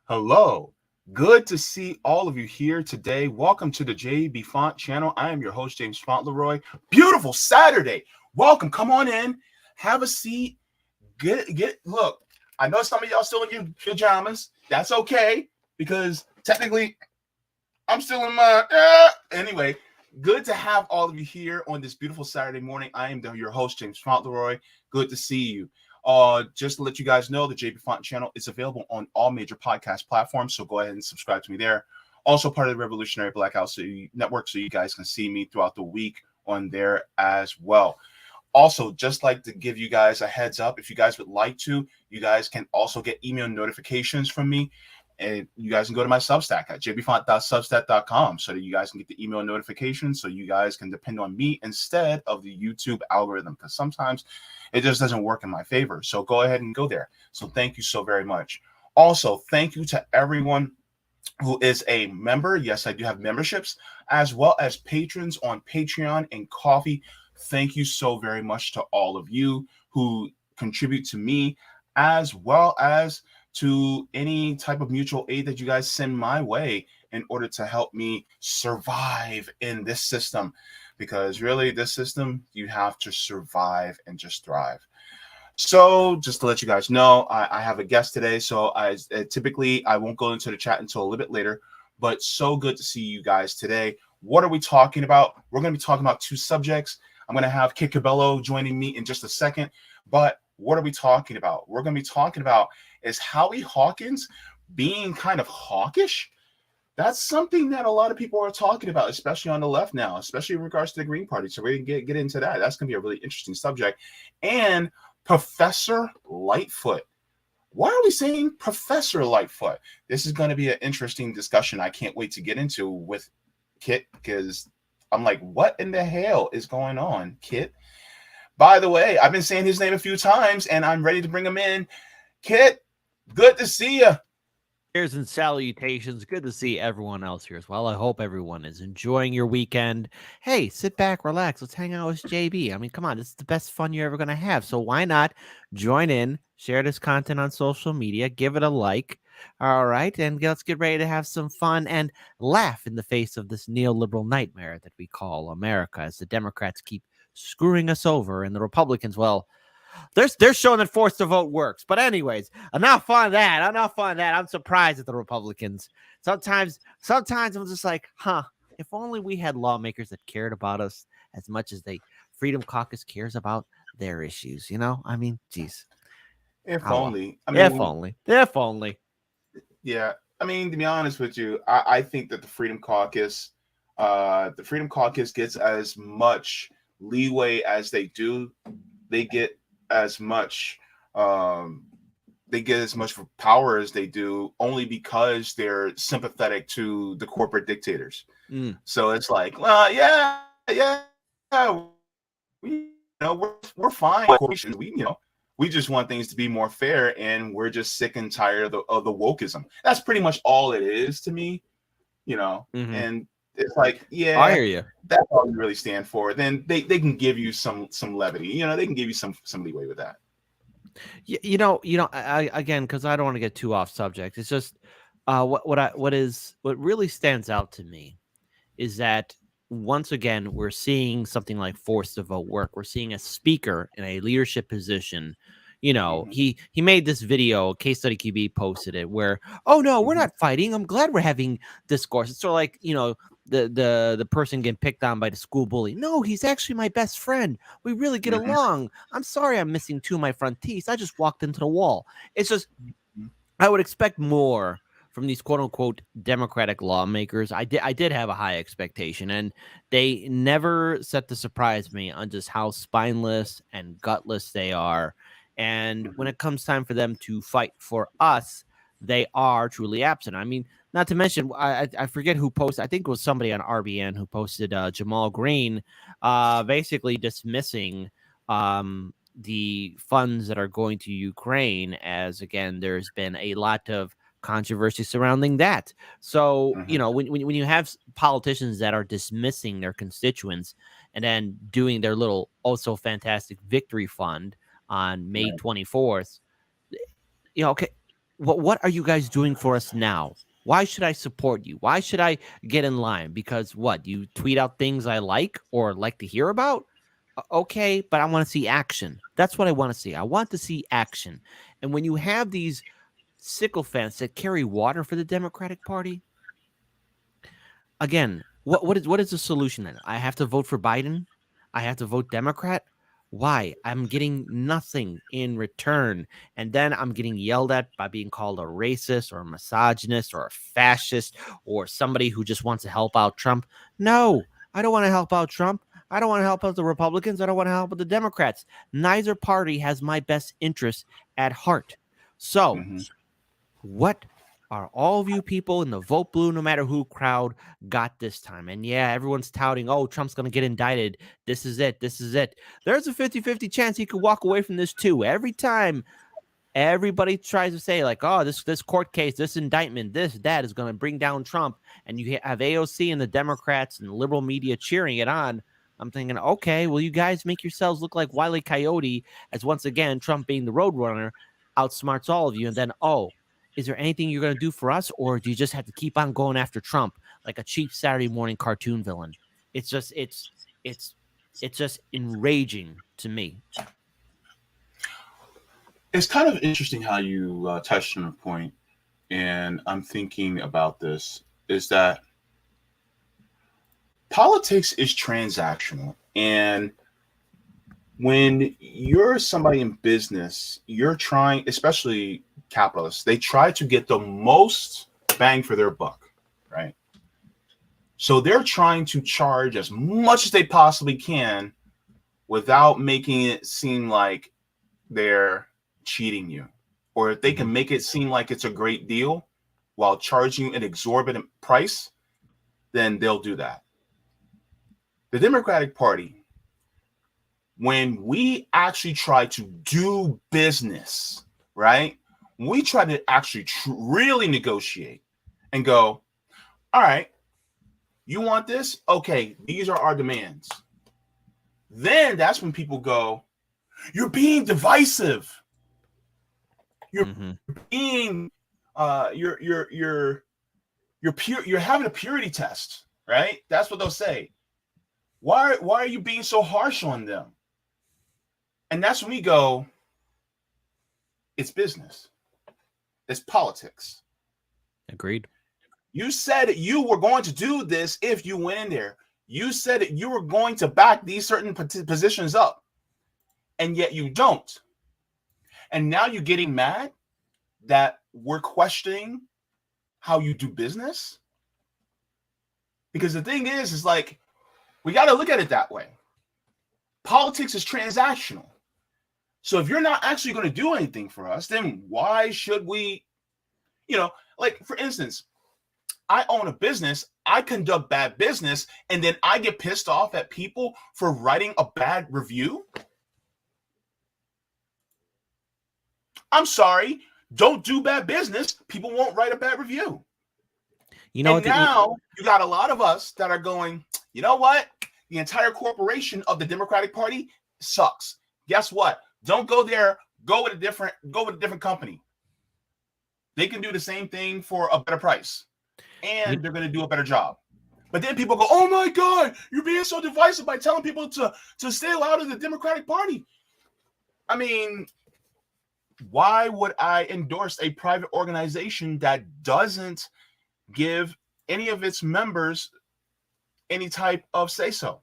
Hello. Good to see all of you here today. Welcome to the Jaybefaunt channel. I am your host, James Fauntleroy. Beautiful Saturday. Welcome. Come on in. Have a seat. Look, I know some of y'all still in your pajamas. That's okay, because technically I'm still in my anyway. Good to have all of you here on this beautiful Saturday morning. I am your host, James Fauntleroy. Good to see you. Just to let you guys know, the Jaybefaunt channel is available on all major podcast platforms, so go ahead and subscribe to me there. Also part of the Revolutionary Blackout Network, so you guys can see me throughout the week on there as well. Also, just like to give you guys a heads up, if you guys would like to, you guys can also get email notifications from me. And you guys can go to my Substack at jaybefaunt.substack.com so that you guys can get the email notifications, so you guys can depend on me instead of the YouTube algorithm, because sometimes it just doesn't work in my favor. So go ahead and go there. So thank you so very much. Also, thank you to everyone who is a member. Yes, I do have memberships, as well as patrons on Patreon and Coffee. Thank you so very much to all of you who contribute to me, as well as to any type of mutual aid that you guys send my way in order to help me survive in this system. Because really, this system, you have to survive and just thrive. So just to let you guys know, I have a guest today. So typically I won't go into the chat until a little bit later, but so good to see you guys today. What are we talking about? We're going to be talking about two subjects. I'm going to have Cabello joining me in just a second, but what are we talking about? We're going to be talking about, is Howie Hawkins being kind of hawkish? That's something that a lot of people are talking about, especially on the left now, especially in regards to the Green Party. So we're going to get into that. That's going to be a really interesting subject. And Professor Lightfoot. Why are we saying Professor Lightfoot? This is going to be an interesting discussion I can't wait to get into with Kit, because I'm like, what in the hell is going on, Kit? By the way, I've been saying his name a few times, and I'm ready to bring him in. Kit, good to see you. Cheers and salutations. Good to see everyone else here as well. I hope everyone is enjoying your weekend. Hey, sit back, relax. Let's hang out with JB. I mean, come on. This is the best fun you're ever going to have. So why not join in, share this content on social media, give it a like. All right. And let's get ready to have some fun and laugh in the face of this neoliberal nightmare that we call America, as the Democrats keep screwing us over and the Republicans, well, they're showing that forced to vote works. But anyways, enough on that. I'm surprised at the Republicans. Sometimes I'm just like, if only we had lawmakers that cared about us as much as the Freedom Caucus cares about their issues. You know, I mean, geez, If oh well. only. I If mean, only. If only. yeah. I mean, to be honest with you, I think that the Freedom Caucus gets as much leeway as they do. They get as much um, they get as much power as they do only because they're sympathetic to the corporate dictators. Mm. So it's like, well, we're fine. We just want things to be more fair, and we're just sick and tired of the wokeism. That's pretty much all it is to me, Mm-hmm. And it's like, I yeah, hear you. that's all you really stand for. Then they can give you some levity, they can give you some leeway with that. I again, because I don't want to get too off subject. It's just what really stands out to me is that once again we're seeing something like forced to vote work. We're seeing a speaker in a leadership position. Mm-hmm. He made this video, Case Study QB posted it, where, oh no, we're Mm-hmm. not fighting. I'm glad we're having discourse. It's sort of like, the person getting picked on by the school bully. No, he's actually my best friend. We really get Mm-hmm. along. I'm sorry I'm missing two of my front teeth. I just walked into the wall. It's just, I would expect more from these quote unquote Democratic lawmakers. I did have a high expectation, and they never set to surprise me on just how spineless and gutless they are. And when it comes time for them to fight for us, they are truly absent. I mean, not to mention, I forget who posted. I think it was somebody on RBN who posted Jamal Green, basically dismissing the funds that are going to Ukraine, as again, there's been a lot of controversy surrounding that. So, Mm-hmm. when you have politicians that are dismissing their constituents and then doing their little also fantastic victory fund on May 24th, okay, what are you guys doing for us now? Why should I support you? Why should I get in line? Because what? You tweet out things I like or like to hear about? Okay, but I want to see action. That's what I want to see. I want to see action. And when you have these sycophants that carry water for the Democratic Party, again, what is the solution then? I have to vote for Biden? I have to vote Democrat? Why? I'm getting nothing in return. And then I'm getting yelled at by being called a racist or a misogynist or a fascist or somebody who just wants to help out Trump. No, I don't want to help out Trump. I don't want to help out the Republicans. I don't want to help out the Democrats. Neither party has my best interest at heart. So, Mm-hmm. what are all of you people in the vote blue, no matter who crowd got this time? And yeah, everyone's touting, oh, Trump's going to get indicted. This is it. This is it. There's a 50-50 chance he could walk away from this too. Every time everybody tries to say like, oh, this court case, this indictment, that is going to bring down Trump. And you have AOC and the Democrats and the liberal media cheering it on. I'm thinking, okay, well, you guys make yourselves look like Wile E. Coyote, as once again, Trump being the roadrunner outsmarts all of you. And then, oh, is there anything you're going to do for us? Or do you just have to keep on going after Trump like a cheap Saturday morning cartoon villain? It's just enraging to me. It's kind of interesting how you touched on a point, and I'm thinking about this, is that politics is transactional. And when you're somebody in business, you're trying, especially capitalists, they try to get the most bang for their buck, right? So they're trying to charge as much as they possibly can without making it seem like they're cheating you. Or if they can make it seem like it's a great deal while charging an exorbitant price, then they'll do that. The Democratic Party, when we actually try to do business, right? We try to actually really negotiate and go, all right, you want this? Okay, these are our demands. Then that's when people go, you're being divisive. You're being you're having a purity test, right? That's what they'll say. Why are you being so harsh on them? And that's when we go, it's business. It's politics. Agreed. You said that you were going to do this if you went in there. You said that you were going to back these certain positions up. and yet you don't. And now you're getting mad that we're questioning how you do business? Because the thing is like, we got to look at it that way. Politics is transactional. So if you're not actually going to do anything for us, then why should we, like, for instance, I own a business, I conduct bad business, and then I get pissed off at people for writing a bad review? I'm sorry, don't do bad business. People won't write a bad review. And now you got a lot of us that are going, you know what? The entire corporation of the Democratic Party sucks. Guess what? Don't go there. Go with a different company. They can do the same thing for a better price, and they're going to do a better job. But then people go, "Oh my God, you're being so divisive by telling people to stay out of the Democratic Party." I mean, why would I endorse a private organization that doesn't give any of its members any type of say-so?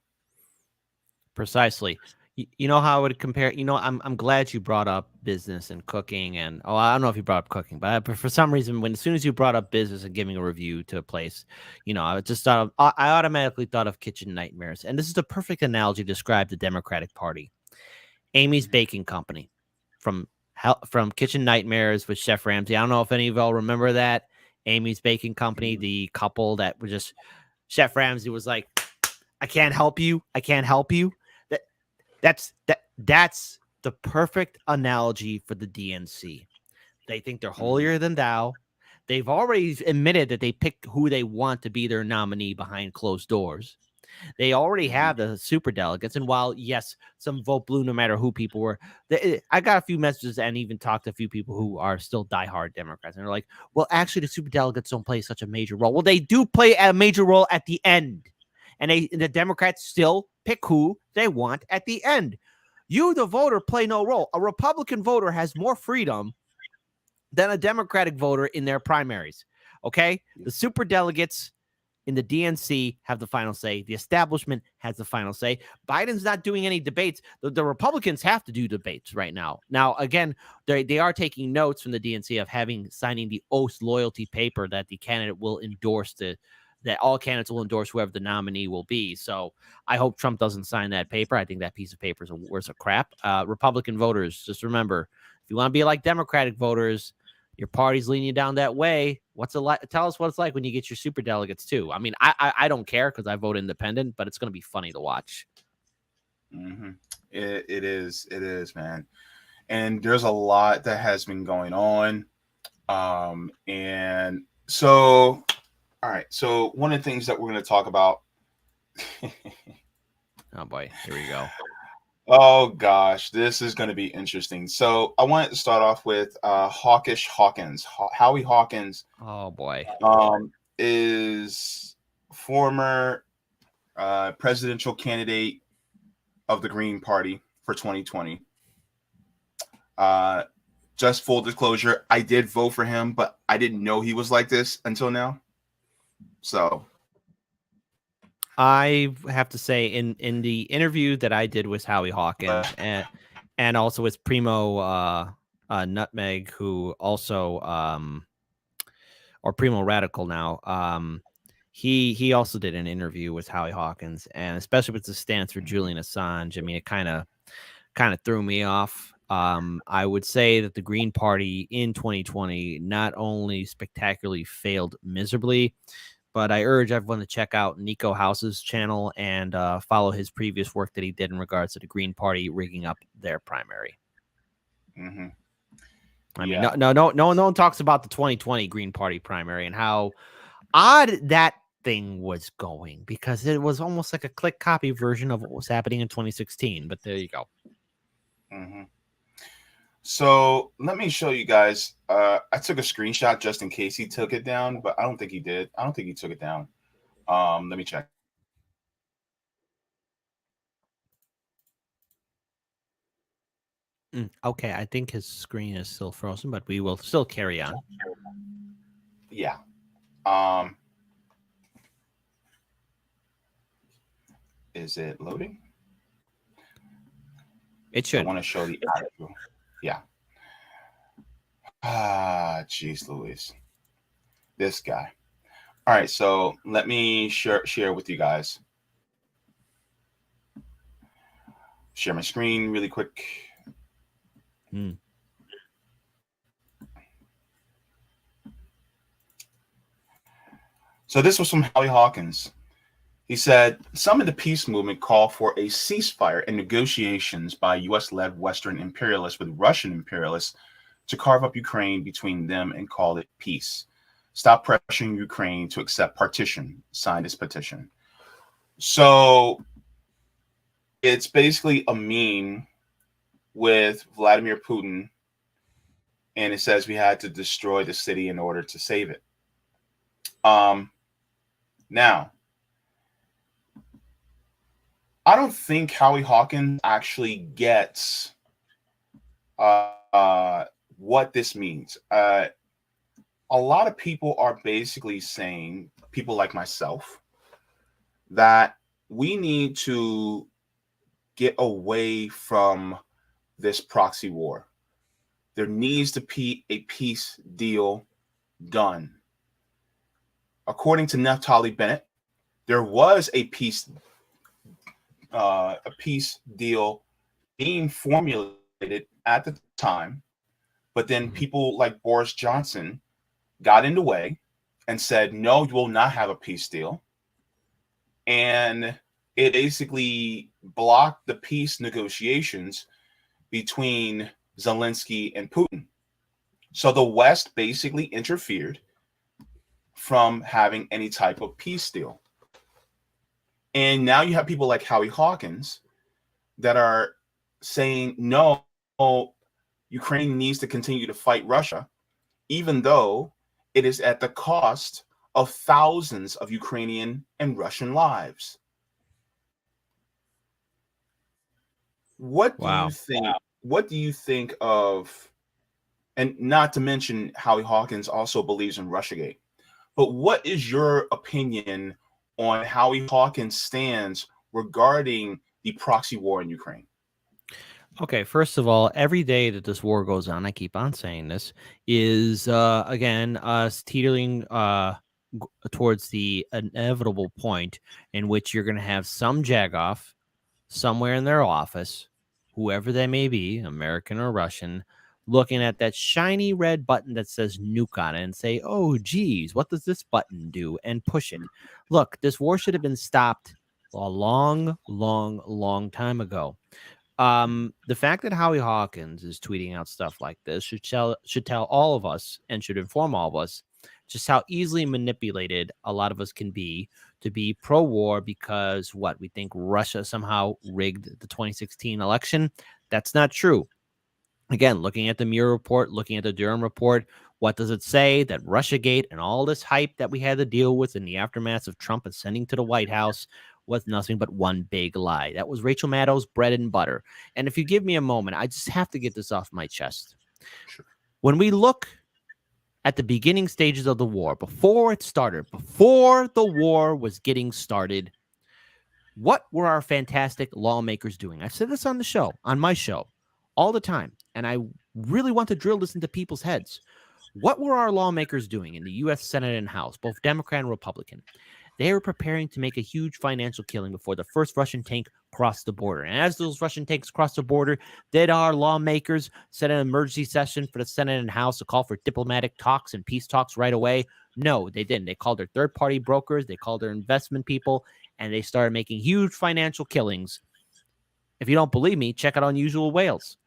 Precisely. You know how I would compare. I'm glad you brought up business and cooking, and I don't know if you brought up cooking, but for some reason, as soon as you brought up business and giving a review to a place, I just thought I automatically thought of Kitchen Nightmares, and this is the perfect analogy to describe the Democratic Party. Amy's Baking Company, from Kitchen Nightmares with Chef Ramsay. I don't know if any of y'all remember that. Amy's Baking Company, the couple that were just, Chef Ramsay was like, "I can't help you. I can't help you." That's the perfect analogy for the DNC. They think they're holier than thou. They've already admitted that they picked who they want to be their nominee behind closed doors. They already have the super delegates. And while, yes, some vote blue no matter who people were, I got a few messages and even talked to a few people who are still diehard Democrats. And they're like, well, actually, the super delegates don't play such a major role. Well, they do play a major role at the end. And the Democrats still pick who they want at the end. You, the voter, play no role. A Republican voter has more freedom than a Democratic voter in their primaries. Okay? The super delegates in the DNC have the final say. The establishment has the final say. Biden's not doing any debates. The Republicans have to do debates right now. Now, again, they are taking notes from the DNC of signing the oath loyalty paper that the candidate will endorse that all candidates will endorse whoever the nominee will be. So I hope Trump doesn't sign that paper. I think that piece of paper is worth of crap. Republican voters, just remember, if you want to be like Democratic voters, your party's leaning you down that way. What's it like? Tell us what it's like when you get your super delegates too. I mean, I don't care because I vote independent, but it's going to be funny to watch. Mm-hmm. It is, man. And there's a lot that has been going on. And so, all right. So one of the things that we're going to talk about. Oh boy, here we go. Oh gosh, this is going to be interesting. So I wanted to start off with Hawkish Hawkins. Howie Hawkins. Oh boy. Is former presidential candidate of the Green Party for 2020. Just full disclosure, I did vote for him, but I didn't know he was like this until now. So I have to say, in the interview that I did with Howie Hawkins and also with Primo Nutmeg, who also or Primo Radical now, he also did an interview with Howie Hawkins, and especially with the stance for Julian Assange. I mean, it kind of threw me off. I would say that the Green Party in 2020 not only spectacularly failed miserably, but I urge everyone to check out Nico House's channel and follow his previous work that he did in regards to the Green Party rigging up their primary. Mm-hmm. I mean, no one talks about the 2020 Green Party primary and how odd that thing was going, because it was almost like a click copy version of what was happening in 2016. But there you go. Mm-hmm. So let me show you guys. I took a screenshot just in case he took it down, but I don't think he did. I don't think he took it down. Let me check. Okay, I think his screen is still frozen, but we will still carry on. Yeah. Is it loading? It I should. want to show the actual. Yeah. Jeez Louise. This guy. All right, so let me share with you guys. Share my screen really quick. Hmm. So this was from Howie Hawkins. He said, some in the peace movement call for a ceasefire and negotiations by US-led Western imperialists with Russian imperialists to carve up Ukraine between them and call it peace. Stop pressuring Ukraine to accept partition. Sign this petition. So it's basically a meme with Vladimir Putin, and it says we had to destroy the city in order to save it. Now, I don't think Howie Hawkins actually gets what this means. A lot of people are basically saying, people like myself, that we need to get away from this proxy war. There needs to be a peace deal done. According to Naftali Bennett, there was a peace deal being formulated at the time, but then people like Boris Johnson got in the way and said, no, you will not have a peace deal. And it basically blocked the peace negotiations between Zelensky and Putin. So the West basically interfered from having any type of peace deal. And now you have people like Howie Hawkins that are saying, no, Ukraine needs to continue to fight Russia, even though it is at the cost of thousands of Ukrainian and Russian lives. What do you think? What do you think of, and not to mention Howie Hawkins also believes in Russiagate, but what is your opinion on Howie Hawkins' stance regarding the proxy war in Ukraine? Okay, first of all, every day that this war goes on, I keep on saying this, is again us teetering towards the inevitable point in which you're going to have some jagoff somewhere in their office, whoever they may be, American or Russian, looking at that shiny red button that says nuke on it and say, oh, geez, what does this button do? And push it. Look, this war should have been stopped a long, long, long time ago. The fact that Howie Hawkins is tweeting out stuff like this should tell all of us and should inform all of us just how easily manipulated a lot of us can be to be pro-war because what we think Russia somehow rigged the 2016 election. That's not true. Again, looking at the Muir report, looking at the Durham report, what does it say? That Russiagate and all this hype that we had to deal with in the aftermath of Trump ascending to the White House was nothing but one big lie. That was Rachel Maddow's bread and butter. And if you give me a moment, I just have to get this off my chest. Sure. When we look at the beginning stages of the war, before it started, before the war was getting started, what were our fantastic lawmakers doing? I've said this on the show, on my show, all the time, and I really want to drill this into people's heads. What were our lawmakers doing in the U.S. Senate and House, both Democrat and Republican? They were preparing to make a huge financial killing before the first Russian tank crossed the border. And as those Russian tanks crossed the border, did our lawmakers set an emergency session for the Senate and House to call for diplomatic talks and peace talks right away? No, they didn't. They called their third-party brokers, they called their investment people, and they started making huge financial killings. If you don't believe me, check out Unusual Whales.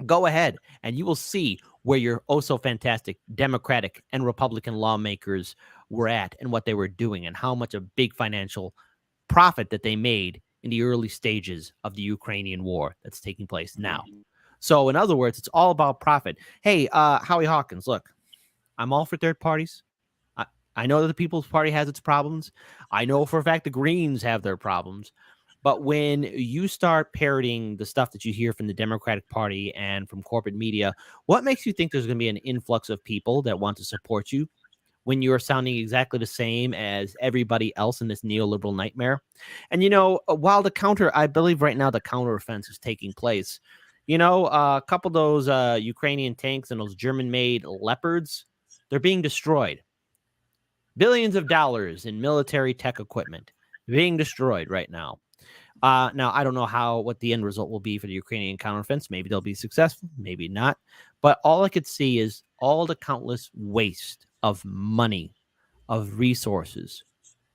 Go ahead, and you will see where your oh-so-fantastic Democratic and Republican lawmakers were at and what they were doing and how much a big financial profit that they made in the early stages of the Ukrainian war that's taking place now. So, in other words, it's all about profit. Hey, Howie Hawkins, look, I'm all for third parties. I know that the People's Party has its problems. I know for a fact the Greens have their problems. But when you start parroting the stuff that you hear from the Democratic Party and from corporate media, what makes you think there's going to be an influx of people that want to support you when you're sounding exactly the same as everybody else in this neoliberal nightmare. And, while I believe right now the counteroffensive is taking place, a couple of those Ukrainian tanks and those German-made Leopards, they're being destroyed. Billions of dollars in military tech equipment being destroyed right now. Now, I don't know what the end result will be for the Ukrainian counteroffensive. Maybe they'll be successful, maybe not. But all I could see is all the countless waste of money, of resources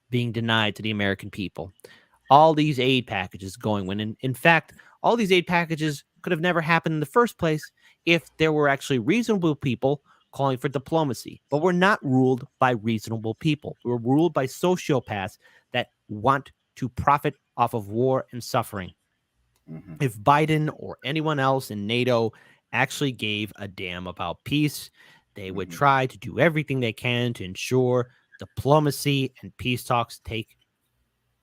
being denied to the American people. All these aid packages going when, in fact, all these aid packages could have never happened in the first place if there were actually reasonable people calling for diplomacy. But we're not ruled by reasonable people. We're ruled by sociopaths that want to profit off of war and suffering. Mm-hmm. If Biden or anyone else in NATO actually gave a damn about peace, they would try to do everything they can to ensure diplomacy and peace talks take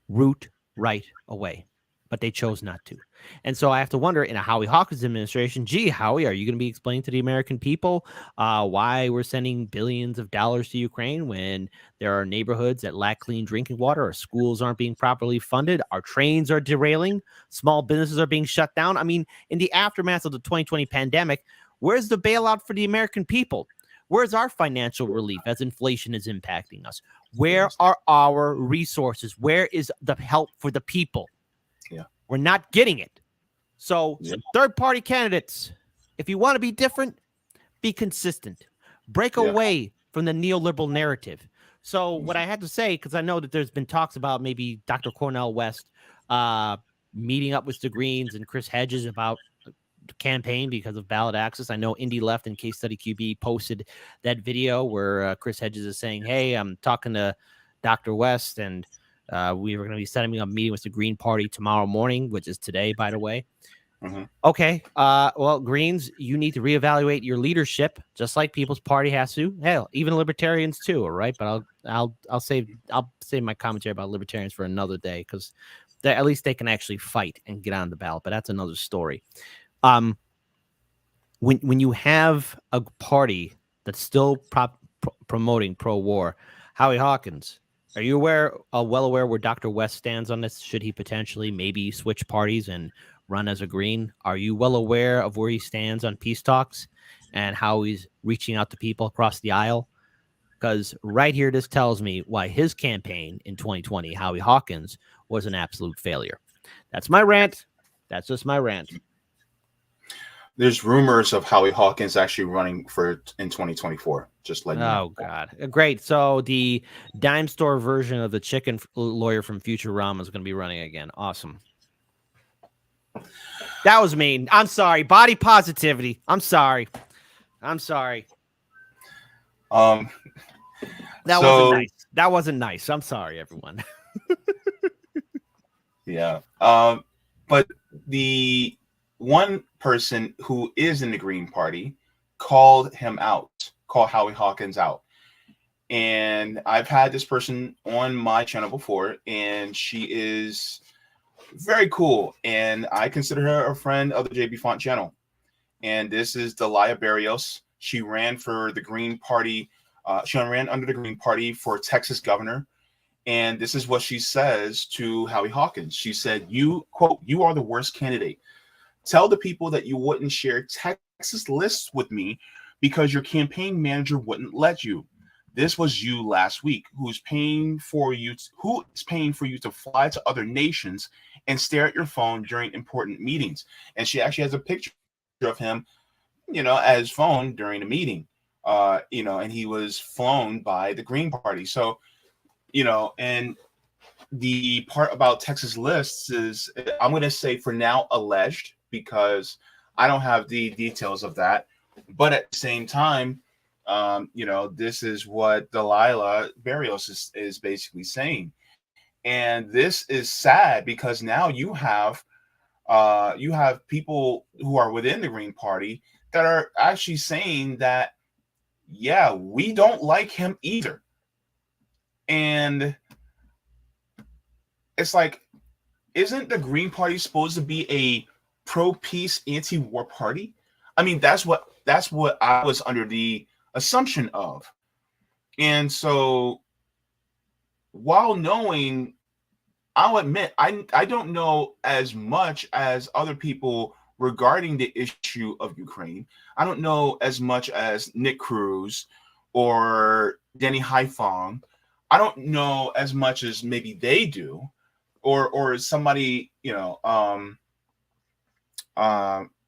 root right away. But they chose not to. And so I have to wonder, in a Howie Hawkins administration, Howie, are you going to be explaining to the American people why we're sending billions of dollars to Ukraine when there are neighborhoods that lack clean drinking water, our schools aren't being properly funded, our trains are derailing, small businesses are being shut down? I mean, in the aftermath of the 2020 pandemic, where's the bailout for the American people? Where's our financial relief as inflation is impacting us? Where are our resources? Where is the help for the people? Yeah. We're not getting it. So third-party candidates, if you want to be different, be consistent. Break away from the neoliberal narrative. So what I had to say, because I know that there's been talks about maybe Dr. Cornel West meeting up with the Greens and Chris Hedges about the campaign because of ballot access. I know Indy Left and Case Study QB posted that video where Chris Hedges is saying, hey, I'm talking to Dr. West, and we were going to be setting up a meeting with the Green Party tomorrow morning, which is today, by the way. Mm-hmm. Okay. Well, Greens, you need to reevaluate your leadership, just like People's Party has to. Hell, even Libertarians too. All right, but I'll save my commentary about Libertarians for another day because at least they can actually fight and get on the ballot. But that's another story. When you have a party that's still promoting pro-war, Howie Hawkins, are you well aware where Dr. West stands on this? Should he potentially maybe switch parties and run as a Green? Are you well aware of where he stands on peace talks and how he's reaching out to people across the aisle? Because right here, this tells me why his campaign in 2020, Howie Hawkins, was an absolute failure. That's my rant. That's just my rant. There's rumors of Howie Hawkins actually running in 2024. Just letting you know. Oh, God. Great. So the dime store version of the chicken lawyer from Futurama is going to be running again. Awesome. That was mean. I'm sorry. Body positivity. I'm sorry. That wasn't nice. That wasn't nice. I'm sorry, everyone. Yeah. But the one person who is in the Green Party called Howie Hawkins out. And I've had this person on my channel before, and she is very cool. And I consider her a friend of the Jaybefaunt channel. And this is Delia Barrios. She ran for the Green Party. She ran under the Green Party for Texas governor. And this is what she says to Howie Hawkins. She said, quote, "You are the worst candidate. Tell the people that you wouldn't share Texas lists with me because your campaign manager wouldn't let you. This was you last week who is paying for you to fly to other nations and stare at your phone during important meetings." And she actually has a picture of him, at his phone during a meeting, and he was flown by the Green Party. So, and the part about Texas lists is, I'm going to say for now, alleged, because I don't have the details of that. But at the same time, this is what Delia Barrios is basically saying. And this is sad because now you have people who are within the Green Party that are actually saying that, yeah, we don't like him either. And it's like, isn't the Green Party supposed to be a pro-peace, anti-war party? I mean, that's what I was under the assumption of. And so, while knowing, I'll admit, I don't know as much as other people regarding the issue of Ukraine. I don't know as much as Nick Cruz or Denny Haifong. I don't know as much as maybe they do, or somebody,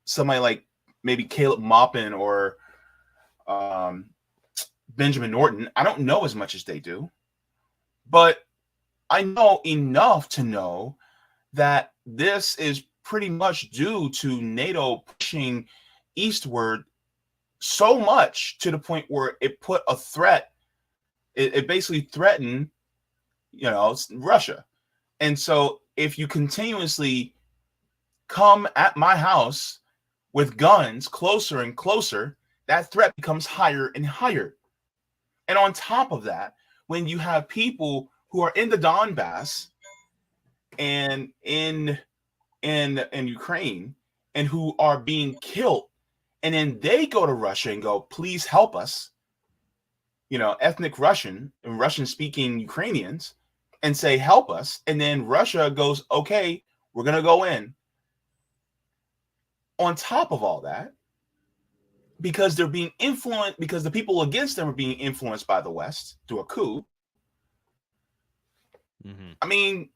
somebody like maybe Caleb Maupin or um, Benjamin Norton. I don't know as much as they do, but I know enough to know that this is pretty much due to NATO pushing eastward so much to the point where it put a threat. It basically threatened, Russia. And so if you continuously come at my house with guns closer and closer, that threat becomes higher and higher. And on top of that, when you have people who are in the Donbass and in Ukraine and who are being killed, and then they go to Russia and go, please help us, ethnic Russian and Russian speaking Ukrainians, and say, help us. And then Russia goes, okay, we're going to go in. On top of all that, because they're being influenced, because the people against them are being influenced by the West through a coup. I mean,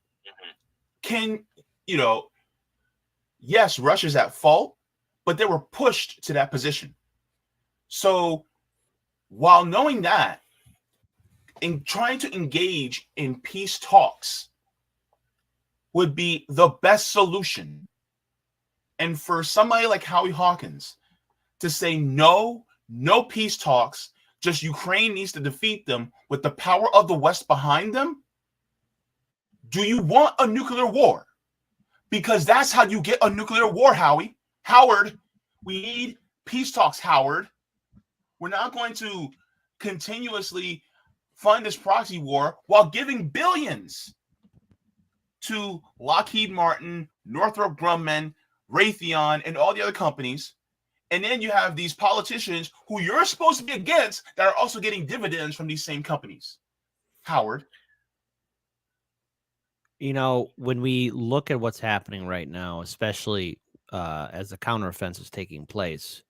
yes, Russia's at fault, but they were pushed to that position. So while knowing that, and trying to engage in peace talks would be the best solution. And for somebody like Howie Hawkins to say no peace talks, just Ukraine needs to defeat them with the power of the West behind them. Do you want a nuclear war? Because that's how you get a nuclear war, Howie. Howard, we need peace talks, Howard. We're not going to continuously fund this proxy war while giving billions to Lockheed Martin, Northrop Grumman, Raytheon, and all the other companies. And then you have these politicians who you're supposed to be against that are also getting dividends from these same companies. Howard. When we look at what's happening right now, especially as the counteroffensive is taking place,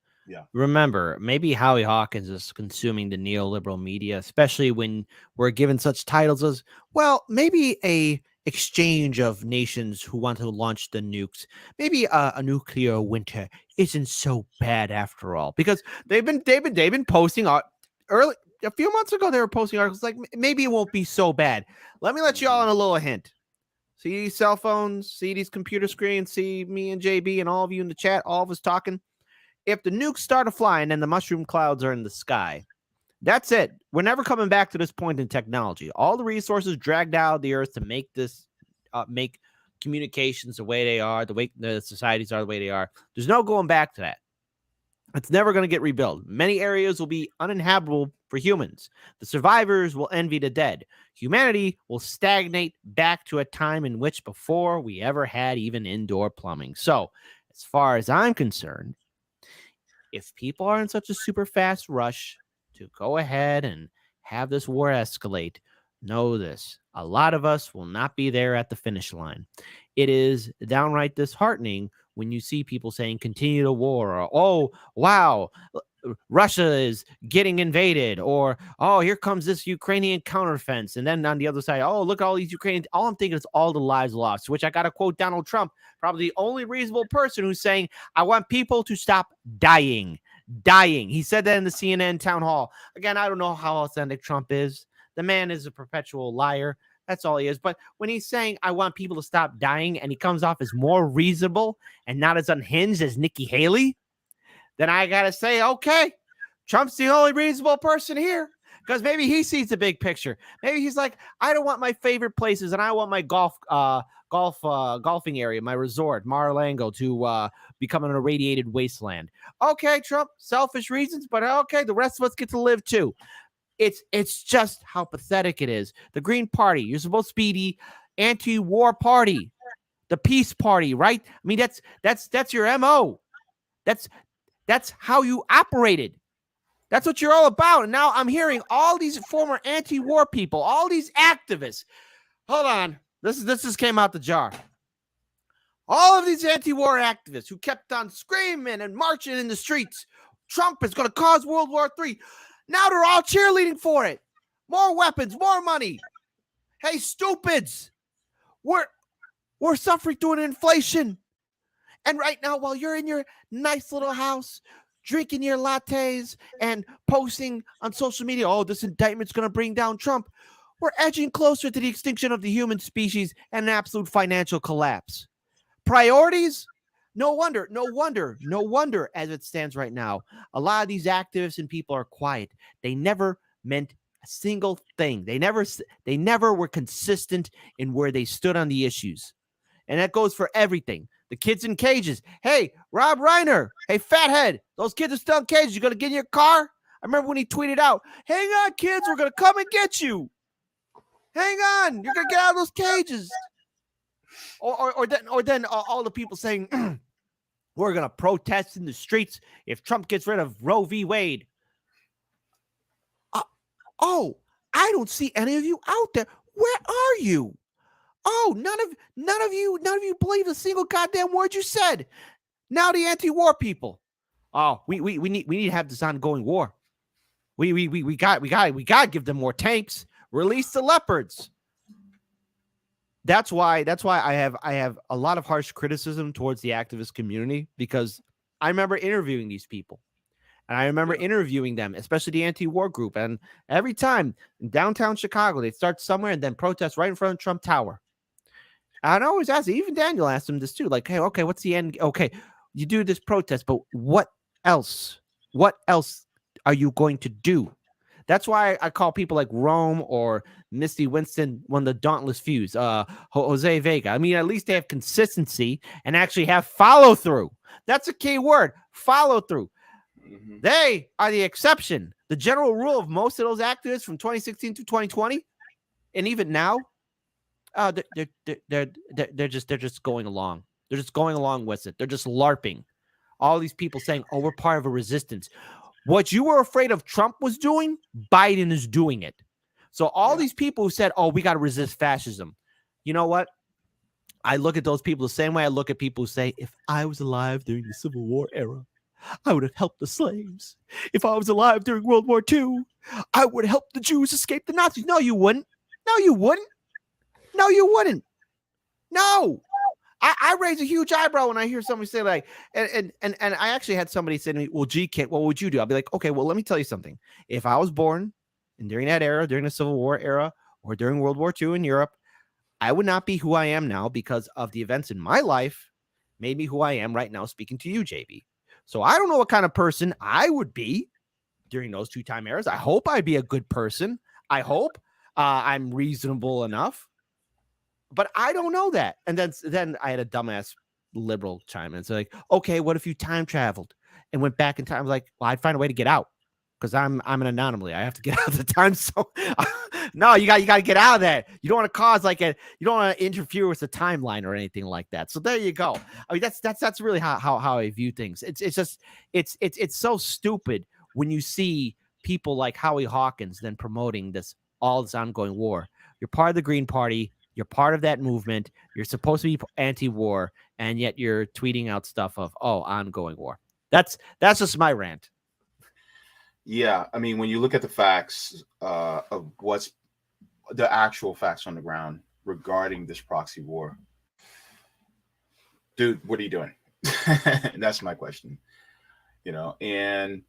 remember, maybe Howie Hawkins is consuming the neoliberal media, especially when we're given such titles as, well, maybe a exchange of nations who want to launch the nukes. Maybe a nuclear winter isn't so bad after all, because they've been posting early a few months ago. They were posting articles like maybe it won't be so bad. Let me let you all in a little hint. See these cell phones, see these computer screens, see me and JB and all of you in the chat, all of us talking. If the nukes start flying and the mushroom clouds are in the sky, that's it. We're never coming back to this point in technology. All the resources dragged out of the earth to make this, make communications the way they are, the way the societies are the way they are. There's no going back to that. It's never going to get rebuilt. Many areas will be uninhabitable for humans. The survivors will envy the dead. Humanity will stagnate back to a time in which before we ever had even indoor plumbing. So, as far as I'm concerned, if people are in such a super fast rush to go ahead and have this war escalate, know this. A lot of us will not be there at the finish line. It is downright disheartening when you see people saying continue the war, or, oh, wow, Russia is getting invaded, or, oh, here comes this Ukrainian counteroffensive. And then on the other side, oh, look at all these Ukrainians. All I'm thinking is all the lives lost, which I got to quote Donald Trump, probably the only reasonable person who's saying, I want people to stop dying. He said that in the CNN town hall. Again, I don't know how authentic Trump is. The man is a perpetual liar. That's all he is. But when he's saying, I want people to stop dying, and he comes off as more reasonable and not as unhinged as Nikki Haley, then I got to say, okay, Trump's the only reasonable person here, because maybe he sees the big picture. Maybe he's like, I don't want my favorite places, and I want my golfing area, my resort, Mar-a-Lago, to become an irradiated wasteland. Okay, Trump, selfish reasons, but okay, the rest of us get to live too. It's just how pathetic it is. The Green Party, you're supposed to be the anti-war party, the peace party, right? I mean, that's your MO. That's how you operated. That's what you're all about. And now I'm hearing all these former anti-war people, all these activists. Hold on. This just came out the jar. All of these anti-war activists who kept on screaming and marching in the streets. Trump is going to cause World War III. Now they're all cheerleading for it. More weapons, more money. Hey, stupids. We're suffering through an inflation. And right now, while you're in your nice little house, drinking your lattes and posting on social media, oh, this indictment's going to bring down Trump, we're edging closer to the extinction of the human species and an absolute financial collapse. Priorities? No wonder, as it stands right now, a lot of these activists and people are quiet. They never meant a single thing. They never were consistent in where they stood on the issues. And that goes for everything. The kids in cages. Hey, Rob Reiner. Hey, fathead. Those kids are still in cages. You going to get in your car? I remember when he tweeted out, hang on, kids. We're going to come and get you. Hang on. You're going to get out of those cages. Or then all the people saying, we're going to protest in the streets if Trump gets rid of Roe v. Wade. I don't see any of you out there. Where are you? Oh, none of you believe a single goddamn word you said. Now the anti-war people. Oh, we need to have this ongoing war. We got to give them more tanks. Release the leopards. That's why I have a lot of harsh criticism towards the activist community, because I remember interviewing these people. And I remember interviewing them, especially the anti-war group. And every time in downtown Chicago, they'd start somewhere and then protest right in front of Trump Tower. And I always ask, even Daniel asked him this too, like, hey, okay, what's the end? Okay, you do this protest, but what else? What else are you going to do? That's why I call people like Rome or Misty Winston one of the dauntless fews, Jose Vega. I mean, at least they have consistency and actually have follow-through. That's a key word, follow-through. Mm-hmm. They are the exception. The general rule of most of those activists from 2016 to 2020, and even now, they're just going along. They're just going along with it. They're just LARPing. All these people saying, "Oh, we're part of a resistance." What you were afraid of Trump was doing, Biden is doing it. So all these people who said, "Oh, we got to resist fascism," you know what? I look at those people the same way I look at people who say, "If I was alive during the Civil War era, I would have helped the slaves. If I was alive during World War II, I would have helped the Jews escape the Nazis." No, you wouldn't. No, you wouldn't. No, you wouldn't. No. I raise a huge eyebrow when I hear somebody say, like, and I actually had somebody say to me, "Well, gee, Kent, what would you do?" I'll be like, okay, well, let me tell you something. If I was born and during that era, during the Civil War era, or during World War II in Europe, I would not be who I am now because of the events in my life made me who I am right now speaking to you, JB. So I don't know what kind of person I would be during those two time eras. I hope I'd be a good person. I hope I'm reasonable enough. But I don't know that. And then I had a dumbass liberal chime in. So like, okay, what if you time traveled and went back in time? I was like, well, I'd find a way to get out because I'm an anomaly. I have to get out of the time. So no, you got to get out of that. You don't want to cause you don't want to interfere with the timeline or anything like that. So there you go. I mean, that's really how I view things. It's so stupid when you see people like Howie Hawkins then promoting all this ongoing war. You're part of the Green Party. You're part of that movement. You're supposed to be anti-war, and yet you're tweeting out stuff of, oh, ongoing war. That's just my rant. Yeah, I mean, when you look at the facts of what's the actual facts on the ground regarding this proxy war, dude, what are you doing? That's my question. You know, and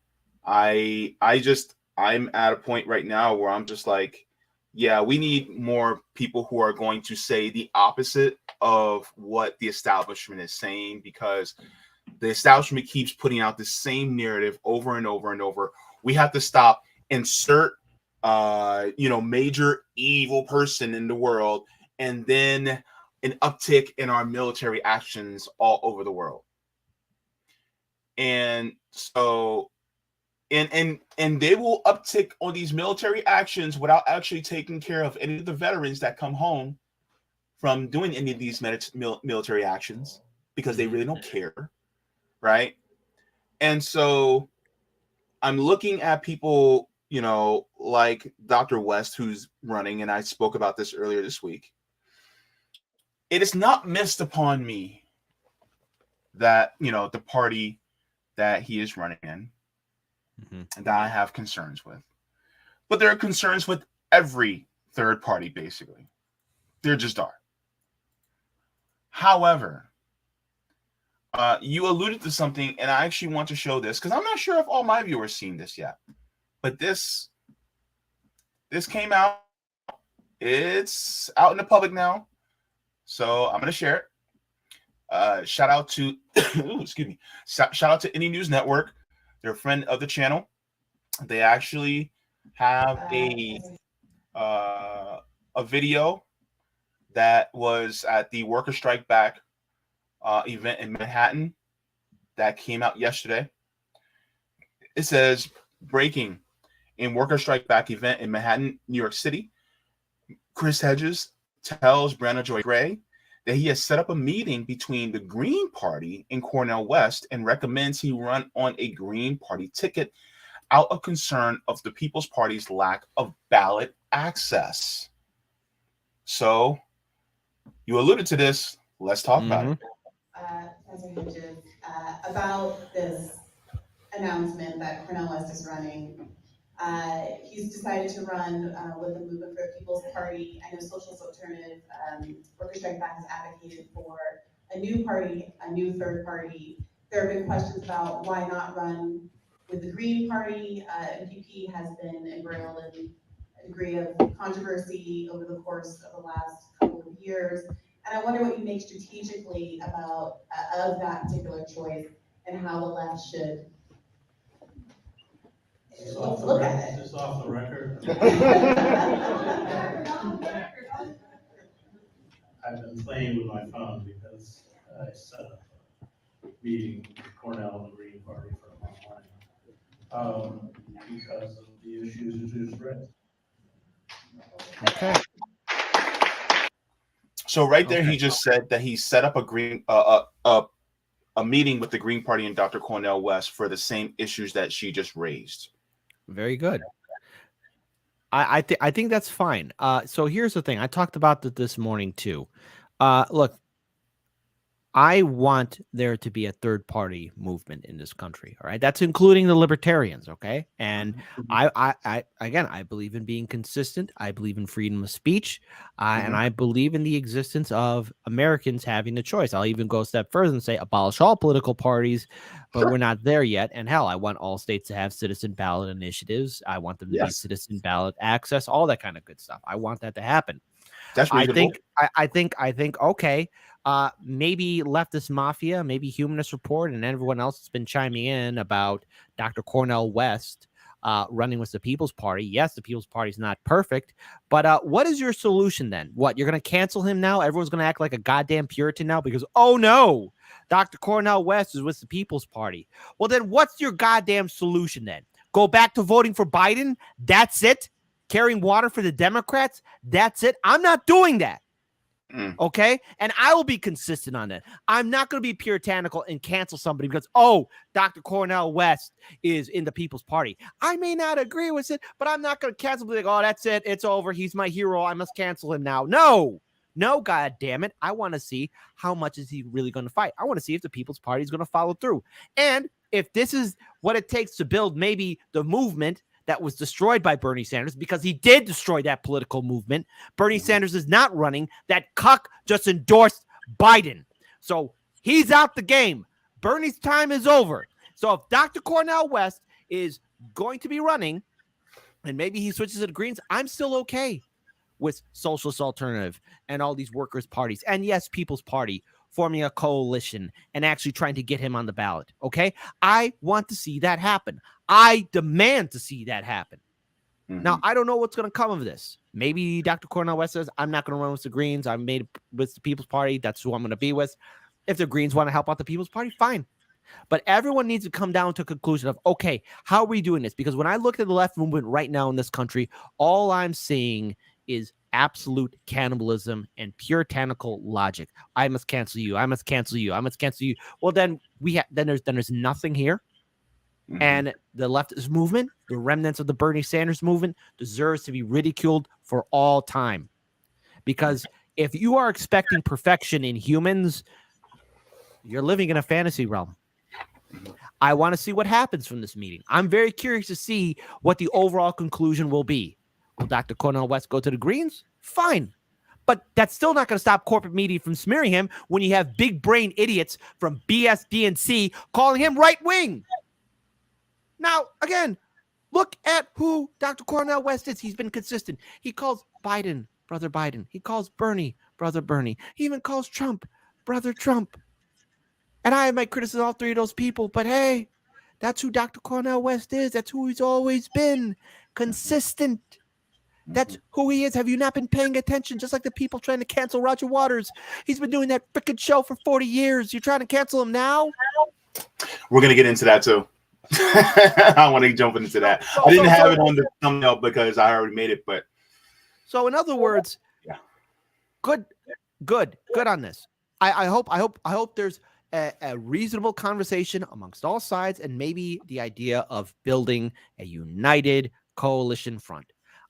I'm at a point right now where I'm just like, yeah, we need more people who are going to say the opposite of what the establishment is saying, because the establishment keeps putting out the same narrative over and over and over. We have to stop, insert, major evil person in the world, and then an uptick in our military actions all over the world. And so And they will uptick on these military actions without actually taking care of any of the veterans that come home from doing any of these military actions, because they really don't care, right? And so, I'm looking at people, like Dr. West, who's running, and I spoke about this earlier this week. It is not missed upon me that, the party that he is running in, that I have concerns with. But there are concerns with every third party, basically. There just are. However, you alluded to something, and I actually want to show this because I'm not sure if all my viewers seen this yet. But this came out. It's out in the public now, so I'm going to share it. Shout out to excuse me. Shout out to Any News Network. They're a friend of the channel. They actually have a video that was at the Worker Strike Back event in Manhattan that came out yesterday. It says, breaking in Worker Strike Back event in Manhattan, New York City. Chris Hedges tells Brianna Joy Gray that he has set up a meeting between the Green Party and Cornel West and recommends he run on a Green Party ticket out of concern of the People's Party's lack of ballot access. So, you alluded to this. Let's talk about it. Professor Hedges, about this announcement that Cornel West is running. He's decided to run with the Movement for the People's Party. I know Socialist Alternative, Worker Strike Back has advocated for a new party, a new third party. There have been questions about why not run with the Green Party. MPP has been embroiled in a degree of controversy over the course of the last couple of years. And I wonder what you make strategically about of that particular choice and how the left should look at it. Is this off the record? I've been playing with my phone because I set up a meeting with Cornell and the Green Party for online because of the issues you just raised. Okay. So right there, he just said that he set up a meeting with the Green Party and Dr. Cornel West for the same issues that she just raised. Very good. I think that's fine. So here's the thing. I talked about this morning too. Look, I want there to be a third party movement in this country. All right. That's including the libertarians. Okay. And I believe in being consistent. I believe in freedom of speech. And I believe in the existence of Americans having a choice. I'll even go a step further and say abolish all political parties, but we're not there yet. And hell, I want all states to have citizen ballot initiatives. I want them to be citizen ballot access, all that kind of good stuff. I want that to happen. That's reasonable. I think, okay. Maybe leftist mafia, maybe Humanist Report, and everyone else has been chiming in about Dr. Cornel West running with the People's Party. Yes, the People's Party is not perfect, but what is your solution then? What, you're going to cancel him now? Everyone's going to act like a goddamn Puritan now because, oh no, Dr. Cornel West is with the People's Party. Well, then what's your goddamn solution then? Go back to voting for Biden? That's it? Carrying water for the Democrats? That's it? I'm not doing that. Okay. And I will be consistent on that. I'm not going to be puritanical and cancel somebody because, oh, Dr. Cornel West is in the People's Party. I may not agree with it, but I'm not going to cancel. Like, oh, that's it. It's over. He's my hero. I must cancel him now. No, God damn it. I want to see how much is he really going to fight. I want to see if the People's Party is going to follow through. And if this is what it takes to build maybe the movement that was destroyed by Bernie Sanders, because he did destroy that political movement. Bernie Sanders is not running. That cuck just endorsed Biden. So he's out the game. Bernie's time is over. So if Dr. Cornel West is going to be running, and maybe he switches to the Greens, I'm still okay with Socialist Alternative and all these workers' parties. And yes, People's Party forming a coalition and actually trying to get him on the ballot. Okay? I want to see that happen. I demand to see that happen. Now, I don't know what's going to come of this. Maybe Dr. Cornel West says, I'm not going to run with the Greens. I'm made with the People's Party. That's who I'm going to be with. If the Greens want to help out the People's Party, fine. But everyone needs to come down to a conclusion of, okay, how are we doing this? Because when I look at the left movement right now in this country, all I'm seeing is absolute cannibalism and puritanical logic. I must cancel you. I must cancel you. I must cancel you. Well, then there's nothing here. Mhm. And the leftist movement, the remnants of the Bernie Sanders movement, deserves to be ridiculed for all time. Because if you are expecting perfection in humans, you're living in a fantasy realm. I want to see what happens from this meeting. I'm very curious to see what the overall conclusion will be. Will Dr. Cornel West go to the Greens? Fine. But that's still not going to stop corporate media from smearing him when you have big brain idiots from BSDNC calling him right wing. Now, again, look at who Dr. Cornel West is. He's been consistent. He calls Biden brother Biden. He calls Bernie brother Bernie. He even calls Trump brother Trump. And I might criticize all three of those people, but hey, that's who Dr. Cornel West is. That's who he's always been. Consistent. That's who he is. Have you not been paying attention? Just like the people trying to cancel Roger Waters. He's been doing that freaking show for 40 years. You're trying to cancel him now? We're going to get into that too. I want to jump into that. I didn't have it on the thumbnail because I already made it, but. So in other words, yeah, good on this. I hope there's a reasonable conversation amongst all sides and maybe the idea of building a united coalition front.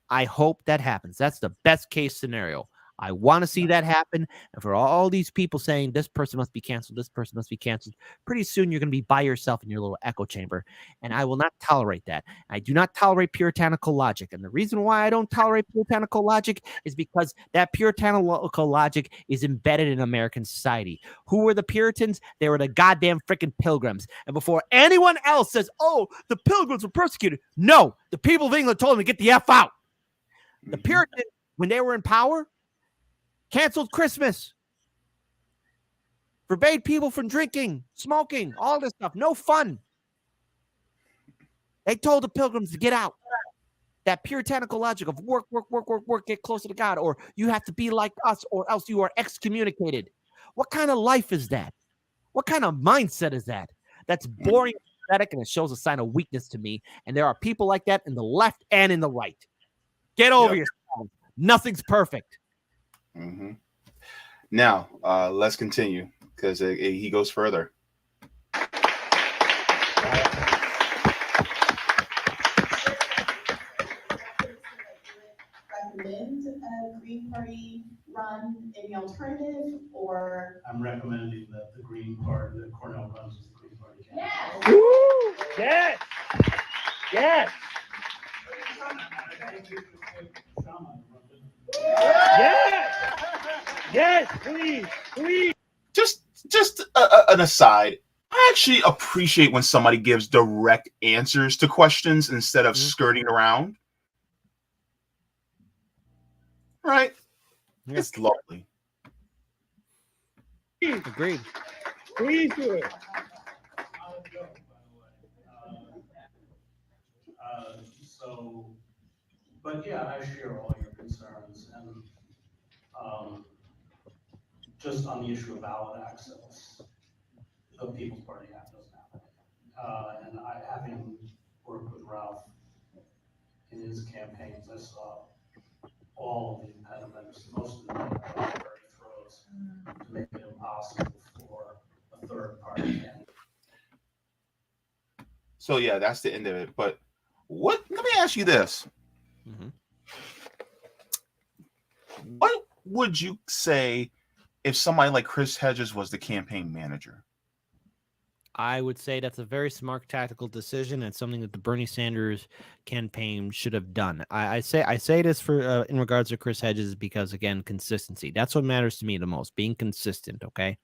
I hope that happens. That's the best case scenario. I want to see that happen. And for all these people saying this person must be canceled, this person must be canceled, pretty soon you're going to be by yourself in your little echo chamber. And I will not tolerate that. I do not tolerate puritanical logic. And the reason why I don't tolerate puritanical logic is because that puritanical logic is embedded in American society. Who were the Puritans? They were the goddamn freaking Pilgrims. And before anyone else says, oh, the Pilgrims were persecuted, no, the people of England told them to get the F out. The Puritans, when they were in power, canceled Christmas, forbade people from drinking, smoking, all this stuff. No fun. They told the Pilgrims to get out. That puritanical logic of work, get closer to God, or you have to be like us, or else you are excommunicated. What kind of life is that? What kind of mindset is that? That's boring, pathetic, and it shows a sign of weakness to me. And there are people like that in the left and in the right. Get over yourself. Nothing's perfect. Mm-hmm. Now, let's continue because he goes further. Recommend a Green Party run, any alternative, or? I'm recommending that the Green Party, that Cornell runs as the Green Party candidate. Yes. Woo! Yes. Yes. Yes. Yes, please. Just an aside. I actually appreciate when somebody gives direct answers to questions instead of skirting around. Right? Yeah. It's lovely. Agreed. Please do it. But yeah, I share all your concerns, and just on the issue of ballot access, the People's Party Act doesn't have it. And having worked with Ralph in his campaigns, I saw all of the impediments, most of the impediments that he throws to make it impossible for a third party candidate. So yeah, that's the end of it. But let me ask you this. Mm-hmm. What would you say if somebody like Chris Hedges was the campaign manager? I would say that's a very smart tactical decision and something that the Bernie Sanders campaign should have done. I say this for in regards to Chris Hedges because, again, consistency. That's what matters to me the most, being consistent, okay?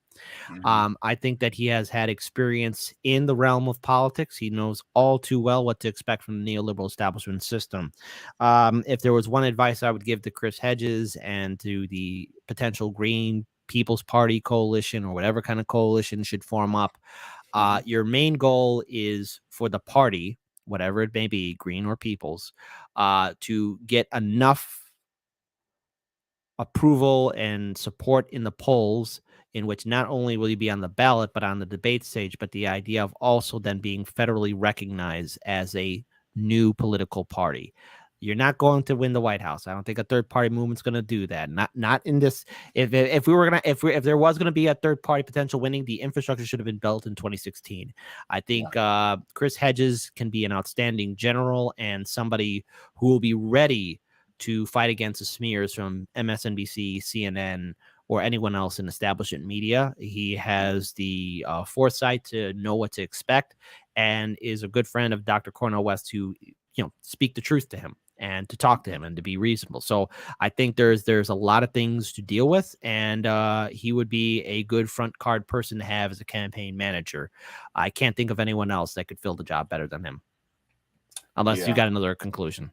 Mm-hmm. I think that he has had experience in the realm of politics. He knows all too well what to expect from the neoliberal establishment system. If there was one advice I would give to Chris Hedges and to the potential Green People's Party coalition or whatever kind of coalition should form up, your main goal is for the party, whatever it may be, Green or People's, to get enough approval and support in the polls in which not only will you be on the ballot, but on the debate stage, but the idea of also then being federally recognized as a new political party. You're not going to win the White House. I don't think a third party movement's going to do that. Not in this. If there was going to be a third party potential winning, the infrastructure should have been built in 2016. I think Chris Hedges can be an outstanding general and somebody who will be ready to fight against the smears from MSNBC, CNN, or anyone else in establishment media. He has the foresight to know what to expect and is a good friend of Dr. Cornel West to, speak the truth to him and to talk to him and to be reasonable. So I think there's a lot of things to deal with, and he would be a good front card person to have as a campaign manager. I can't think of anyone else that could fill the job better than him, unless you got another conclusion.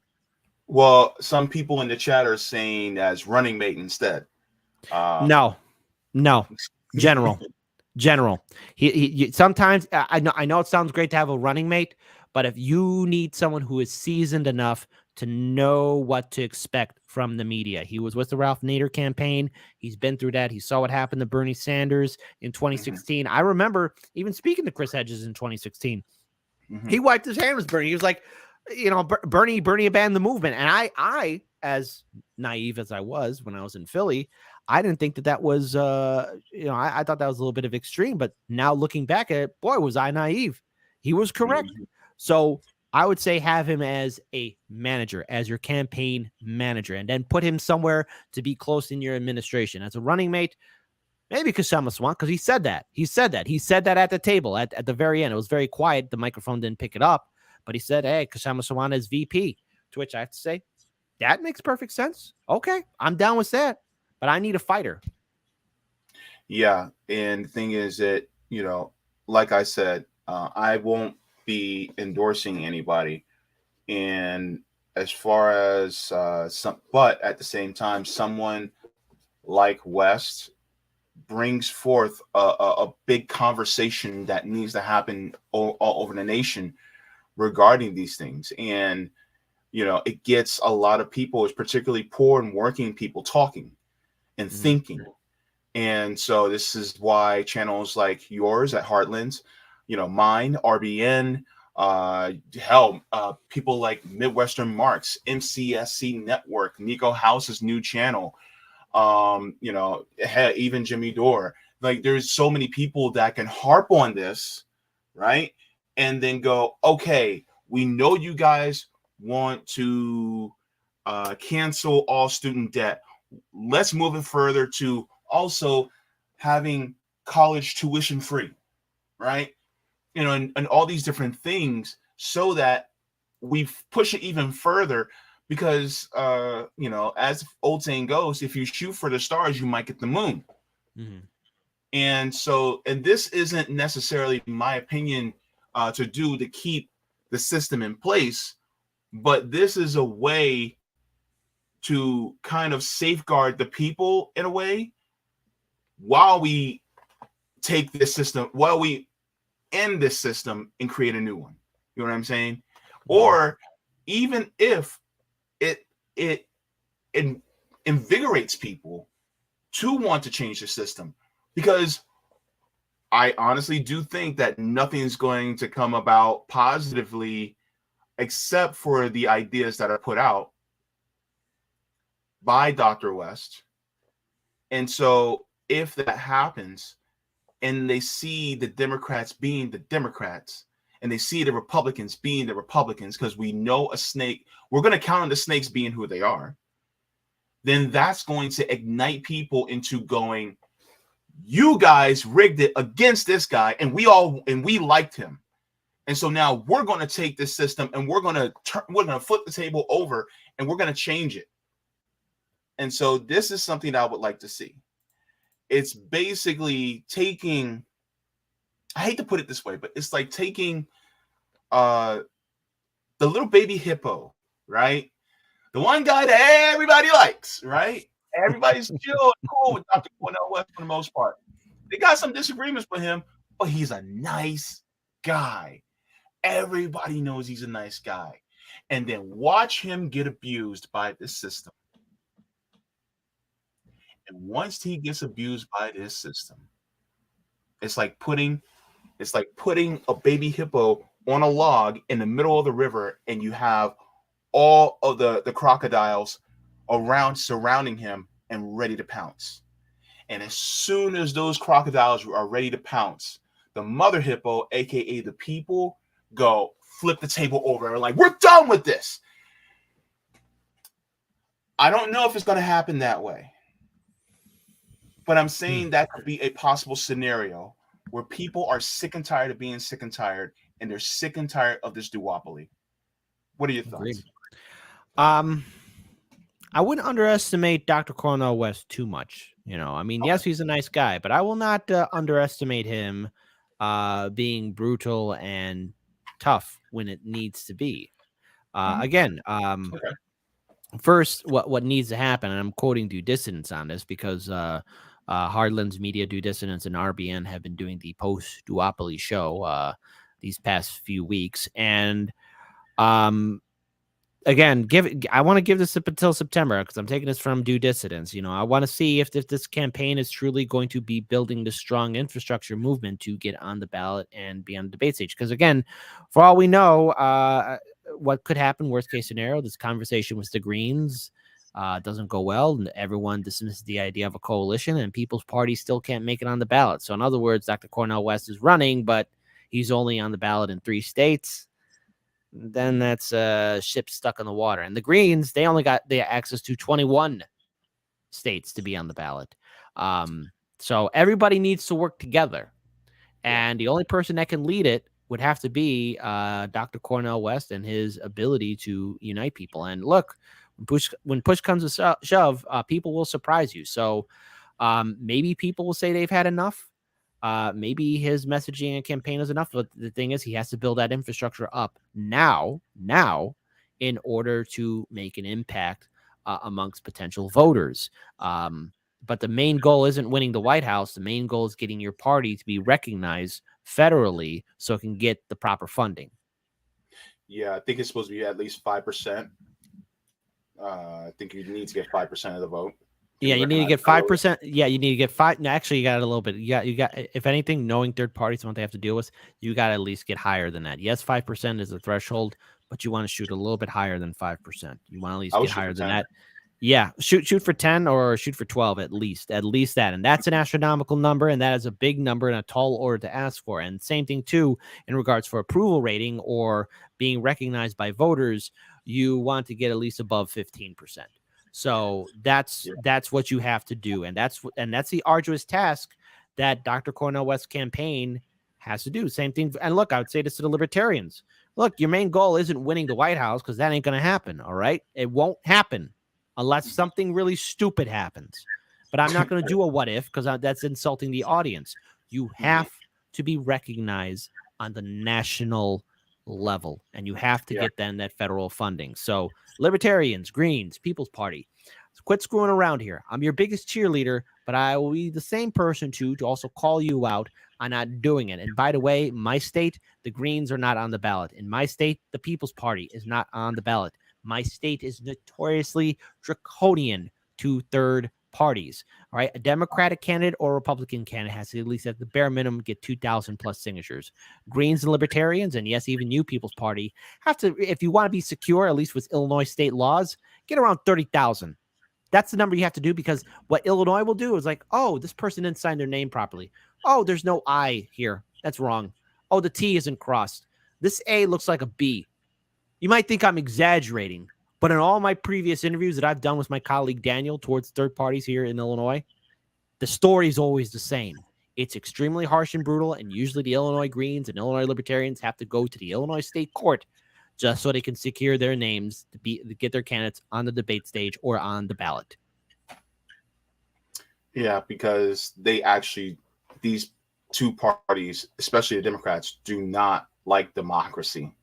Well, some people in the chat are saying as running mate instead. No, general. He sometimes I know it sounds great to have a running mate, but if you need someone who is seasoned enough to know what to expect from the media. He was with the Ralph Nader campaign. He's been through that. He saw what happened to Bernie Sanders in 2016. I remember even speaking to Chris Hedges in 2016. He wiped his hands with Bernie. He was like, Bernie abandoned the movement. And I, as naive as I was when I was in Philly, I didn't think that was, I thought that was a little bit of extreme. But now looking back at it, boy, was I naive. He was correct. So I would say have him as a manager, as your campaign manager, and then put him somewhere to be close in your administration. As a running mate, maybe Kshama Sawant, because he said that. He said that at the table at the very end. It was very quiet. The microphone didn't pick it up. But he said, hey, Kshama Sawant is VP, to which I have to say, that makes perfect sense. Okay, I'm down with that. But I need a fighter. Yeah, and the thing is that, like I said, I won't be endorsing anybody. And as far as but at the same time, someone like West brings forth a big conversation that needs to happen all over the nation regarding these things. And, it gets a lot of people, particularly poor and working people, talking and thinking. And so this is why channels like yours at Heartlands, mine, RBN, people like Midwestern Marks, MCSC Network, Nico House's new channel, even Jimmy Dore. Like, there's so many people that can harp on this, right? And then go, okay, we know you guys want to cancel all student debt. Let's move it further to also having college tuition free, right? And all these different things, so that we push it even further, because as old saying goes, if you shoot for the stars, you might get the moon. And so, and this isn't necessarily my opinion to keep the system in place, but this is a way to kind of safeguard the people in a way, while we take this system, while we end this system and create a new one. You know what I'm saying? Or even if it invigorates people to want to change the system, because I honestly do think that nothing's going to come about positively except for the ideas that are put out by Dr. West. And so if that happens, and they see the Democrats being the Democrats, and they see the Republicans being the Republicans, because we know we're going to count on the snakes being who they are, then that's going to ignite people into going, you guys rigged it against this guy, and we liked him. And so now we're going to take this system and we're going to flip the table over, and we're going to change it. And so this is something that I would like to see. It's basically taking, I hate to put it this way, but it's like taking the little baby hippo, right? The one guy that everybody likes, right? Everybody's chill and cool with Dr. Cornel West for the most part. They got some disagreements with him, but he's a nice guy. Everybody knows he's a nice guy. And then watch him get abused by this system. And once he gets abused by this system, it's like putting a baby hippo on a log in the middle of the river, and you have all of the crocodiles around surrounding him and ready to pounce. And as soon as those crocodiles are ready to pounce, the mother hippo, aka the people, go flip the table over and like, we're done with this. I don't know if it's going to happen that way, but I'm saying that could be a possible scenario where people are sick and tired of being sick and tired, and they're sick and tired of this duopoly. What are your thoughts? Agreed. I wouldn't underestimate Dr. Cornel West too much. I mean, yes, he's a nice guy, but I will not underestimate him being brutal and tough when it needs to be. Again, first, what needs to happen, and I'm quoting Due Dissidence on this because Hardlands Media, Due Dissidence, and RBN have been doing the post-duopoly show these past few weeks, and again, I want to give this up until September because I'm taking this from Due Dissidence. I want to see if this campaign is truly going to be building the strong infrastructure movement to get on the ballot and be on the debate stage. Because again, for all we know, what could happen, worst case scenario, this conversation with the Greens doesn't go well, and everyone dismisses the idea of a coalition, and People's Party still can't make it on the ballot. So in other words, Dr. Cornel West is running, but he's only on the ballot in 3 states. Then that's a ship stuck in the water. And the Greens, they only got the access to 21 states to be on the ballot. So everybody needs to work together. And the only person that can lead it would have to be Dr. Cornel West and his ability to unite people. And look, when push comes to shove, people will surprise you. So maybe people will say they've had enough. Maybe his messaging and campaign is enough, but the thing is, he has to build that infrastructure up now, in order to make an impact amongst potential voters. But the main goal isn't winning the White House. The main goal is getting your party to be recognized federally so it can get the proper funding. Yeah, I think it's supposed to be at least 5%. I think you need to get 5% of the vote. Yeah, you need to get 5%. Yeah, you need to get 5. No, actually, you got a little bit. You got. If anything, knowing third parties and what they have to deal with, you got to at least get higher than that. Yes, 5% is the threshold, but you want to shoot a little bit higher than 5%. You want to at least get higher than that. Yeah, shoot for 10 or shoot for 12 at least that, and that's an astronomical number, and that is a big number and a tall order to ask for. And same thing too in regards for approval rating or being recognized by voters. You want to get at least above 15%. So that's what you have to do, and that's the arduous task that Dr. Cornel West's campaign has to do. Same thing, and look, I would say this to the Libertarians: look, your main goal isn't winning the White House because that ain't going to happen. All right, it won't happen unless something really stupid happens. But I'm not going to do a what if because that's insulting the audience. You have to be recognized on the national level, and you have to get then that federal funding. So Libertarians, Greens, People's Party, quit screwing around here. I'm your biggest cheerleader, but I will be the same person to also call you out on not doing it. And by the way, my state, the Greens are not on the ballot. In my state, the People's Party is not on the ballot. My state is notoriously draconian to third parties. All right, a Democratic candidate or Republican candidate has to at least at the bare minimum get 2,000 plus signatures. Greens and Libertarians, and yes, even you, People's Party, have to, if you want to be secure, at least with Illinois state laws, get around 30,000. That's the number you have to do, because what Illinois will do is like, oh, this person didn't sign their name properly. Oh, there's no I here. That's wrong. Oh, the T isn't crossed. This A looks like a B. You might think I'm exaggerating, but in all my previous interviews that I've done with my colleague Daniel towards third parties here in Illinois, the story is always the same. It's extremely harsh and brutal, and usually the Illinois Greens and Illinois Libertarians have to go to the Illinois State Court just so they can secure their names to get their candidates on the debate stage or on the ballot. Yeah, because these two parties, especially the Democrats, do not like democracy.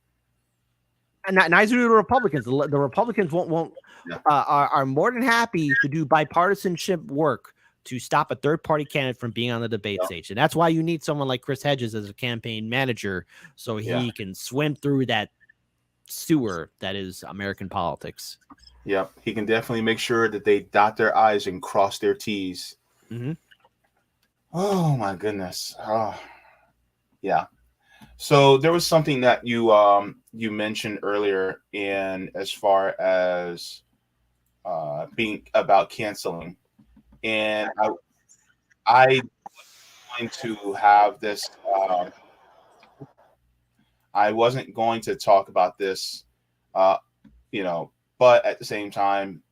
And neither do the Republicans. The Republicans are more than happy to do bipartisanship work to stop a third-party candidate from being on the debate stage. And that's why you need someone like Chris Hedges as a campaign manager, so he can swim through that sewer that is American politics. Yep, he can definitely make sure that they dot their I's and cross their T's. Mm-hmm. Oh, my goodness. Oh, yeah. So there was something that you mentioned earlier in as far as being about canceling, and I going to have this. I wasn't going to talk about this, uh, but at the same time,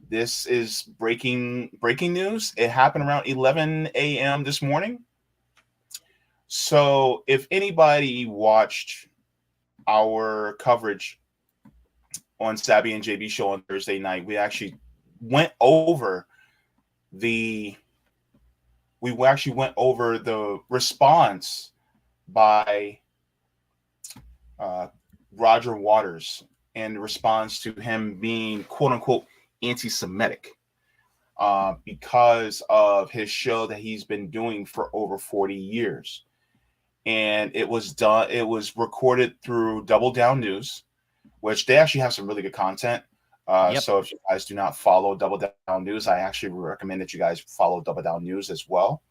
this is breaking news. It happened around 11 a.m. this morning. So if anybody watched our coverage on Sabby and JB show on Thursday night, we actually went over the the response by uh, Roger Waters in response to him being quote unquote anti-Semitic because of his show that he's been doing for over 40 years. And it was recorded through Double Down News, which they actually have some really good content. Yep. So if you guys do not follow Double Down News, I actually recommend that you guys follow Double Down News as well.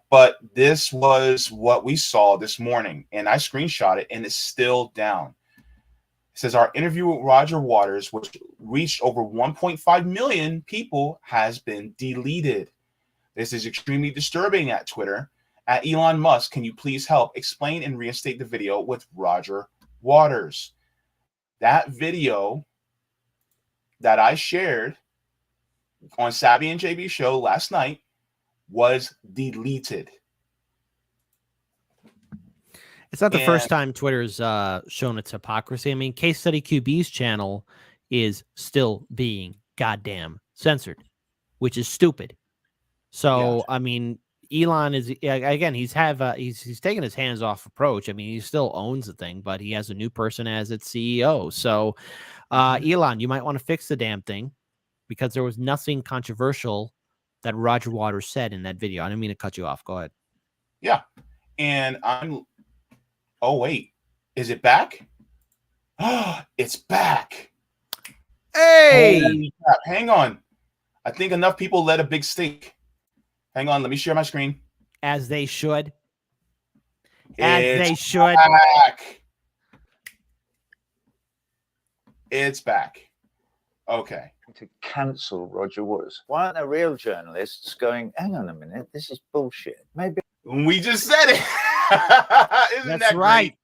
But this was what we saw this morning, and I screenshot it, and it's still down. It says our interview with Roger Waters, which reached over 1.5 million people, has been deleted. This is extremely disturbing at Twitter. At Elon Musk, can you please help explain and reinstate the video with Roger Waters? That video that I shared on Savvy and JB show last night was deleted. It's not the first time Twitter's shown its hypocrisy. I mean, Case Study QB's channel is still being goddamn censored, which is stupid. So, yeah. I mean, Elon is, again, he's taken his hands off approach. I mean, he still owns the thing, but he has a new person as its CEO. So, Elon, you might want to fix the damn thing, because there was nothing controversial that Roger Waters said in that video. I didn't mean to cut you off. Go ahead. Yeah. And oh, wait. Is it back? It's back. Hey! Holy crap. Hang on. I think enough people let a big stink. Hang on. Let me share my screen. As they should. It's should. Back. It's back. Okay. To cancel Roger Waters. Why aren't there real journalists going, hang on a minute, this is bullshit? Maybe we just said it. Isn't That's that right. Great?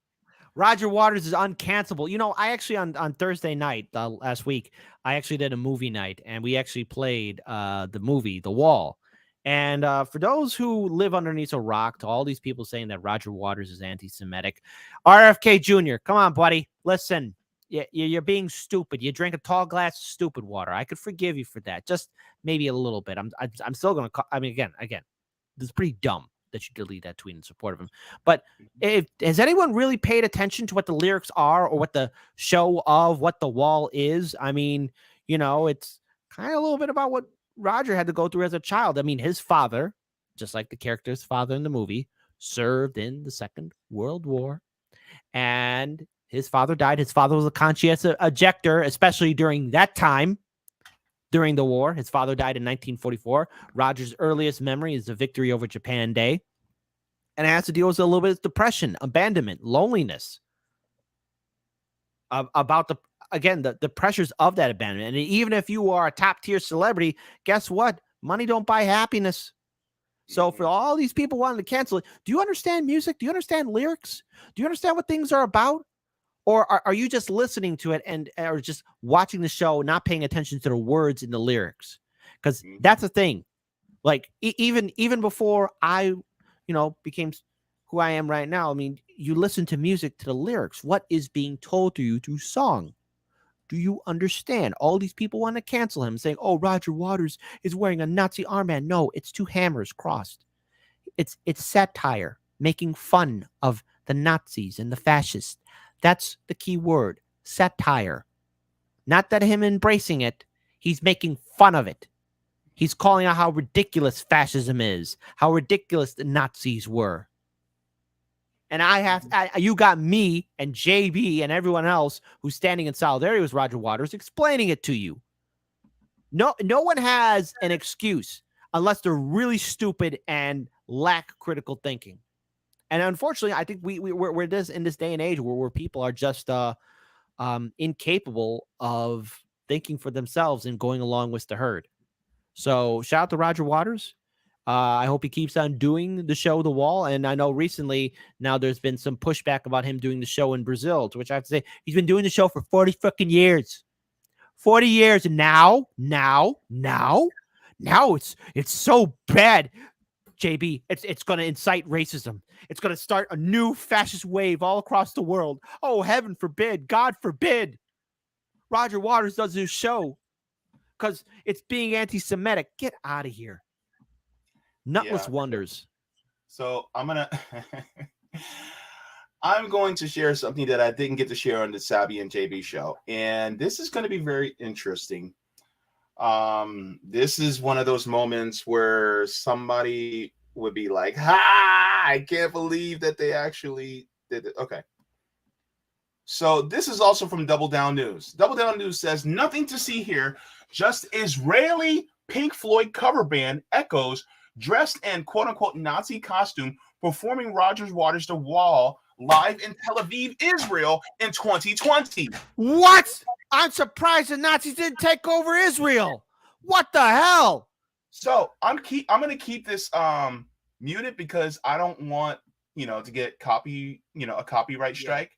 Roger Waters is uncancelable. You know, I actually on Thursday night last week, I actually did a movie night, and we actually played the movie The Wall. And for those who live underneath a rock, to all these people saying that Roger Waters is anti-Semitic, RFK Jr., come on, buddy, listen. You're being stupid. You drink a tall glass of stupid water. I could forgive you for that, just maybe a little bit. I'm still gonna. I mean, again, this is pretty dumb that you delete that tweet in support of him. But has anyone really paid attention to what the lyrics are, or what the show of what The Wall is? I mean, you know, it's kind of a little bit about what Roger had to go through as a child. I mean, his father, just like the character's father in the movie, served in the Second World War, and his father died. His father was a conscientious objector, especially during that time, during the war. His father died in 1944. Roger's earliest memory is the victory over Japan Day. And it has to deal with a little bit of depression, abandonment, loneliness. About the pressures of that abandonment. And even if you are a top-tier celebrity, guess what? Money don't buy happiness. So for all these people wanting to cancel it, do you understand music? Do you understand lyrics? Do you understand what things are about? Or are you just listening to it or just watching the show, not paying attention to the words in the lyrics? Because that's the thing. Like even before I, became who I am right now, I mean, you listen to music, to the lyrics. What is being told to you through song? Do you understand? All these people want to cancel him, saying, "Oh, Roger Waters is wearing a Nazi armband." No, it's two hammers crossed. It's satire, making fun of the Nazis and the fascists. That's the key word, satire. Not that him embracing it. He's making fun of it. He's calling out how ridiculous fascism is, how ridiculous the Nazis were. And you got me and JB and everyone else who's standing in solidarity with Roger Waters explaining it to you. No one has an excuse unless they're really stupid and lack critical thinking. And unfortunately, I think we're in this day and age where people are just incapable of thinking for themselves and going along with the herd. So shout out to Roger Waters. I hope he keeps on doing the show, The Wall. And I know recently now there's been some pushback about him doing the show in Brazil, to which I have to say he's been doing the show for 40 fucking years. 40 years. And now it's so bad. JB, it's going to incite racism. It's going to start a new fascist wave all across the world. Oh, heaven forbid. God forbid. Roger Waters does his show because it's being anti-Semitic. Get out of here. Nutless wonders. So I'm going to share something that I didn't get to share on the Sabby and JB show. And this is going to be very interesting. This is one of those moments where somebody would be like, ha, I can't believe that they actually did it. Okay. So this is also from Double Down News. Double Down News says, nothing to see here, just Israeli Pink Floyd cover band Echoes dressed in quote-unquote Nazi costume performing Roger Waters' The Wall live in Tel Aviv, Israel in 2020. What? I'm surprised the Nazis didn't take over Israel. What the hell? So I'm going to keep this muted because I don't want, to get a copyright strike.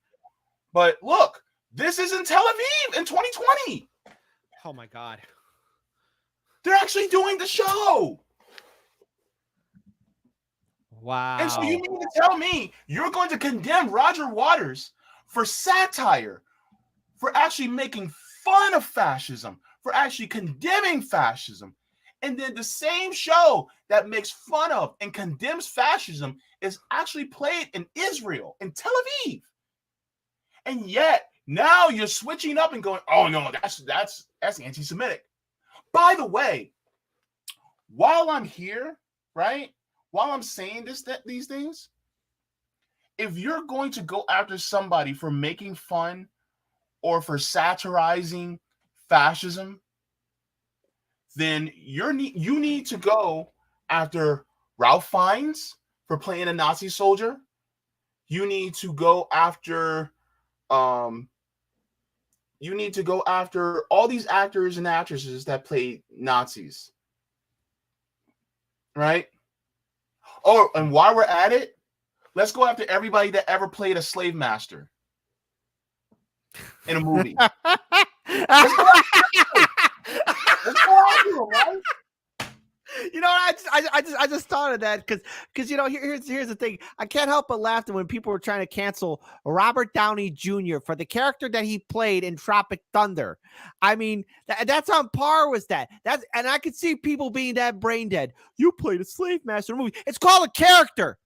But look, this is in Tel Aviv in 2020. Oh my God. They're actually doing the show. Wow. And so you mean to tell me you're going to condemn Roger Waters for satire, for actually making fun of fascism, for actually condemning fascism, and then the same show that makes fun of and condemns fascism is actually played in Israel, in Tel Aviv. And yet now you're switching up and going, oh no, that's anti-Semitic. By the way, while I'm here, right? While I'm saying these things, if you're going to go after somebody for making fun or for satirizing fascism, then you need to go after Ralph Fiennes for playing a Nazi soldier. You need to go after all these actors and actresses that play Nazis. Right? Oh, and while we're at it, let's go after everybody that ever played a slave master in a movie. Let's go after them, right? I just thought of that because here's the thing. I can't help but laugh when people were trying to cancel Robert Downey Jr. for the character that he played in Tropic Thunder. I mean, that's on par with that. And I could see people being that brain dead. You played a slave master movie. It's called a character.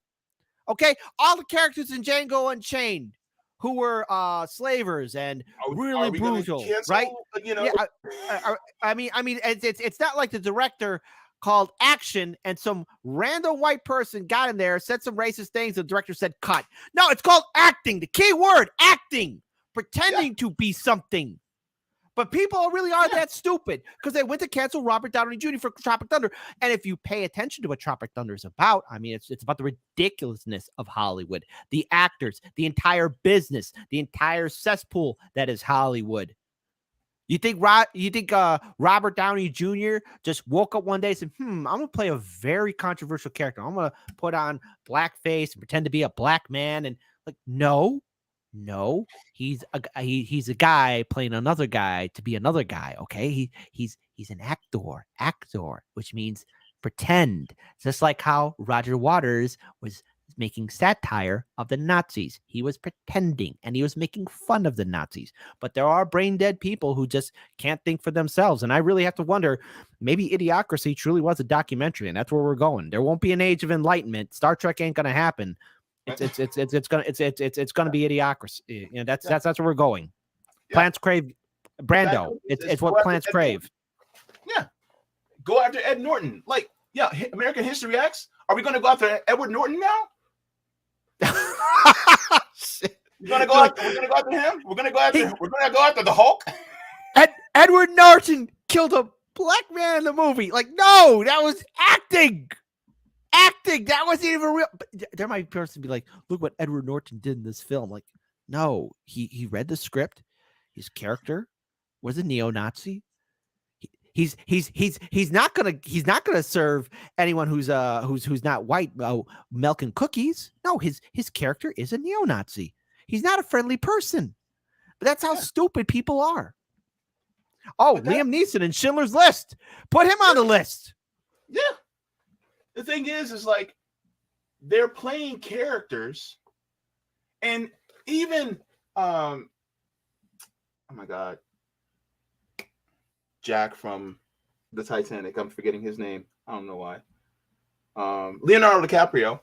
Okay, all the characters in Django Unchained who were slavers and really brutal, right? Yeah, I mean, it's not like the director called action and some random white person got in there, said some racist things, the director said cut. No, it's called acting. The key word, acting, pretending to be something. But people really are that stupid because they went to cancel Robert Downey Jr. for Tropic Thunder. And if you pay attention to what Tropic Thunder is about, I mean, it's about the ridiculousness of Hollywood, the actors, the entire business, the entire cesspool that is Hollywood. You think Robert Downey Jr. just woke up one day and said, I'm going to play a very controversial character. I'm going to put on blackface and pretend to be a black man. And like, no, he's a guy playing another guy to be another guy. Okay. He's an actor, which means pretend. Just like how Roger Waters was making satire of the Nazis. He was pretending and he was making fun of the Nazis. But there are brain dead people who just can't think for themselves. And I really have to wonder, maybe Idiocracy truly was a documentary, and that's where we're going. There won't be an age of enlightenment. Star Trek ain't gonna happen. It's gonna be Idiocracy. That's where we're going. Yeah. Plants crave Brando. It's what plants crave. Yeah. Go after Ed Norton. Like, yeah, American History X. Are we gonna go after Edward Norton now? We're gonna go after him. We're gonna go after the Hulk. Edward Norton killed a black man in the movie. Like, no, that was acting. acting. That wasn't even real. But there might be a person be like, look what Edward Norton did in this film. Like, no, he read the script. His character was a neo-Nazi. He's not gonna serve anyone who's not white milk and cookies. No, his character is a neo-Nazi. He's not a friendly person. But that's how stupid people are. Oh, Liam Neeson in Schindler's List. Put him on the list. Yeah. The thing is like they're playing characters, and even oh my God, Jack from the Titanic. I'm forgetting his name. I don't know why. Leonardo DiCaprio.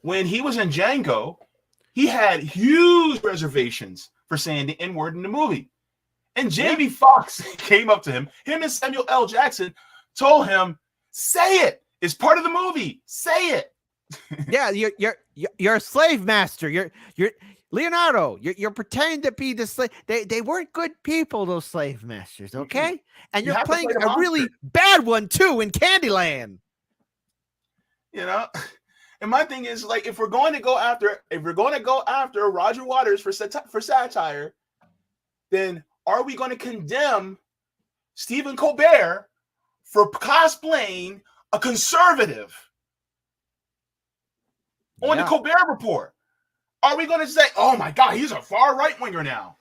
When he was in Django, he had huge reservations for saying the N-word in the movie. And Jaybefaunt came up to him. Him and Samuel L. Jackson told him, "Say it. It's part of the movie. Say it." Yeah, you're a slave master. You're Leonardo. You're pretending to be the slave. They weren't good people, those slave masters. Okay, and you're playing a really bad one too in Candyland. You know. And my thing is, like, if we're going to go after Roger Waters for satire, then are we going to condemn Stephen Colbert for cosplaying a conservative on the Colbert Report? Are we going to say, "Oh my God, he's a far right winger now"?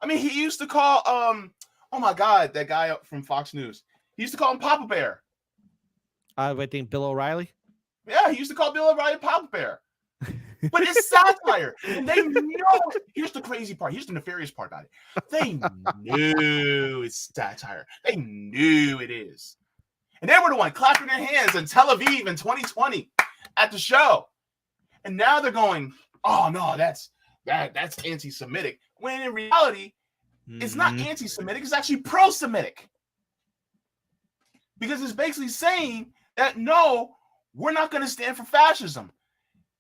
I mean, he used to call oh my God, that guy from Fox News. He used to call him Papa Bear. I think Bill O'Reilly. Yeah, he used to call Bill O'Reilly Papa Bear. But it's satire. And they know it. Here's the crazy part. Here's the nefarious part about it. They knew it's satire. They knew it is. And they were the one clapping their hands in Tel Aviv in 2020 at the show. And now they're going, "Oh no, that's anti-Semitic." When in reality, it's not anti-Semitic, it's actually pro-Semitic. Because it's basically saying that no, we're not going to stand for fascism.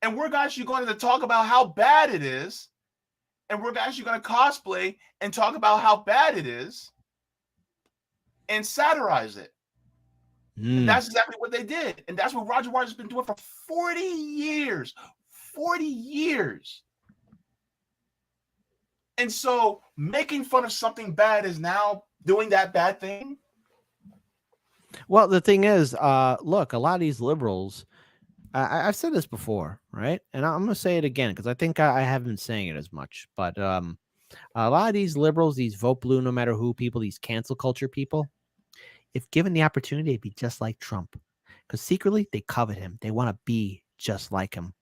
And we're actually going to talk about how bad it is. And we're actually going to cosplay and talk about how bad it is and satirize it. And that's exactly what they did. And that's what Roger Waters has been doing for 40 years. 40 years. And so making fun of something bad is now doing that bad thing. Well, the thing is, look, a lot of these liberals, I've said this before, right? And I'm going to say it again because I think I haven't been saying it as much. But a lot of these liberals, these vote blue, no matter who people, these cancel culture people, if given the opportunity, they'd be just like Trump. Because secretly, they covet him. They want to be just like him.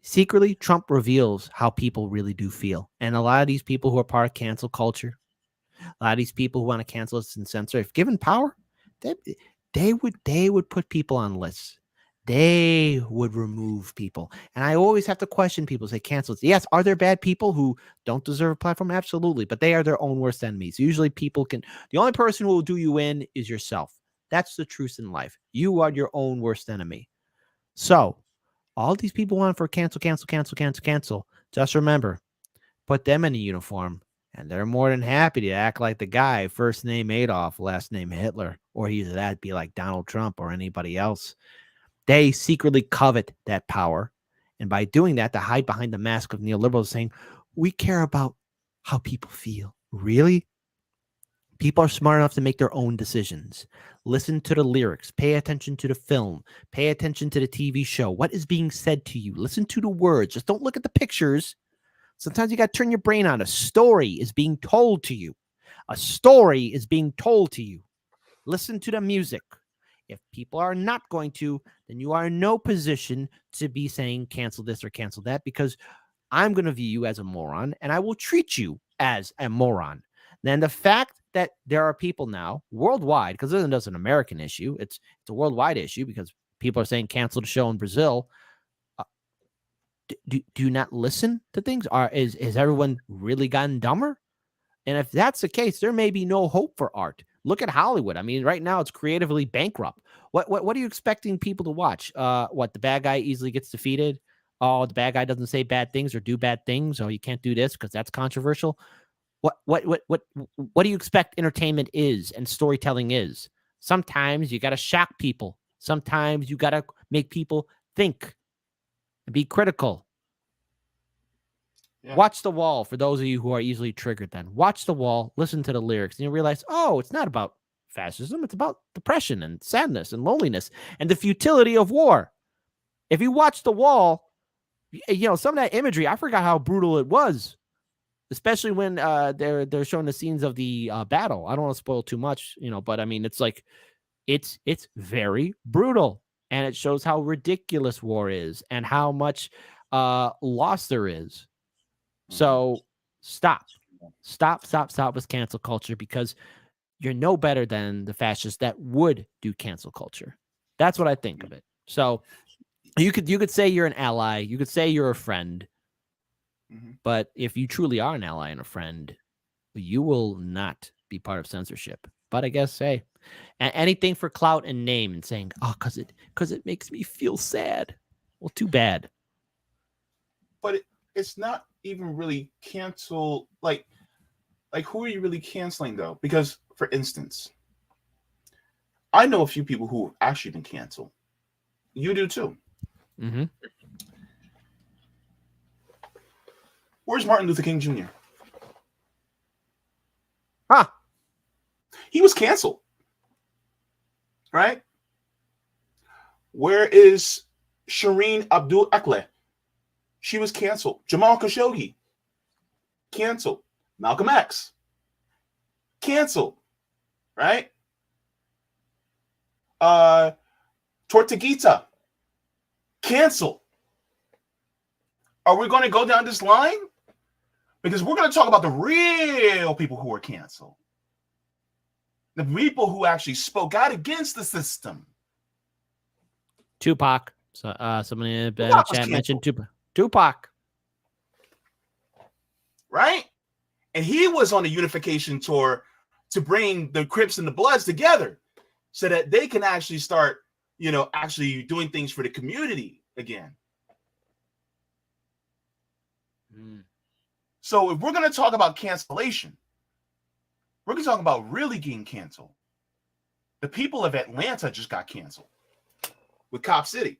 Secretly, Trump reveals how people really do feel. And a lot of these people who are part of cancel culture, a lot of these people who want to cancel us and censor, if given power, they would put people on lists. They would remove people. And I always have to question people, say cancel. Yes, are there bad people who don't deserve a platform? Absolutely. But they are their own worst enemies. Usually the only person who will do you in is yourself. That's the truth in life. You are your own worst enemy. So all these people want for cancel. Just remember, put them in a uniform. And they're more than happy to act like the guy, first name Adolf, last name Hitler, or either that be like Donald Trump or anybody else. They secretly covet that power. And by doing that, they hide behind the mask of neoliberals saying, we care about how people feel. Really? People are smart enough to make their own decisions. Listen to the lyrics. Pay attention to the film. Pay attention to the TV show. What is being said to you? Listen to the words. Just don't look at the pictures. Sometimes you got to turn your brain on. A story is being told to you. A story is being told to you. Listen to the music. If people are not going to, then you are in no position to be saying cancel this or cancel that, because I'm going to view you as a moron and I will treat you as a moron. Then the fact that there are people now worldwide, because this isn't just an American issue, it's a worldwide issue because people are saying cancel the show in Brazil. Do you not listen to things? Is everyone really gotten dumber? And if that's the case, there may be no hope for art. Look at Hollywood. I mean, right now it's creatively bankrupt. What are you expecting people to watch? What, the bad guy easily gets defeated? Oh, the bad guy doesn't say bad things or do bad things. Oh, you can't do this because that's controversial. What do you expect entertainment is and storytelling is? Sometimes you got to shock people Sometimes you got to make people think and be critical. Yeah. Watch The Wall for those of you who are easily triggered then. Watch The Wall, listen to the lyrics, and you realize, oh, it's not about fascism. It's about depression and sadness and loneliness and the futility of war. If you watch The Wall, some of that imagery, I forgot how brutal it was, especially when they're showing the scenes of the battle. I don't want to spoil too much, but I mean, it's like, it's very brutal, and it shows how ridiculous war is and how much loss there is. So stop with cancel culture, because you're no better than the fascists that would do cancel culture. That's what I think of it. So you could say you're an ally, you could say you're a friend, but if you truly are an ally and a friend, you will not be part of censorship. But I guess, hey, anything for clout and name and saying, oh, because it makes me feel sad. Well, too bad. But it's not even really cancel. Like who are you really canceling though? Because, for instance, I know a few people who have actually been canceled. You do too. Mm-hmm. Where's Martin Luther King Jr.? Huh. He was canceled. Right? Where is Shireen Abdul Akleh? She was canceled. Jamal Khashoggi, canceled. Malcolm X, canceled. Right? Tortuguita, canceled. Are we going to go down this line? Because we're going to talk about the real people who were canceled. The people who actually spoke out against the system. Tupac. So somebody in the chat mentioned Tupac. Right? And he was on a unification tour to bring the Crips and the Bloods together so that they can actually start, actually doing things for the community again. So if we're going to talk about cancellation, we're going to talk about really getting canceled. The people of Atlanta just got canceled with Cop City.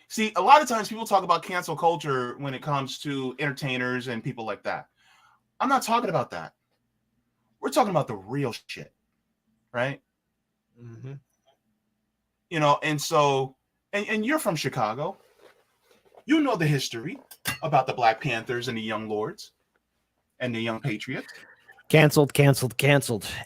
See, a lot of times people talk about cancel culture when it comes to entertainers and people like that. I'm not talking about that. We're talking about the real shit, right? Mm-hmm. And so, and you're from Chicago. You know the history about the Black Panthers and the Young Lords and the Young Patriots. Canceled.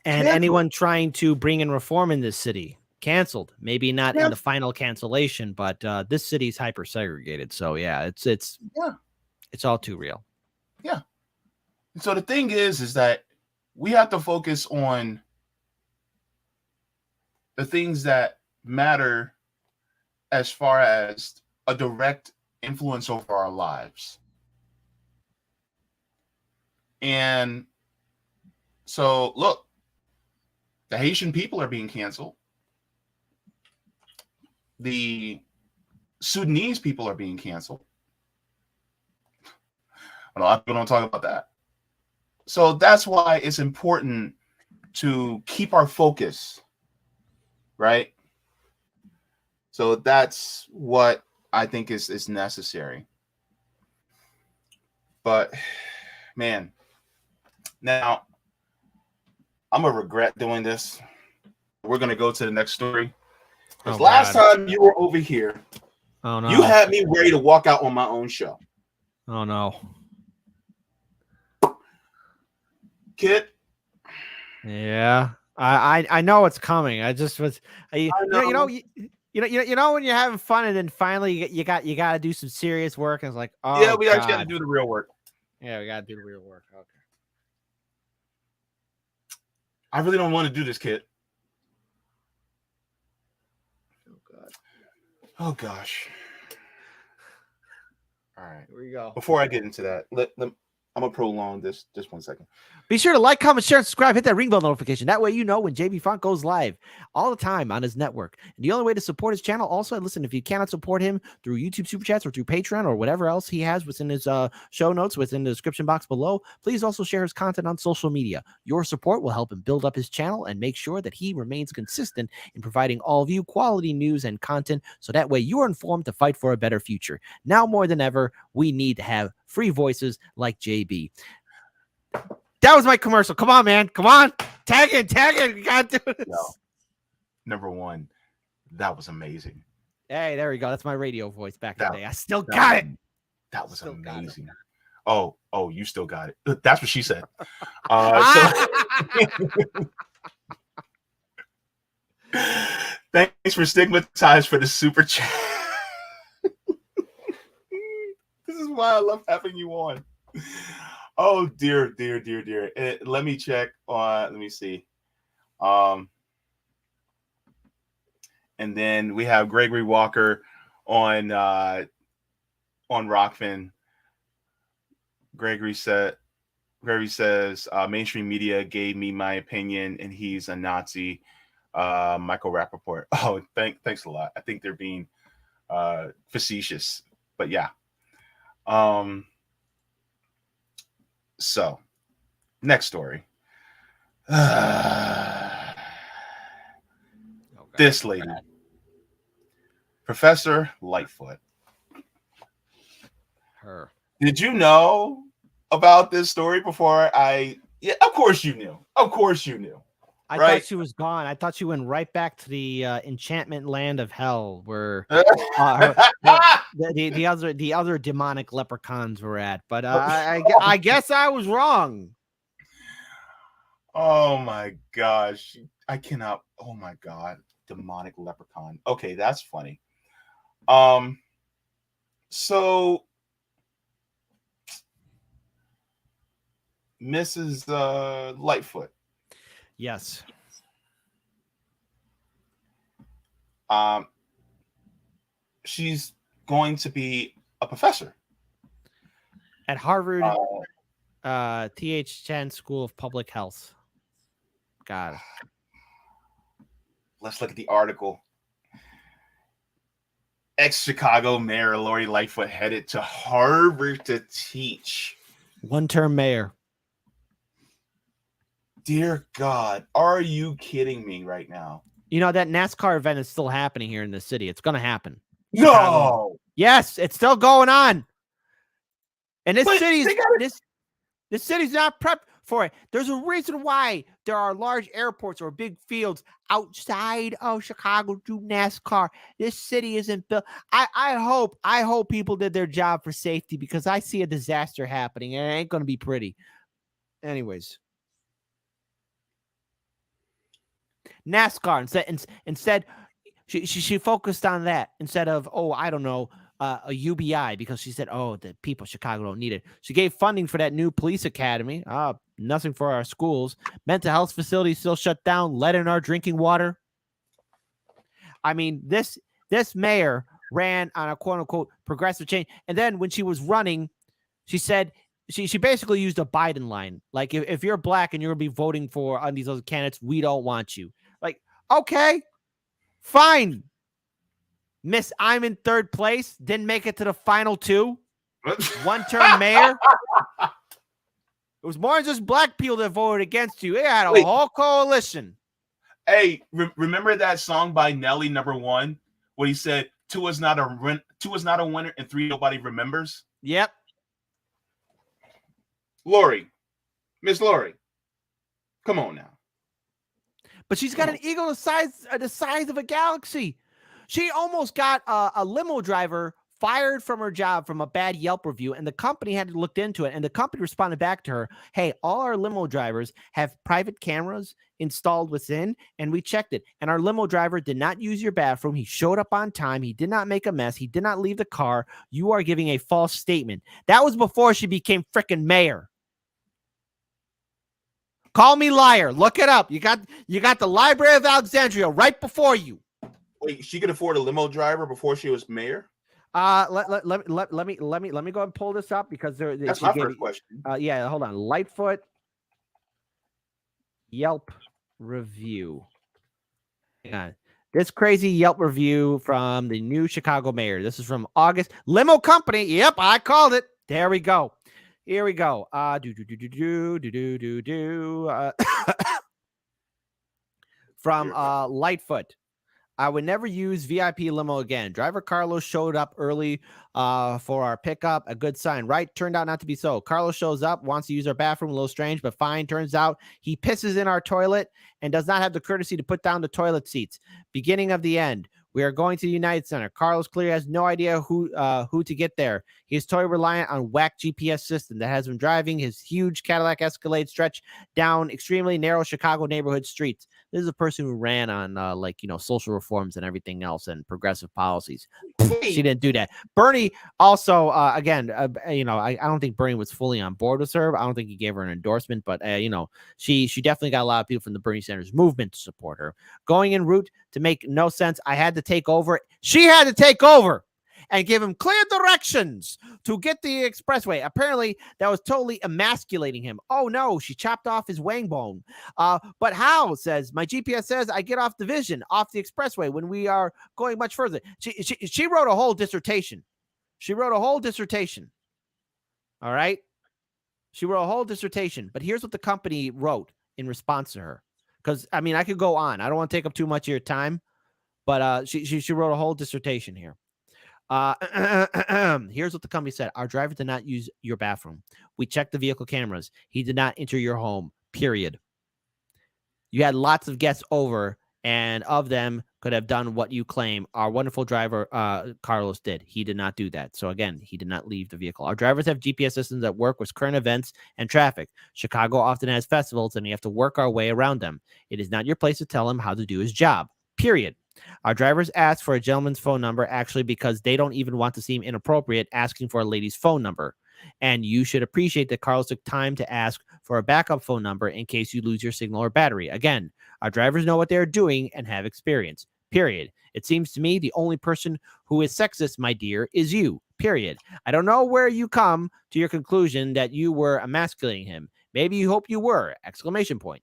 And anyone trying to bring in reform in this city, canceled. Maybe not in the final cancellation, but this city's hyper segregated. So yeah, it's all too real. Yeah. And so the thing is that we have to focus on the things that matter as far as a direct influence over our lives. And so, look, the Haitian people are being canceled. The Sudanese people are being canceled. A lot of people don't talk about that. So that's why it's important to keep our focus, right? So that's what I think is necessary. But, man, now I'm going to regret doing this. We're going to go to the next story. Because last time you were over here, you had me ready to walk out on my own show. Oh, no. Kid? Yeah. I know it's coming. I just was you know when you're having fun and then finally you got to do some serious work, and it's like, oh yeah, we actually got to do the real work. Yeah, we got to do the real work. Okay. I really don't want to do this, kid. Oh god. Oh gosh. All right. Here we go. Before I get into that, I I'm gonna prolong this just 1 second. Be sure to like, comment, share, and subscribe. Hit that ring bell notification. That way you know when Jaybefaunt goes live all the time on his network. And the only way to support his channel, also, listen, if you cannot support him through YouTube Super Chats or through Patreon or whatever else he has within his show notes, within the description box below, please also share his content on social media. Your support will help him build up his channel and make sure that he remains consistent in providing all of you quality news and content, so that way you are informed to fight for a better future. Now more than ever, we need to have free voices like JB. That was my commercial. Come on, man. Come on. Tag it. You got to do this. Yo, number one, that was amazing. Hey, there we go. That's my radio voice back in That- the day. I still got it. That was Still got it. amazing. Oh, you still got it. That's what she said. Thanks for Stigmatized for the super chat. This is why I love having you on. Oh dear. Let me check on. Let me see. And then we have Gregory Walker on Rockfin. Gregory says mainstream media gave me my opinion and he's a Nazi. Michael Rappaport. Oh, thanks a lot. I think they're being facetious, but yeah. So next story. This lady, Professor Lightfoot. Her. Did you know about this story before yeah, of course you knew. I Right. thought she was gone. I thought she went right back to the enchantment land of hell where the other demonic leprechauns were at. But I guess I was wrong. Oh my gosh. I cannot. Oh my God. Demonic leprechaun. Okay, that's funny. So Mrs. Lightfoot. Yes. She's going to be a professor At Harvard TH Chen School of Public Health. God. Let's look at the article. Ex-Chicago Mayor Lori Lightfoot headed to Harvard to teach. One-term mayor. Dear God, are you kidding me right now? You know, that NASCAR event is still happening here in the city. It's going to happen. No. Chicago. Yes, it's still going on. And this But city's they gotta- this city's not prepped for it. There's a reason why there are large airports or big fields outside of Chicago to do NASCAR. This city isn't built. I hope people did their job for safety, because I see a disaster happening and it ain't going to be pretty. Anyways. NASCAR instead she focused on that instead of, I don't know, a UBI, because she said, the people of Chicago don't need it. She gave funding for that new police academy. Nothing for our schools. Mental health facilities still shut down. Lead in our drinking water. I mean, this mayor ran on a quote unquote progressive change, and then when she was running, she said she basically used a Biden line, like if you're black and you're gonna be voting for on these other candidates, we don't want you. Like, okay, fine. Miss, I'm in third place. Didn't make it to the final two. One-term mayor. It was more than just black people that voted against you. It had a whole coalition. Hey, remember that song by Nelly, Number One, where he said, two is not a winner, and three nobody remembers? Yep. Lori, Miss Lori, come on now. But she's got an ego the size of a galaxy. She almost got a limo driver fired from her job from a bad Yelp review, and the company had to look into it, and the company responded back to her, hey, all our limo drivers have private cameras installed within, and we checked it, and our limo driver did not use your bathroom. He showed up on time. He did not make a mess. He did not leave the car. You are giving a false statement. That was before she became freaking mayor. Call me liar. Look it up. You got the Library of Alexandria right before you. Wait, she could afford a limo driver before she was mayor? Let me go ahead and pull this up because That's she my gave first me- question. yeah, hold on. Lightfoot Yelp review. Hang on. This crazy Yelp review from the new Chicago mayor. This is from August. Limo company. Yep, I called it. There we go. Here we go. From Lightfoot. I would never use VIP limo again. Driver Carlos showed up early for our pickup. A good sign, right? Turned out not to be so. Carlos shows up, wants to use our bathroom, a little strange, but fine. Turns out he pisses in our toilet and does not have the courtesy to put down the toilet seats. Beginning of the end. We are going to the United Center. Carlos clearly has no idea who to get there. He is totally reliant on whack GPS system that has him driving his huge Cadillac Escalade stretch down extremely narrow Chicago neighborhood streets. This is a person who ran on social reforms and everything else and progressive policies. She didn't do that. Bernie also, I don't think Bernie was fully on board with her. I don't think he gave her an endorsement, but she definitely got a lot of people from the Bernie Sanders movement to support her. Going en route to make no sense. I had to take over. She had to take over and give him clear directions to get the expressway. Apparently, that was totally emasculating him. Oh, no, she chopped off his wang bone. But how, says, my GPS says I get off division, off the expressway when we are going much further. She wrote a whole dissertation. All right? She wrote a whole dissertation. But here's what the company wrote in response to her. Because, I mean, I could go on. I don't want to take up too much of your time. But she wrote a whole dissertation here. Here's what the company said. Our driver did not use your bathroom. We checked the vehicle cameras. He did not enter your home, period. You had lots of guests over, and of them could have done what you claim our wonderful driver, Carlos, did. He did not do that. So again, he did not leave the vehicle. Our drivers have GPS systems that work with current events and traffic. Chicago often has festivals, and we have to work our way around them. It is not your place to tell him how to do his job, period. Our drivers asked for a gentleman's phone number actually because they don't even want to seem inappropriate asking for a lady's phone number. And you should appreciate that Carlos took time to ask for a backup phone number in case you lose your signal or battery. Again, our drivers know what they're doing and have experience, period. It seems to me the only person who is sexist, my dear, is you, period. I don't know where you come to your conclusion that you were emasculating him. Maybe you hope you were, !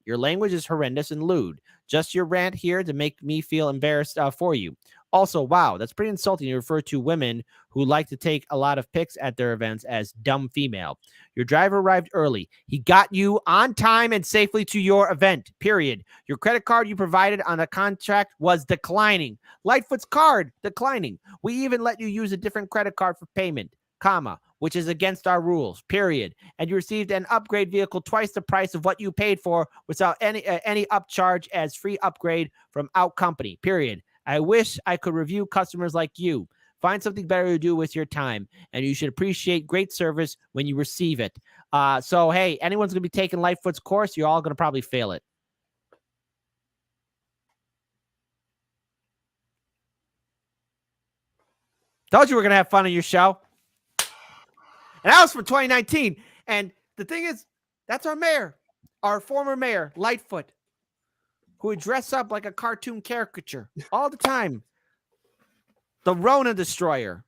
Your language is horrendous and lewd. Just your rant here to make me feel embarrassed for you. Also, wow, that's pretty insulting to refer to women who like to take a lot of pics at their events as dumb female. Your driver arrived early. He got you on time and safely to your event, period. Your credit card you provided on the contract was declining. Lightfoot's card, declining. We even let you use a different credit card for payment, comma, which is against our rules, period. And you received an upgrade vehicle twice the price of what you paid for without any upcharge as free upgrade from out company, period. I wish I could review customers like you. Find something better to do with your time, and you should appreciate great service when you receive it. So, hey, anyone's going to be taking Lightfoot's course, you're all going to probably fail it. Told you we're going to have fun on your show. And that was for 2019. And the thing is, that's our mayor, our former mayor, Lightfoot, who would dress up like a cartoon caricature all the time. The Rona Destroyer.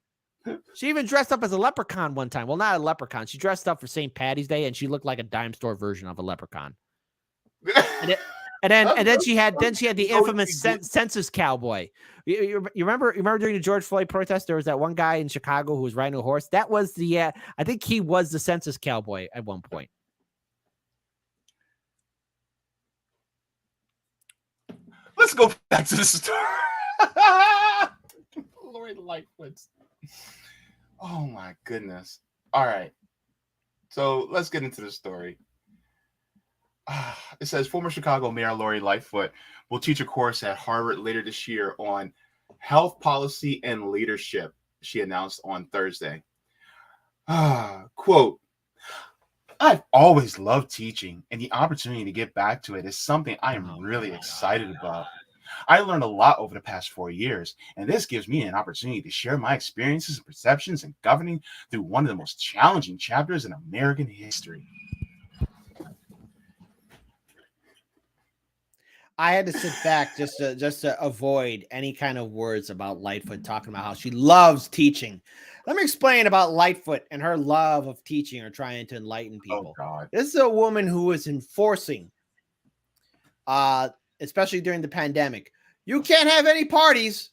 She even dressed up as a leprechaun one time. Well, not a leprechaun. She dressed up for St. Patty's Day, and she looked like a dime store version of a leprechaun. And then she had the infamous census cowboy. You remember during the George Floyd protest, there was that one guy in Chicago who was riding a horse. That was I think he was the census cowboy at one point. Let's go back to the story. Lori Lightfoot. Oh my goodness. All right. So let's get into the story. It says former Chicago Mayor Lori Lightfoot will teach a course at Harvard later this year on health policy and leadership, she announced on Thursday. Quote, I've always loved teaching, and the opportunity to get back to it is something I am really excited about. I learned a lot over the past 4 years, and this gives me an opportunity to share my experiences and perceptions in governing through one of the most challenging chapters in American history. I had to sit back just to avoid any kind of words about Lightfoot talking about how she loves teaching. Let me explain about Lightfoot and her love of teaching or trying to enlighten Oh people. God. This is a woman who is enforcing, especially during the pandemic, you can't have any parties.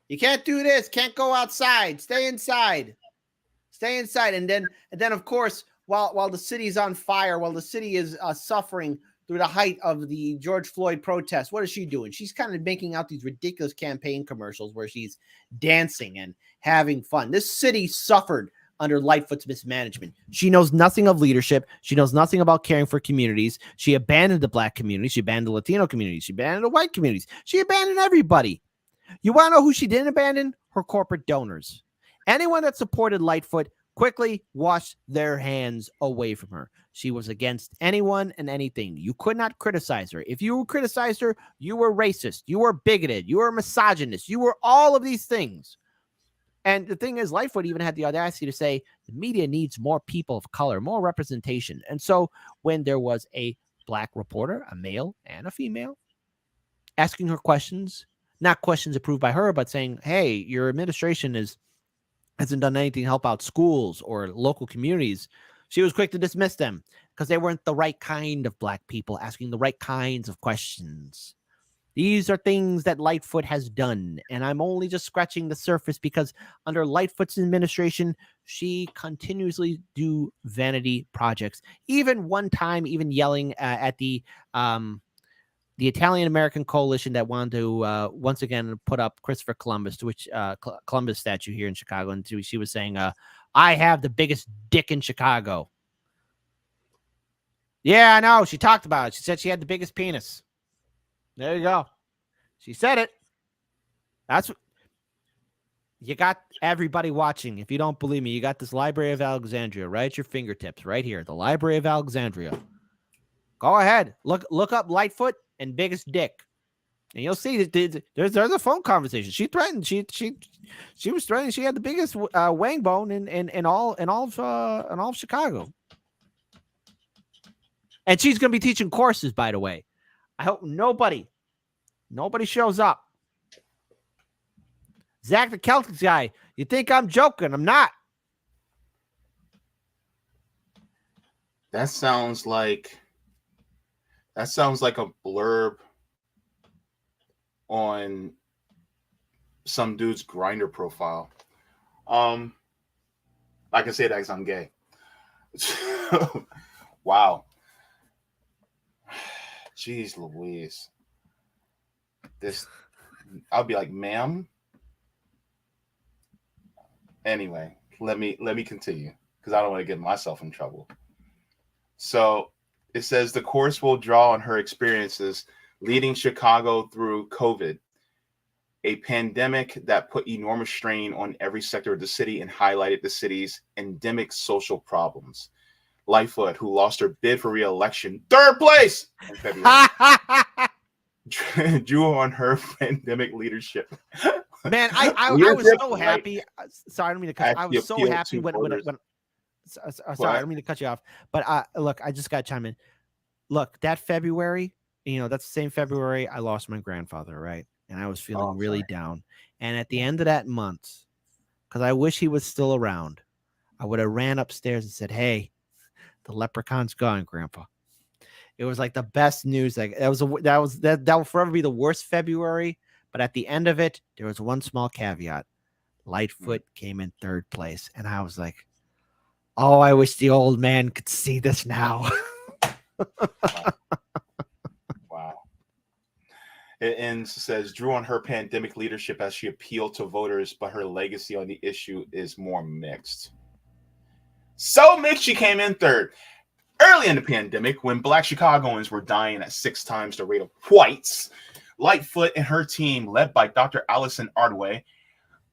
You can't do this. Can't go outside. Stay inside. Stay inside. And then of course, while the city's on fire, while the city is suffering through the height of the George Floyd protest, what is she doing? She's kind of making out these ridiculous campaign commercials where she's dancing and having fun. This city suffered under Lightfoot's mismanagement. She knows nothing of leadership. She knows nothing about caring for communities. She abandoned the Black community. She abandoned the Latino community. She abandoned the white communities. She abandoned everybody. You want to know who she didn't abandon? Her corporate donors. Anyone that supported Lightfoot quickly washed their hands away from her. She was against anyone and anything. You could not criticize her. If you criticized her, you were racist. You were bigoted. You were misogynist. You were all of these things. And the thing is, Lightfoot even had the audacity to say the media needs more people of color, more representation. And so when there was a Black reporter, a male and a female, asking her questions, not questions approved by her, but saying, hey, your administration hasn't done anything to help out schools or local communities, she was quick to dismiss them because they weren't the right kind of Black people asking the right kinds of questions. These are things that Lightfoot has done, and I'm only just scratching the surface because under Lightfoot's administration, she continuously do vanity projects. Even one time, even yelling at the Italian American coalition that wanted to once again put up Christopher Columbus, to which Columbus statue here in Chicago, and she was saying, "I have the biggest dick in Chicago." Yeah, I know. She talked about it. She said she had the biggest penis. There you go. She said it. That's what you got. Everybody watching. If you don't believe me, you got this Library of Alexandria right at your fingertips, right here. The Library of Alexandria. Go ahead. Look up Lightfoot and biggest dick, and you'll see that there's a phone conversation. She threatened. She was threatening. She had the biggest wang bone in all of Chicago, and she's going to be teaching courses. By the way, I hope nobody shows up. Zach the Celtics guy, you think I'm joking? I'm not. That sounds like a blurb on some dude's Grindr profile. I can say that because I'm gay. Wow. Jeez Louise. I'll be like, ma'am. Anyway, let me continue because I don't want to get myself in trouble. So it says the course will draw on her experiences leading Chicago through COVID, a pandemic that put enormous strain on every sector of the city and highlighted the city's endemic social problems. Lightfoot, who lost her bid for re-election, third place in February, drew on her pandemic leadership. Man, I was so happy. Sorry, I don't mean to cut you. I was so happy when sorry, I don't mean to cut you off. But look, I just got to chime in. Look, that February, that's the same February I lost my grandfather, right? And I was feeling really down. And at the end of that month, because I wish he was still around, I would have ran upstairs and said, "Hey, the leprechaun's gone, Grandpa." It was like the best news. Like that will forever be the worst February. But at the end of it, there was one small caveat. Lightfoot came in third place. And I was like, oh, I wish the old man could see this now. Wow. It ends, says, drew on her pandemic leadership as she appealed to voters, but her legacy on the issue is more mixed. So mixed, she came in third. Early in the pandemic, when Black Chicagoans were dying at 6 times the rate of whites, Lightfoot and her team, led by Dr. Allison Ardway,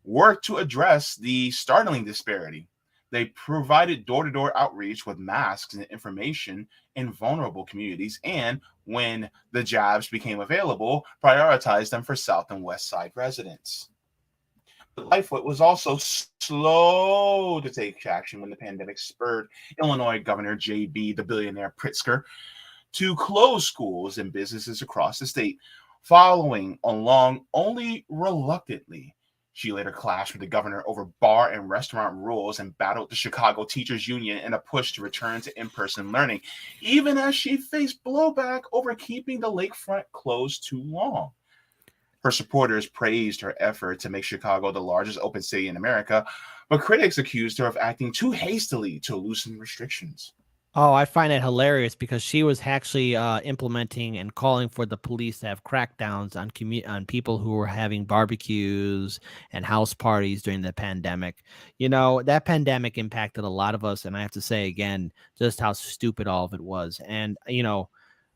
worked to address the startling disparity. They provided door-to-door outreach with masks and information in vulnerable communities, and when the jabs became available, prioritized them for South and West Side residents. But Lightfoot was also slow to take action when the pandemic spurred Illinois Governor J.B. the billionaire Pritzker to close schools and businesses across the state, following along only reluctantly. She later clashed with the governor over bar and restaurant rules and battled the Chicago Teachers Union in a push to return to in-person learning, even as she faced blowback over keeping the lakefront closed too long. Her supporters praised her effort to make Chicago the largest open city in America, but critics accused her of acting too hastily to loosen restrictions. Oh, I find it hilarious because she was actually implementing and calling for the police to have crackdowns on people who were having barbecues and house parties during the pandemic. You know, that pandemic impacted a lot of us, and I have to say again just how stupid all of it was. And you know,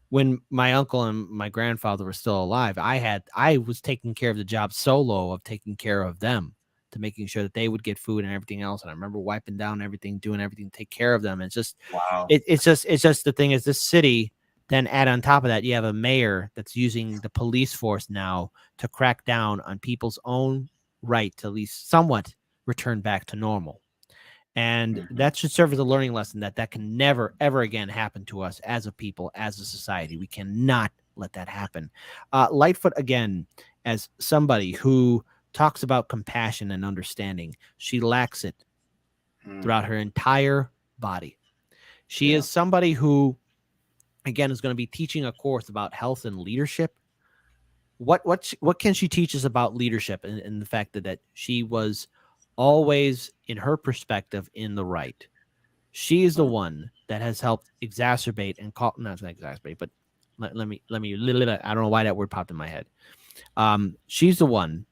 when my uncle and my grandfather were still alive, I was taking care of the job solo of taking care of them, to making sure that they would get food and everything else. And I remember wiping down everything, doing everything to take care of them. It's just, Wow. it's just the thing is this city. Then add on top of that, you have a mayor that's using the police force now to crack down on people's own right to at least somewhat return back to normal. And that should serve as a learning lesson that can never, ever again happen to us as a people, as a society. We cannot let that happen. Lightfoot, again, as somebody who talks about compassion and understanding, she lacks it throughout her entire body. She is somebody who, again, is going to be teaching a course about health and leadership. What can she teach us about leadership and the fact that she was always, in her perspective, in the right? She is the one that has helped exacerbate and call, not exacerbate, but let me I don't know why that word popped in my head. She's the one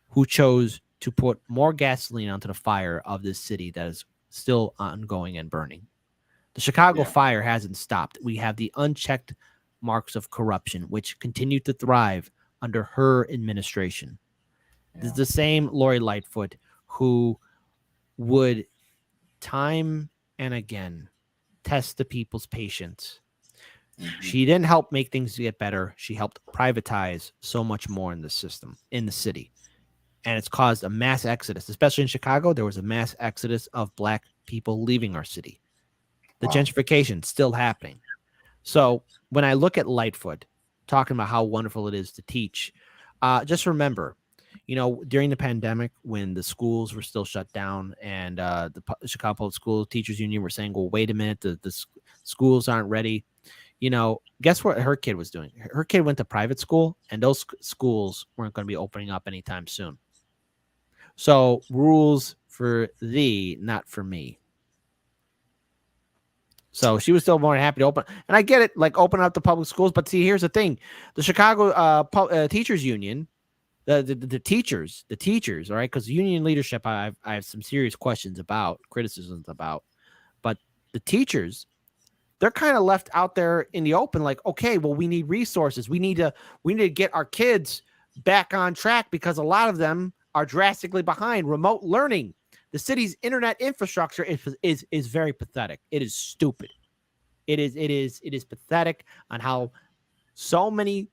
who chose to put more gasoline onto the fire of this city that is still ongoing and burning. The Chicago fire hasn't stopped. We have the unchecked marks of corruption, which continue to thrive under her administration. This is the same Lori Lightfoot who would time and again test the people's patience. She didn't help make things get better. She helped privatize so much more in the system, in the city. And it's caused a mass exodus, especially in Chicago. There was a mass exodus of Black people leaving our city. The gentrification still happening. So when I look at Lightfoot talking about how wonderful it is to teach, just remember, you know, during the pandemic when the schools were still shut down and the Chicago Public School Teachers Union were saying, well, wait a minute, the schools aren't ready. You know, guess what her kid was doing? Her kid went to private school, and those schools weren't going to be opening up anytime soon. So rules for thee, not for me. So she was still more than happy to open. And I get it, like open up the public schools. But see, here's the thing. The Chicago Teachers Union, the teachers, all right, because union leadership, I have some serious questions about, criticisms about. But the teachers, they're kind of left out there in the open, like, okay, well, we need resources. We need to get our kids back on track because a lot of them are drastically behind. Remote learning. The city's internet infrastructure is very pathetic. It is stupid. It is pathetic on how so many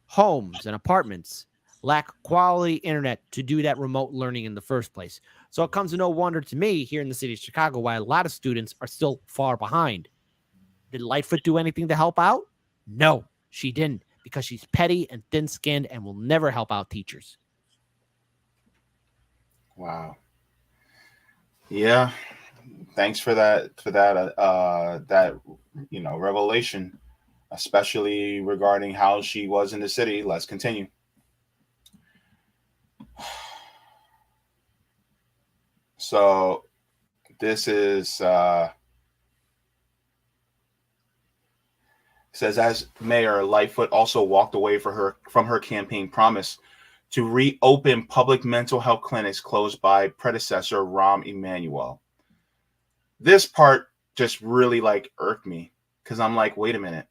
homes and apartments lack quality internet to do that remote learning in the first place. So it comes to no wonder to me here in the city of Chicago why a lot of students are still far behind. Did Lightfoot do anything to help out? No, she didn't, because she's petty and thin-skinned and will never help out teachers. Wow. Yeah. Thanks for that revelation, especially regarding how she was in the city. Let's continue. So this is says, as mayor, Lightfoot also walked away from her campaign promise to reopen public mental health clinics closed by predecessor Rahm Emanuel. This part just really irked me, because I'm like, wait a minute.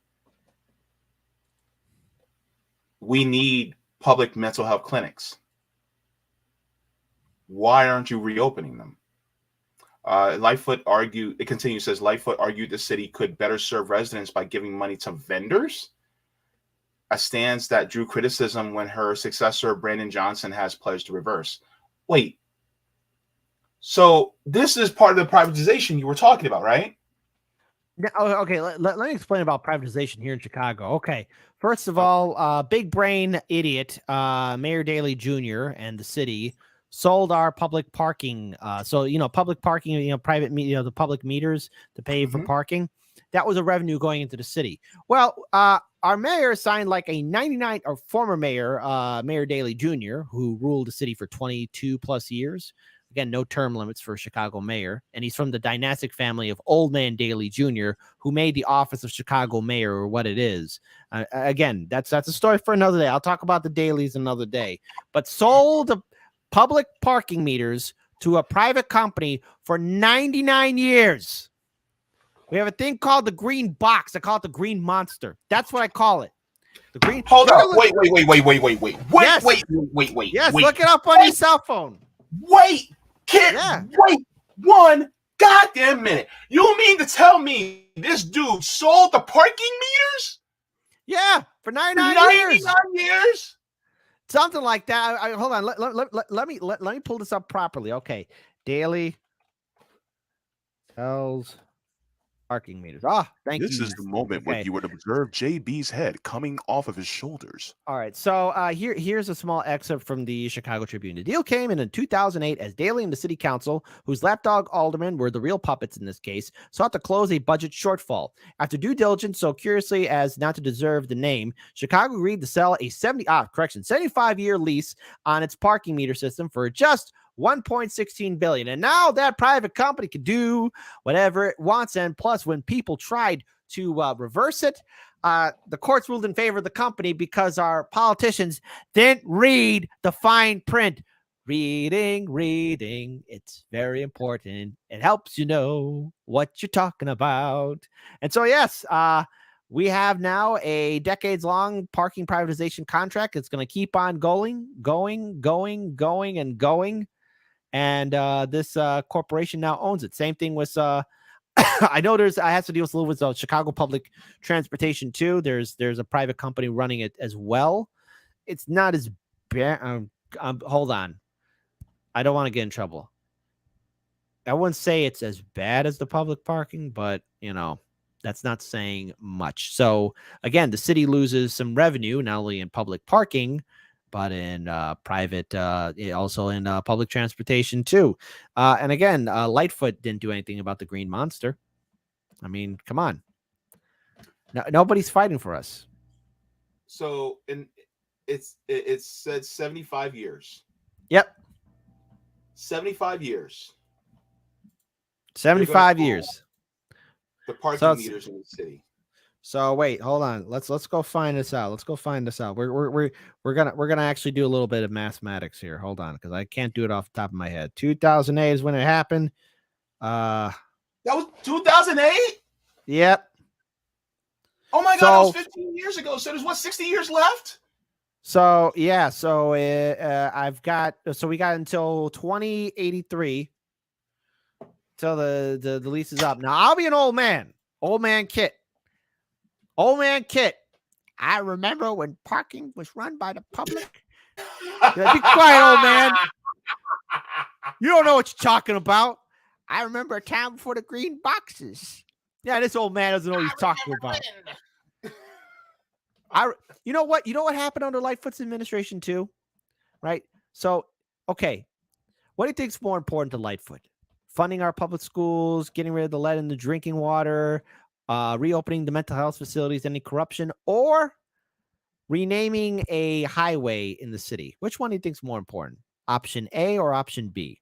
We need public mental health clinics. Why aren't you reopening them? Lightfoot argued, it continues, says, Lightfoot argued the city could better serve residents by giving money to vendors, a stance that drew criticism when her successor, Brandon Johnson, has pledged to reverse. Wait. So this is part of the privatization you were talking about, right? Okay, let me explain about privatization here in Chicago. Okay, first of all, big brain idiot, Mayor Daley Jr. and the city sold our public parking. So public parking, private, the public meters to pay for Mhm. parking. That was a revenue going into the city. Well, our mayor signed like a 99, or former mayor, Mayor Daley Jr., who ruled the city for 22 plus years. Again, no term limits for Chicago mayor. And he's from the dynastic family of Old Man Daley Jr., who made the office of Chicago mayor what it is. Again, that's a story for another day. I'll talk about the Daleys another day. But sold the public parking meters to a private company for 99 years. We have a thing called the green box. I call it the green monster. That's what I call it. The green. Hold up. Wait. Yes. Wait. Yes, look it up on your cell phone. Wait, kid. Yeah. Wait one goddamn minute. You mean to tell me this dude sold the parking meters? Yeah, for 99 years. 99 years? Something like that. Hold on. Let me pull this up properly. Okay. Daily sells parking meters. Thank you. This is the moment when you would observe JB's head coming off of his shoulders. All right. So here's a small excerpt from the Chicago Tribune. The deal came in 2008 as Daley and the city council, whose lapdog aldermen were the real puppets in this case, sought to close a budget shortfall. After due diligence, so curiously as not to deserve the name, Chicago agreed to sell a 75-year lease on its parking meter system for just $1.16 billion. And now that private company can do whatever it wants. And plus, when people tried to reverse it, the courts ruled in favor of the company because our politicians didn't read the fine print. Reading. It's very important. It helps you know what you're talking about. And so, yes, we have now a decades-long parking privatization contract. It's going to keep on going. And this corporation now owns it. Same thing with I know I have to deal with a little with Chicago Public Transportation too. There's a private company running it as well. It's not as bad. Hold on, I don't want to get in trouble. I wouldn't say it's as bad as the public parking, but that's not saying much. So again, the city loses some revenue not only in public parking, but in private, also in public transportation too. And again, Lightfoot didn't do anything about the green monster. I mean, come on. Nobody's fighting for us. So, it said 75 years. Yep. 75 years. 75 years. The parking meters in the city. So wait, hold on. Let's go find this out. We're gonna actually do a little bit of mathematics here. Hold on, because I can't do it off the top of my head. 2008 is when it happened. That was 2008. Yep. Oh my God, that was 15 years ago. So there's 60 years left. So yeah, we got until 2083 till the lease is up. Now I'll be an old man Kit. Old man Kit, I remember when parking was run by the public. Be quiet, old man. You don't know what you're talking about. I remember a time before the green boxes. Yeah, this old man doesn't know what he's talking about. You know what happened under Lightfoot's administration too, right? So, okay, what do you think is more important to Lightfoot? Funding our public schools, getting rid of the lead in the drinking water, reopening the mental health facilities, any corruption, or renaming a highway in the city? Which one do you think is more important? Option A or option B?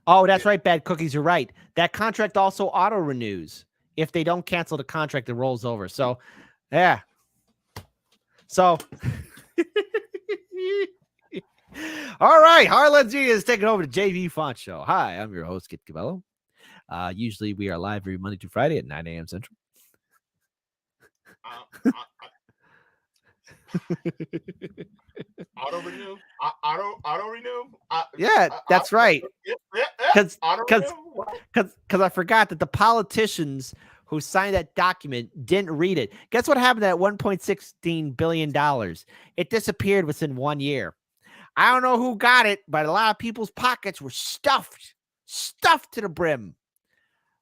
Oh, that's right, Bad Cookies. You're right. That contract also auto renews. If they don't cancel the contract, it rolls over. So, yeah. So, all right. Harlan G is taking over the Jaybefaunt show. Hi, I'm your host, Kit Cabello. Usually we are live every Monday to Friday at 9 a.m. Central. Auto renew. Yeah, that's right. Because Yeah. I forgot that the politicians who signed that document didn't read it. Guess what happened to that $1.16 billion? It disappeared within 1 year. I don't know who got it, but a lot of people's pockets were stuffed stuffed to the brim.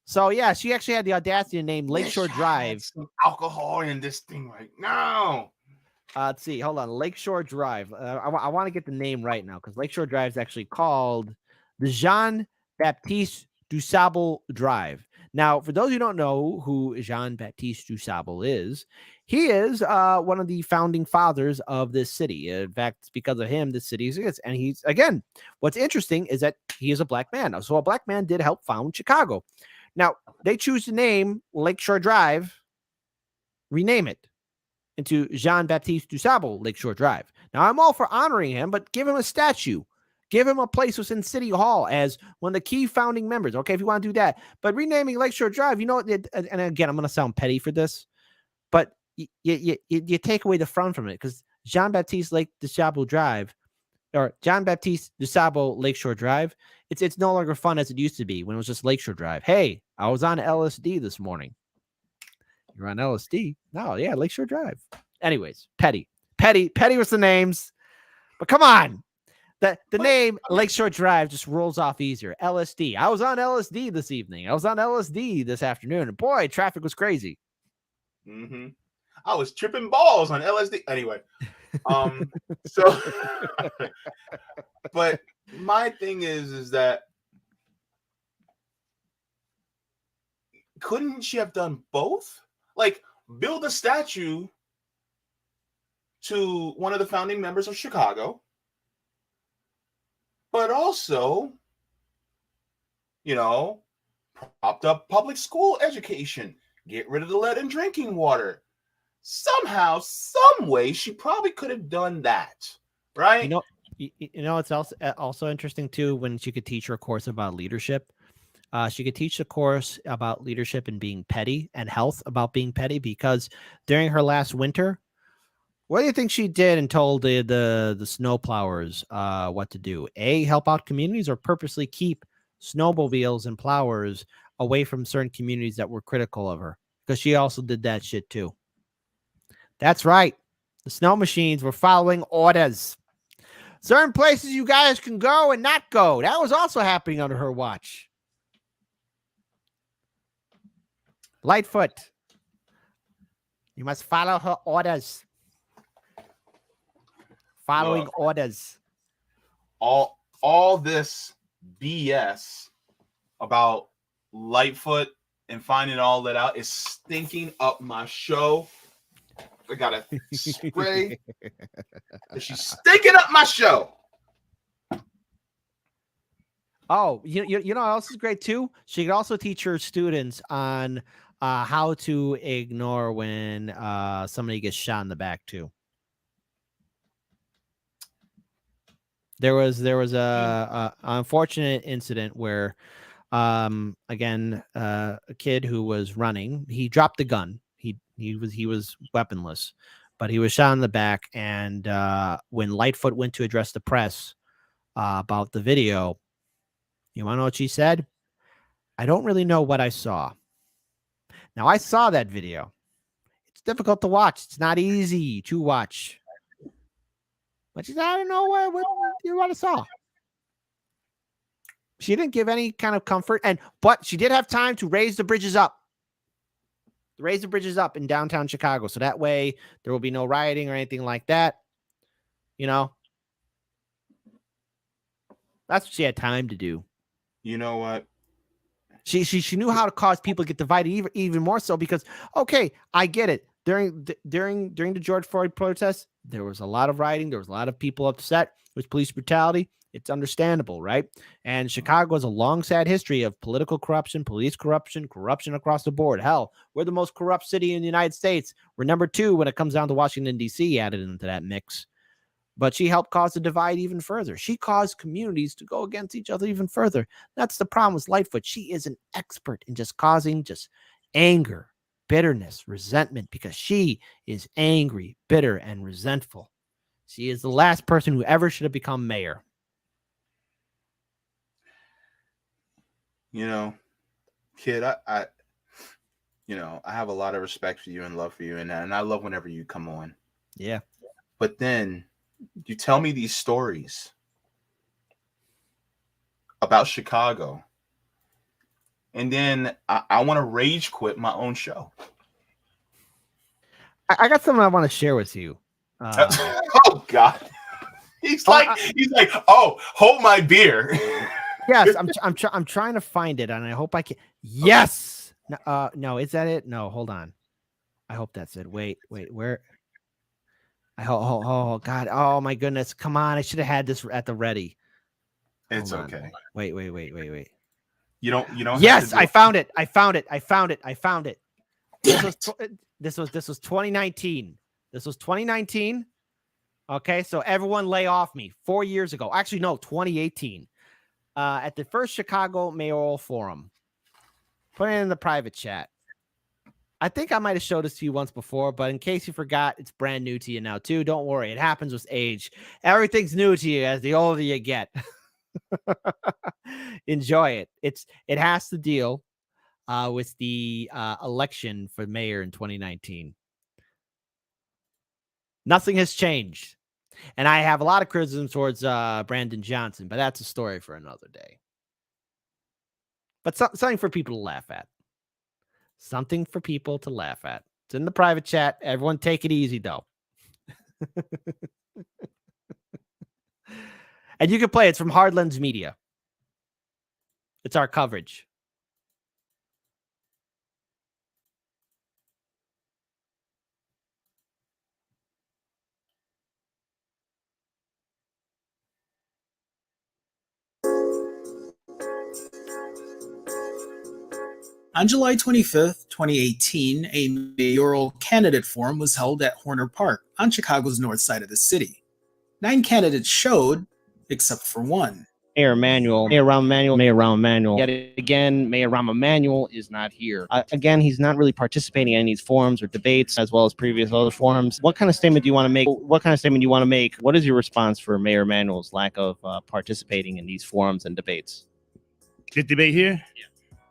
So yeah, she actually had the audacity to name Lakeshore Wish I had Drive. some alcohol in this thing right now. Let's see. Hold on. Lakeshore Drive. I want to get the name right now because Lakeshore Drive is actually called the Jean-Baptiste du Sable Drive. Now, for those who don't know who Jean-Baptiste du Sable is, he is one of the founding fathers of this city. In fact, it's because of him the city exists. And he's, again, what's interesting is that he is a black man. So a black man did help found Chicago. Now, they choose to name Lakeshore Drive, rename it into Jean-Baptiste du Sable Lakeshore Drive. Now, I'm all for honoring him, but give him a statue. Give him a place within City Hall as one of the key founding members. Okay, if you want to do that. But renaming Lakeshore Drive, you know, and again, I'm going to sound petty for this, but you take away the fun from it because Jean-Baptiste Lake du Sable Drive or Jean-Baptiste du Sable Lakeshore Drive, it's no longer fun as it used to be when it was just Lakeshore Drive. Hey, I was on LSD this morning. You're on LSD? No, yeah, Lakeshore Drive. Anyways, Petty was the names. But come on. The name Lakeshore Drive just rolls off easier. LSD. I was on LSD this evening. I was on LSD this afternoon. And boy, traffic was crazy. Mm-hmm. I was tripping balls on LSD. Anyway. So but my thing is that couldn't she have done both? Like, build a statue to one of the founding members of Chicago, but also, you know, propped up public school education, get rid of the lead in drinking water. Somehow, some way, she probably could have done that, right? You know, it's also interesting too when she could teach her a course about leadership. She could teach the course about leadership and being petty and health about being petty because during her last winter, what do you think she did and told the snowplowers what to do? A, help out communities or purposely keep snowmobiles and plowers away from certain communities that were critical of her because she also did that shit too. That's right. The snow machines were following orders. Certain places you guys can go and not go. That was also happening under her watch. Lightfoot, you must follow her orders. Following orders. All this BS about Lightfoot and finding all that out is stinking up my show. I gotta spray. She's stinking up my show. Oh, you know what else is great too? She could also teach her students on how to ignore when somebody gets shot in the back too. There was a unfortunate incident where, again, a kid who was running, he dropped the gun. He was weaponless, but he was shot in the back. And when Lightfoot went to address the press about the video, you want to know what she said? I don't really know what I saw. Now, I saw that video. It's difficult to watch. It's not easy to watch. But she said, I don't know what I saw. She didn't give any kind of comfort, but she did have time to raise the bridges up. Raise the bridges up in downtown Chicago. So that way there will be no rioting or anything like that. You know? That's what she had time to do. You know what? She knew how to cause people to get divided even more so because, okay, I get it. During the George Floyd protests, there was a lot of rioting. There was a lot of people upset with police brutality. It's understandable, right? And Chicago has a long, sad history of political corruption, police corruption across the board. Hell, we're the most corrupt city in the United States. We're number 2 when it comes down to Washington, D.C. added into that mix. But she helped cause the divide even further. She caused communities to go against each other even further. That's the problem with Lightfoot. She is an expert in just causing anger, bitterness, resentment, because she is angry, bitter, and resentful. She is the last person who ever should have become mayor. You know, kid, I have a lot of respect for you and love for you, and I love whenever you come on. Yeah. But then you tell me these stories about Chicago, and then I want to rage quit my own show. I got something I want to share with you. Oh God. He's like, oh, hold my beer. Yes, I'm trying to find it, and I hope I can. Yes. No, is that it? No, hold on. I hope that's it. Wait, where? Oh God. Oh my goodness. Come on. I should have had this at the ready. It's Hold on. okay. Wait. You don't Yes, I found it. I found it. This was 2019. This was 2019. Okay, so everyone lay off me 4 years ago. Actually, no, 2018. At the first Chicago Mayoral Forum. Put it in the private chat. I think I might have showed this to you once before, but in case you forgot, it's brand new to you now too. Don't worry, it happens with age. Everything's new to you as the older you get. Enjoy it. It has to deal with the election for mayor in 2019. Nothing has changed. And I have a lot of criticism towards Brandon Johnson, but that's a story for another day. But something for people to laugh at. Something for people to laugh at. It's in the private chat. Everyone take it easy, though. And you can play it. It's from Hardlands Media. It's our coverage. On July 25th, 2018, a mayoral candidate forum was held at Horner Park on Chicago's north side of the city. 9 candidates showed, except for one. Mayor Rahm Emanuel. Yet again, Mayor Rahm Emanuel is not here. Again, he's not really participating in these forums or debates as well as previous other forums. What kind of statement do you want to make? What is your response for Mayor Emanuel's lack of participating in these forums and debates? This debate here? Yeah.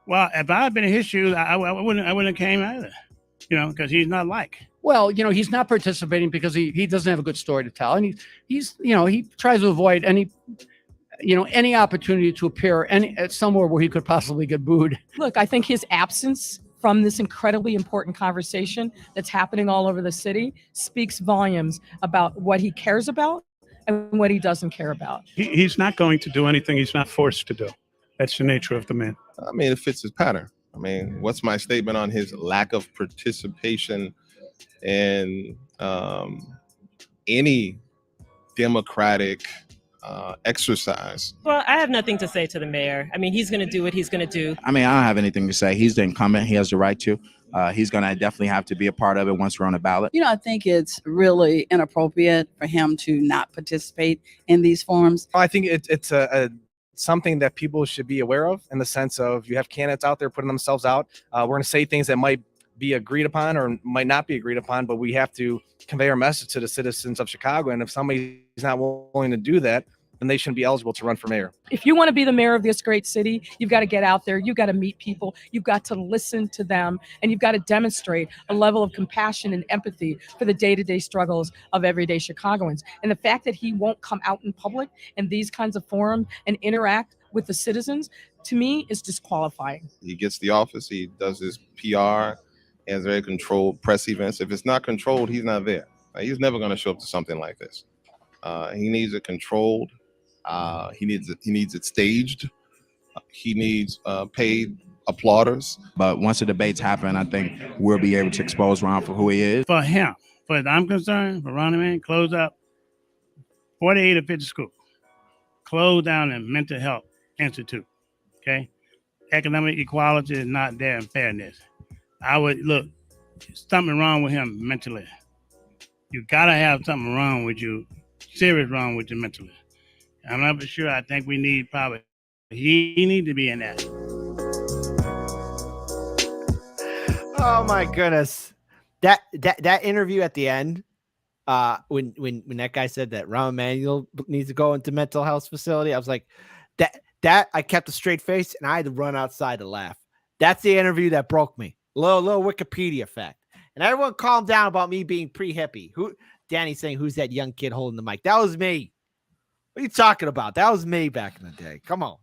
Well, if I had been in his shoes, I wouldn't have came either, because he's not like. Well, he's not participating because he doesn't have a good story to tell. And he tries to avoid any opportunity to appear somewhere where he could possibly get booed. Look, I think his absence from this incredibly important conversation that's happening all over the city speaks volumes about what he cares about and what he doesn't care about. He's not going to do anything he's not forced to do. That's the nature of the man. I mean, it fits his pattern. I mean, what's my statement on his lack of participation in any democratic exercise? Well, I have nothing to say to the mayor. I mean, he's going to do what he's going to do. I mean, I don't have anything to say. He's the incumbent. He has the right to. He's going to definitely have to be a part of it once we're on the ballot. I think it's really inappropriate for him to not participate in these forums. I think it's something that people should be aware of, in the sense of you have candidates out there putting themselves out. We're going to say things that might be agreed upon or might not be agreed upon, but we have to convey our message to the citizens of Chicago. And if somebody's not willing to do that, then they shouldn't be eligible to run for mayor. If you want to be the mayor of this great city, you've got to get out there. You've got to meet people. You've got to listen to them. And you've got to demonstrate a level of compassion and empathy for the day-to-day struggles of everyday Chicagoans. And the fact that he won't come out in public in these kinds of forums and interact with the citizens, to me, is disqualifying. He gets the office. He does his PR, has very controlled press events. If it's not controlled, he's not there. He's never going to show up to something like this. He needs it controlled. He needs it staged. He needs paid applauders. But once the debates happen, I think we'll be able to expose Ron for who he is. For him, as I'm concerned, for Ron Emanuel, close up 48 of 50 schools. Close down the mental health institute. Okay? Economic equality is not there in fairness. I would look, something wrong with him mentally. You gotta have something wrong with you, serious wrong with you mentally. I'm not sure. I think he need to be in that. Oh my goodness. That interview at the end, when that guy said that Rahm Emanuel needs to go into mental health facility, I was like, that I kept a straight face and I had to run outside to laugh. That's the interview that broke me. Little Wikipedia fact. And everyone calmed down about me being pre-hippie. Danny's saying, who's that young kid holding the mic? That was me. What are you talking about? That was me back in the day. Come on.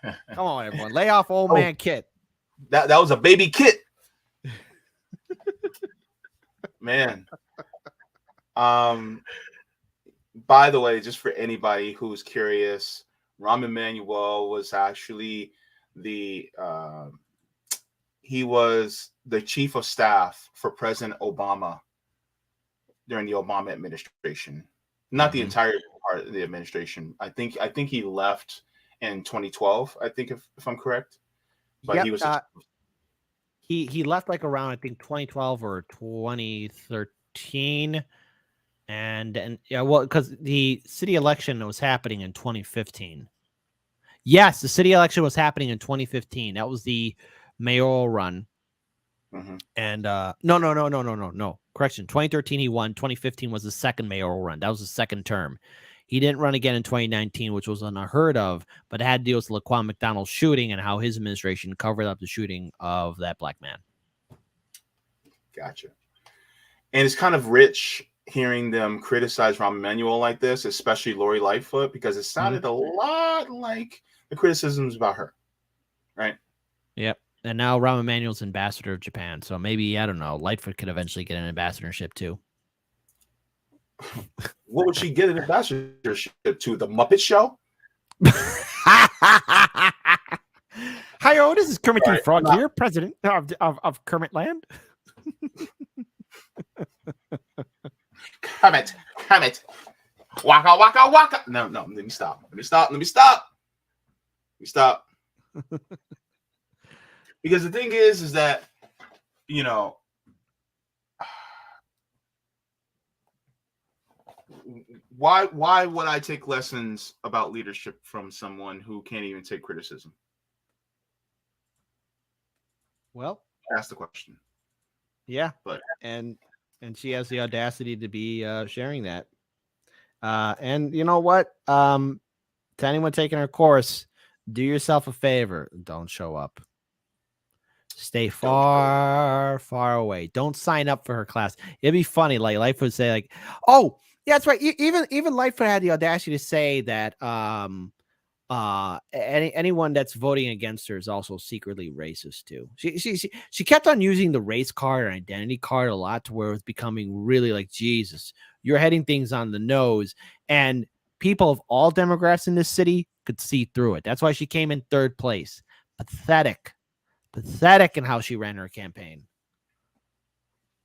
Come on, everyone. Lay off old man Kit. That was a baby kit. Man. By the way, just for anybody who's curious, Rahm Emanuel was actually he was the chief of staff for President Obama during the Obama administration. Not the entire part of the administration. I think he left in 2012. I think if I'm correct, but Yep, he was. He left like around I think 2012 or 2013, and yeah, well, because the city election was happening in 2015. Yes, the city election was happening in 2015. That was the mayoral run. And no. Correction. 2013 he won. 2015 was the second mayoral run. That was the second term. He didn't run again in 2019, which was unheard of, but it had to deal with Laquan McDonald's shooting and how his administration covered up the shooting of that black man. Gotcha. And it's kind of rich hearing them criticize Rahm Emanuel like this, especially Lori Lightfoot, because it sounded a lot like the criticisms about her, right? Yep. And now Rahm Emanuel's ambassador of Japan. So maybe, I don't know, Lightfoot could eventually get an ambassadorship too. What would she get an ambassadorship to? The Muppet Show? Hi, this is Kermit the Frog here, president of Kermit Land. Kermit. Waka, waka, waka. No, let me stop. Because the thing is that, you know, why would I take lessons about leadership from someone who can't even take criticism? Well, that's the question. Yeah, but and she has the audacity to be sharing that. And you know what? To anyone taking her course, do yourself a favor. Don't show up. Stay far away. Don't sign up for her class. It'd be funny. Like Lightfoot would say, like, "Oh, yeah, that's right." Even Lightfoot had the audacity to say that anyone that's voting against her is also secretly racist too. She kept on using the race card or identity card a lot to where it was becoming really like, Jesus, you're heading things on the nose, and people of all demographics in this city could see through it. That's why she came in third place. Pathetic in how she ran her campaign.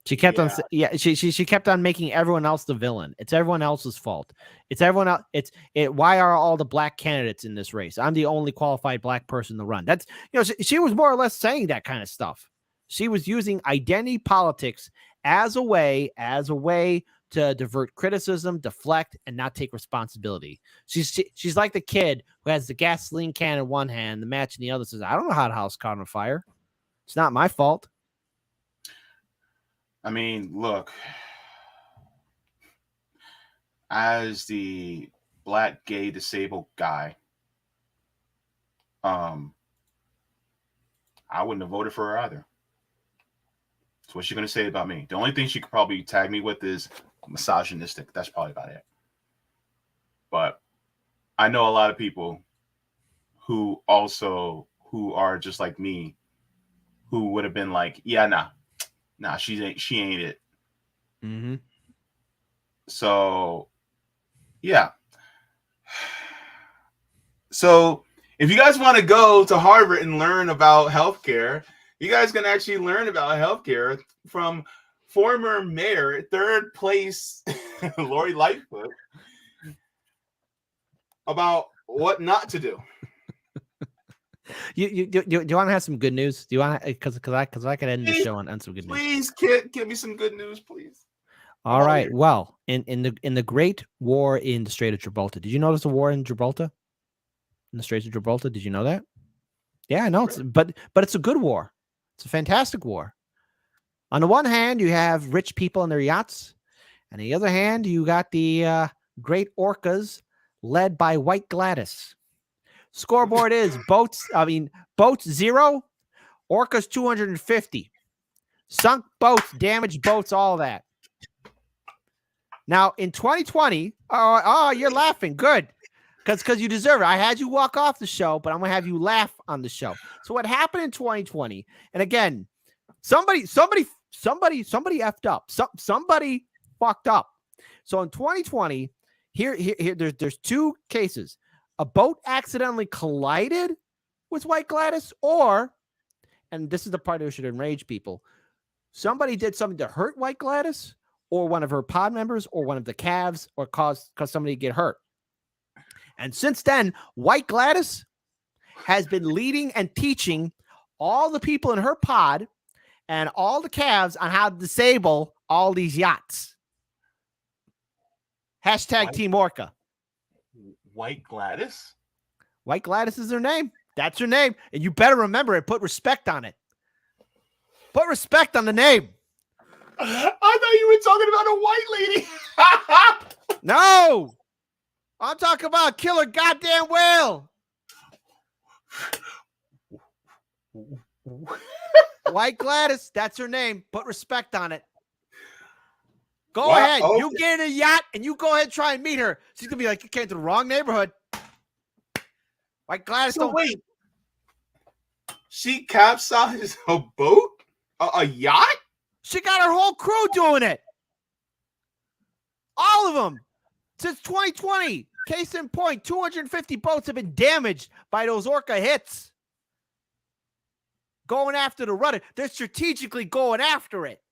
She kept on, she kept on making everyone else the villain. It's everyone else's fault. It's everyone else. Why are all the black candidates in this race? I'm the only qualified black person to run. That's, you know, she was more or less saying that kind of stuff. She was using identity politics as a way to divert criticism, deflect, and not take responsibility. She's like the kid who has the gasoline can in one hand, the match in the other, says, I don't know how the house caught on fire. It's not my fault. I mean, look, as the black, gay, disabled guy, I wouldn't have voted for her either. So what's she going to say about me? The only thing she could probably tag me with is misogynistic. That's probably about it. But I know a lot of people who are just like me, who would have been like, yeah, nah, she ain't it. Mm-hmm. So, yeah. So if you guys want to go to Harvard and learn about healthcare, you guys can actually learn about healthcare from former mayor, third place, Lori Lightfoot, about what not to do. You want to have some good news? Do you want to, because I could end the show on some good news. Please, kid, give me some good news, please. All right. Well, in the Great War in the Strait of Gibraltar, did you notice the war in Gibraltar? In the Straits of Gibraltar, did you know that? Yeah, I know. But it's a good war. It's a fantastic war. On the one hand, you have rich people in their yachts, and on the other hand, you got the great orcas led by White Gladys. Scoreboard is boats 0, orcas 250. Sunk boats, damaged boats, all that. Now, in 2020, oh, you're laughing. Good. because you deserve it. I had you walk off the show, but I'm gonna have you laugh on the show. So what happened in 2020? And again, somebody effed up. Somebody fucked up. So in 2020, there's two cases. A boat accidentally collided with White Gladys, or, and this is the part that should enrage people, somebody did something to hurt White Gladys, or one of her pod members, or one of the calves, or cause somebody to get hurt. And since then, White Gladys has been leading and teaching all the people in her pod and all the calves on how to disable all these yachts. Hashtag Team Orca. White Gladys? White Gladys is her name. That's her name. And you better remember it. Put respect on it. Put respect on the name. I thought you were talking about a white lady. No. I'm talking about killer goddamn whale. White Gladys, that's her name. Put respect on it. Go ahead. Okay. You get in a yacht and you go ahead and try and meet her. She's going to be like, you came to the wrong neighborhood. White Gladys, So wait. She capsized a boat? A yacht? She got her whole crew doing it. All of them. Since 2020. Case in point, 250 boats have been damaged by those orca hits. Going after the rudder. They're strategically going after it.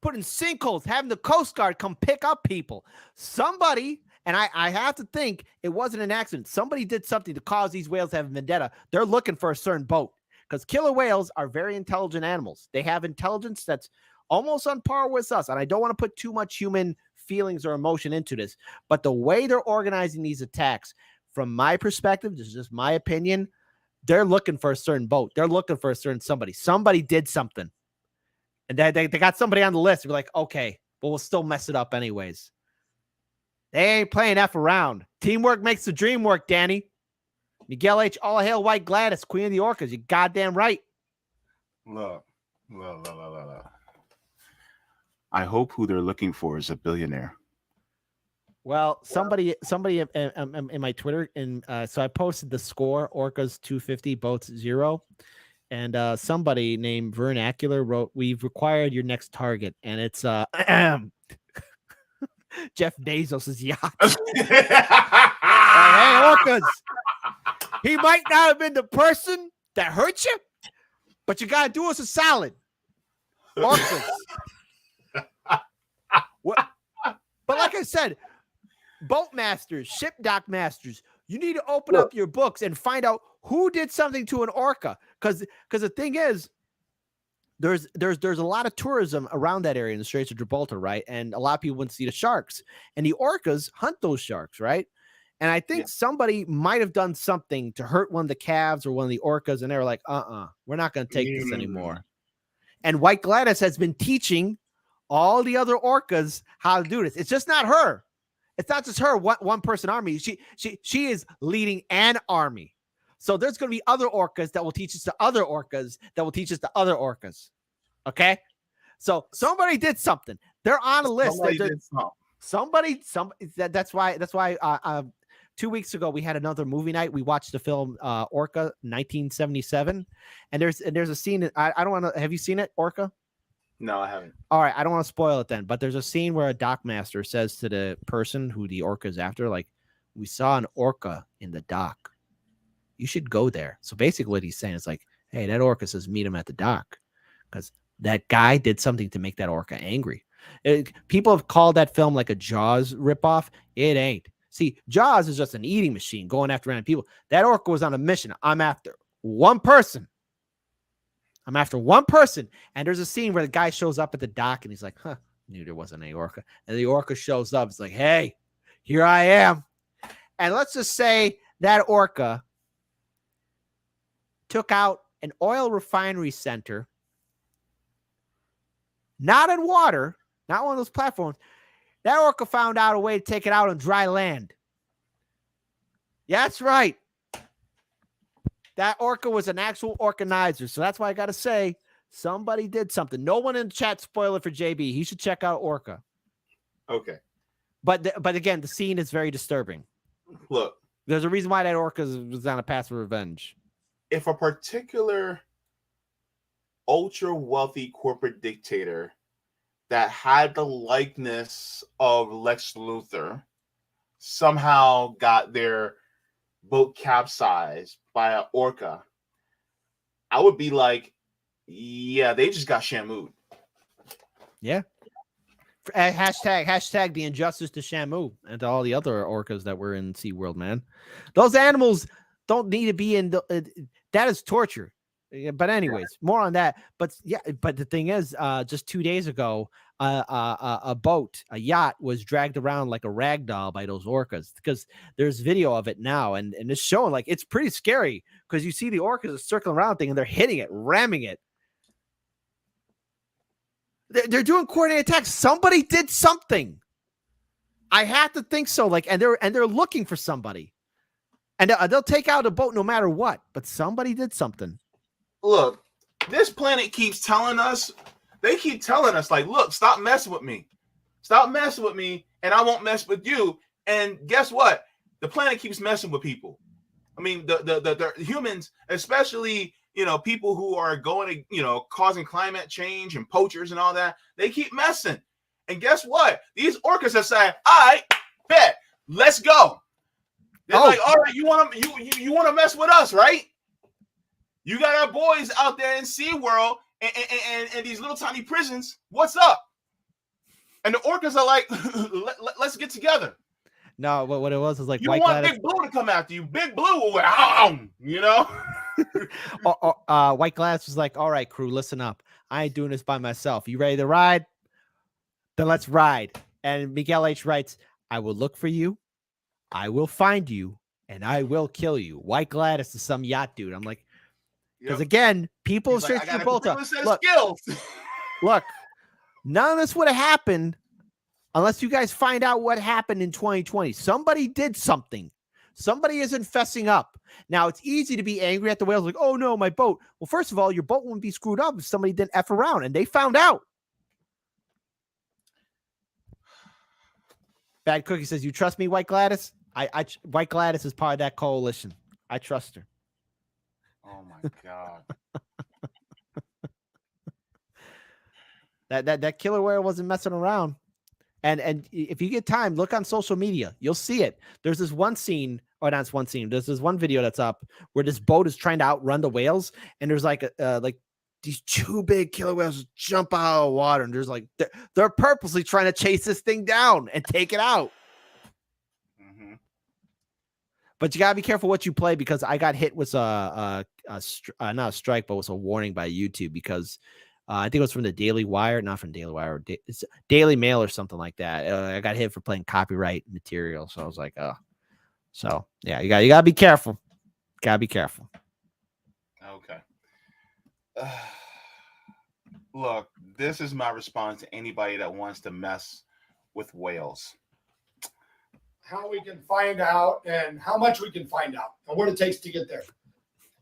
Putting sinkholes, having the Coast Guard come pick up people. Somebody, and I have to think it wasn't an accident. Somebody did something to cause these whales to have a vendetta. They're looking for a certain boat because killer whales are very intelligent animals. They have intelligence that's almost on par with us. And I don't want to put too much human feelings or emotion into this, but the way they're organizing these attacks, from my perspective, this is just my opinion, they're looking for a certain boat. They're looking for a certain somebody. Somebody did something. And they got somebody on the list. They're like, okay, but we'll still mess it up anyways. They ain't playing F around. Teamwork makes the dream work, Danny. Miguel H. All hail White Gladys, Queen of the Orcas. You goddamn right. Look. I hope who they're looking for is a billionaire. Well, somebody in my Twitter, and so I posted the score: Orcas 250, boats 0. And somebody named Vernacular wrote, "We've required your next target," and it's Jeff Bezos' yacht. Hey, Orcas, he might not have been the person that hurt you, but you gotta do us a solid, Orcas. But like I said, boat masters, ship dock masters, you need to open up your books and find out who did something to an orca. Because the thing is, there's a lot of tourism around that area in the Straits of Gibraltar, right? And a lot of people wouldn't see the sharks. And the orcas hunt those sharks, right? And I think somebody might have done something to hurt one of the calves or one of the orcas, and they were like, we're not going to take this anymore. And White Gladys has been teaching all the other orcas how to do this. It's just not her. It's not just her one person army. She is leading an army. So there's going to be other orcas that will teach us to other orcas that will teach us to other orcas. Okay? So somebody did something. They're on a list. That's why 2 weeks ago we had another movie night. We watched the film Orca 1977, and there's a scene. I don't want to. Have you seen it, Orca? No, I haven't. All right, I don't want to spoil it then, but there's a scene where a dock master says to the person who the orca is after, like, we saw an orca in the dock. You should go there. So basically what he's saying is like, hey, that orca says meet him at the dock because that guy did something to make that orca angry. People have called that film like a Jaws ripoff. It ain't. See, Jaws is just an eating machine going after random people. That orca was on a mission. I'm after one person. And there's a scene where the guy shows up at the dock and he's like, knew there wasn't any orca. And the orca shows up. It's like, hey, here I am. And let's just say that orca took out an oil refinery center, not in water, not one of those platforms. That orca found out a way to take it out on dry land. Yeah, that's right. That orca was an actual organizer. So that's why I got to say, somebody did something. No one in the chat spoil it for JB. He should check out Orca. Okay. But again, the scene is very disturbing. Look, there's a reason why that orca was on a path of revenge. If a particular ultra wealthy corporate dictator that had the likeness of Lex Luthor somehow got their boat capsized by an orca, I would be like, yeah, they just got Shamu'd. Yeah. Hashtag the injustice to Shamu and to all the other orcas that were in SeaWorld, man. Those animals don't need to be in that is torture. But anyways, more on that. But yeah, but the thing is, just 2 days ago, a yacht was dragged around like a rag doll by those orcas, because there's video of it now, and it's showing like it's pretty scary, because you see the orcas circling around thing and they're hitting it, ramming it. They're doing coordinated attacks. Somebody did something. I have to think so. Like, and they're looking for somebody, and they'll take out a boat no matter what. But somebody did something. Look, this planet keeps telling us. They keep telling us, like, look, stop messing with me. Stop messing with me, and I won't mess with you. And guess what? The planet keeps messing with people. I mean, the humans, especially, you know, people who are going to, you know, causing climate change and poachers and all that, they keep messing. And guess what? These orcas are saying, all right, bet, let's go. They're like, all right, you want to mess with us, right? You got our boys out there in SeaWorld and these little tiny prisons. What's up? And the orcas are like, let's get together. No, what it was like, you White want Gladys, Big Blue to come after you. Big Blue will go, you know? White Gladys was like, all right, crew, listen up. I ain't doing this by myself. You ready to ride? Then let's ride. And Miguel H. writes, I will look for you, I will find you, and I will kill you. White Gladys is some yacht dude. I'm like, because again, people search for Bolta. Look, none of this would have happened unless you guys find out what happened in 2020. Somebody did something. Somebody isn't fessing up. Now, it's easy to be angry at the whales, like, oh no, my boat. Well, first of all, your boat wouldn't be screwed up if somebody didn't F around, and they found out. Bad Cookie says, you trust me, White Gladys? White Gladys is part of that coalition. I trust her. Oh my God. That killer whale wasn't messing around. And if you get time, look on social media. You'll see it. There's this one scene, or not one scene. There's this one video that's up where this boat is trying to outrun the whales, and there's like these two big killer whales jump out of the water, and there's like they're purposely trying to chase this thing down and take it out. Mm-hmm. But you gotta be careful what you play, because I got hit with not a strike, but was a warning by YouTube, because I think it was from the Daily Wire, not from Daily Wire, it's Daily Mail or something like that. I got hit for playing copyright material, so I was like, oh, so yeah, you gotta be careful. Gotta be careful. Okay. Look, this is my response to anybody that wants to mess with whales. How we can find out and how much we can find out and what it takes to get there.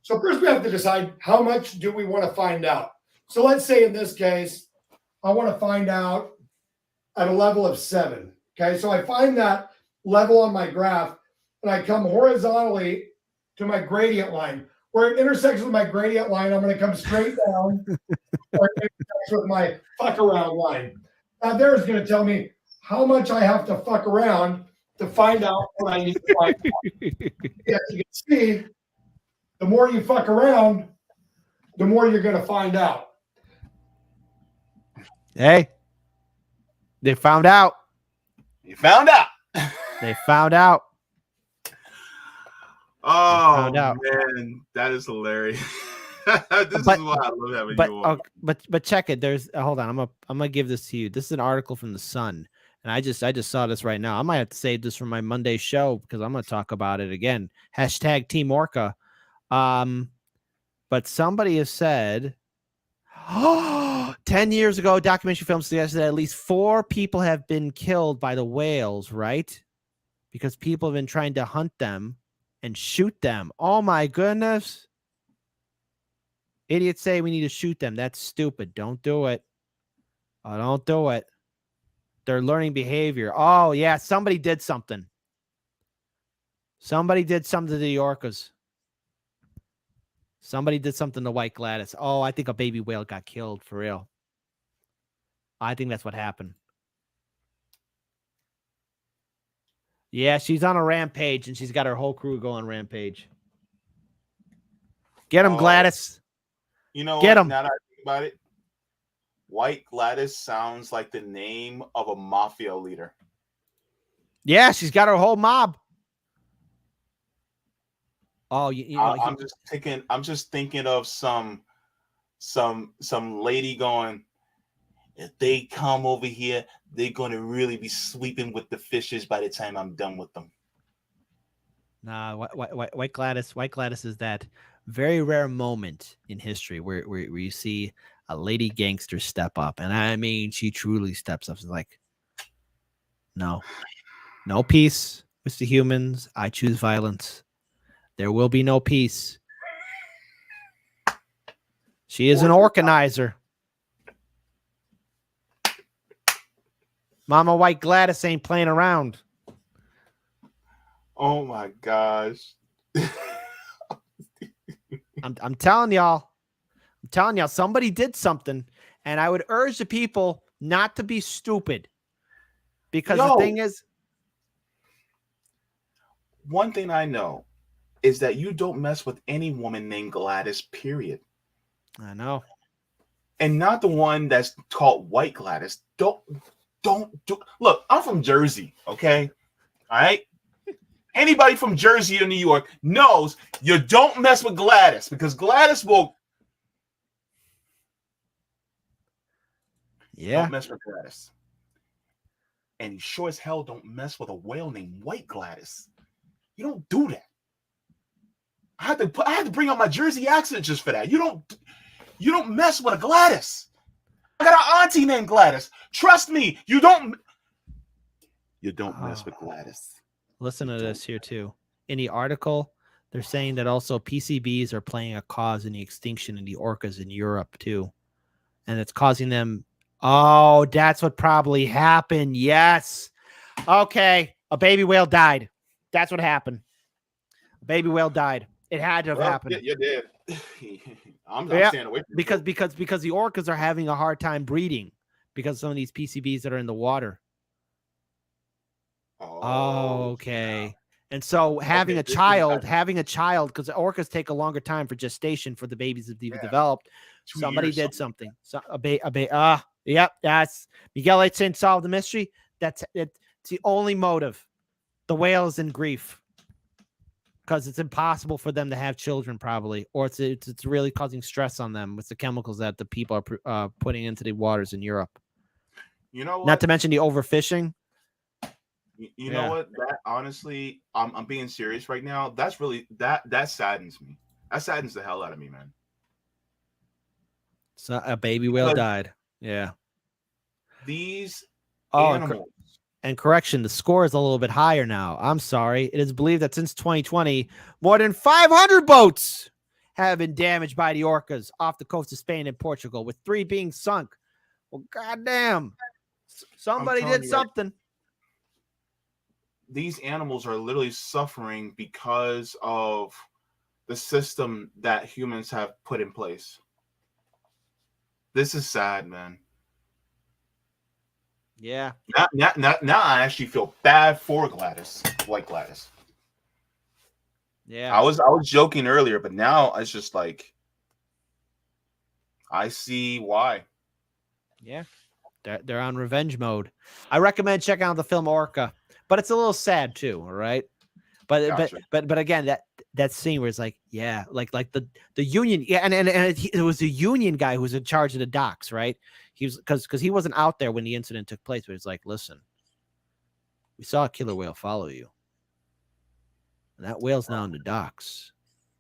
So first we have to decide, how much do we want to find out? So let's say in this case, I want to find out at a level of 7. Okay, so I find that level on my graph and I come horizontally to my gradient line. Where it intersects with my gradient line, I'm going to come straight down or it intersects with my fuck around line. Now there is going to tell me how much I have to fuck around to find out what I need to find out. As you can see, the more you fuck around, the more you're going to find out. Hey, they found out. You found out. They found out. Oh found out. Man, that is hilarious. This is why I love having you on. But check it. There's hold on. I'm gonna give this to you. This is an article from the Sun, and I just saw this right now. I might have to save this for my Monday show, because I'm gonna talk about it again. Hashtag Team Orca. But somebody has said, 10 years ago, documentary film suggested that at least 4 people have been killed by the whales, right? Because people have been trying to hunt them and shoot them. Oh my goodness. Idiots say we need to shoot them. That's stupid. Don't do it. Oh, don't do it. They're learning behavior. Oh, yeah, somebody did something. Somebody did something to the orcas. Somebody did something to White Gladys. Oh, I think a baby whale got killed for real. I think that's what happened. Yeah, she's on a rampage, and she's got her whole crew going rampage. Get him, Gladys. You know Get what? him. Now that I think about it, White Gladys sounds like the name of a mafia leader. Yeah, she's got her whole mob. Oh, you know, I'm just thinking of some lady going, if they come over here, they're gonna really be sleeping with the fishes by the time I'm done with them. Nah, White Gladys. White Gladys is that very rare moment in history where you see a lady gangster step up, and I mean, she truly steps up. She's like, no peace with the humans. I choose violence. There will be no peace. She is an organizer. Mama White Gladys ain't playing around. Oh my gosh. I'm telling y'all. I'm telling y'all, somebody did something, and I would urge the people not to be stupid. Because the thing is, one thing I know is that you don't mess with any woman named Gladys, period. I know. And not the one that's called White Gladys. Don't do. Look, I'm from Jersey, okay? All right? Anybody from Jersey or New York knows you don't mess with Gladys, because Gladys will. Yeah. Don't mess with Gladys. And you sure as hell don't mess with a whale named White Gladys. You don't do that. I had to bring out my Jersey accent just for that. You don't mess with a Gladys. I got an auntie named Gladys. Trust me, you don't mess with Gladys. Listen to this here too. In the article, they're saying that also PCBs are playing a cause in the extinction of the orcas in Europe too. And it's causing them. Oh, that's what probably happened. Yes. Okay. A baby whale died. That's what happened. A baby whale died. It had to have happened. You did. I'm staying away from because the orcas are having a hard time breeding because of some of these PCBs that are in the water. Oh, okay. Yeah. And so having a child, because the orcas take a longer time for gestation for the babies to be developed. Somebody did something. So yep, that's Miguel Aitzen solved the mystery. It's the only motive. The whale is in grief because it's impossible for them to have children, probably, or it's really causing stress on them with the chemicals that the people are putting into the waters in Europe. You know what? Not to mention the overfishing. You know what? That honestly, I'm being serious right now. That's really that saddens me. That saddens the hell out of me, man. So a baby whale died. Yeah. These animals. And correction, the score is a little bit higher now. I'm sorry. It is believed that since 2020, more than 500 boats have been damaged by the orcas off the coast of Spain and Portugal, with 3 being sunk. Well, goddamn. Somebody did something. These animals are literally suffering because of the system that humans have put in place. This is sad, man. Yeah. Now I actually feel bad for Gladys, White Gladys. Yeah. I was joking earlier, but now it's just like I see why. Yeah. They're on revenge mode. I recommend checking out the film Orca, but it's a little sad too, all right? But again, that scene where it's like, yeah, like the union, yeah, and it was the union guy who was in charge of the docks, right? He was because he wasn't out there when the incident took place, but it's like, listen, we saw a killer whale follow you, and that whale's now in the docks.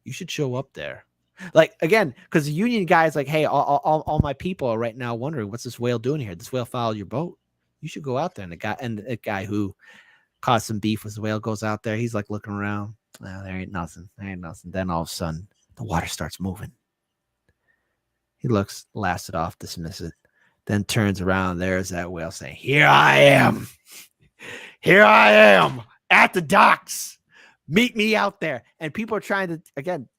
You should show up there. Like, again, because the union guy is like, hey, all my people are right now wondering, what's this whale doing here? This whale followed your boat. You should go out there. And the guy who caused some beef with the whale goes out there. He's like looking around. Oh, there ain't nothing. There ain't nothing. Then all of a sudden, the water starts moving. He looks, laughs it off, dismisses it, then turns around. There's that whale saying, here I am. Here I am at the docks. Meet me out there. And people are trying to, again,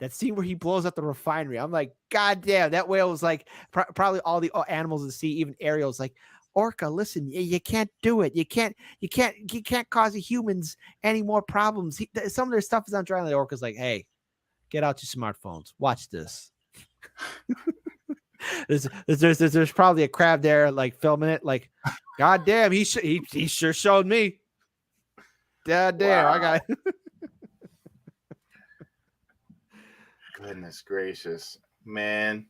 that scene where he blows up the refinery. I'm like, God damn, that whale was like, probably all the animals in the sea, even Ariel's like, Orca, listen, you can't do it. You can't cause the humans any more problems. Some of their stuff is on dry land. Orca's like, hey, get out your smartphones. Watch this. there's probably a crab there, like filming it. Like, God damn, he sure showed me. God damn, I got. Goodness gracious, man.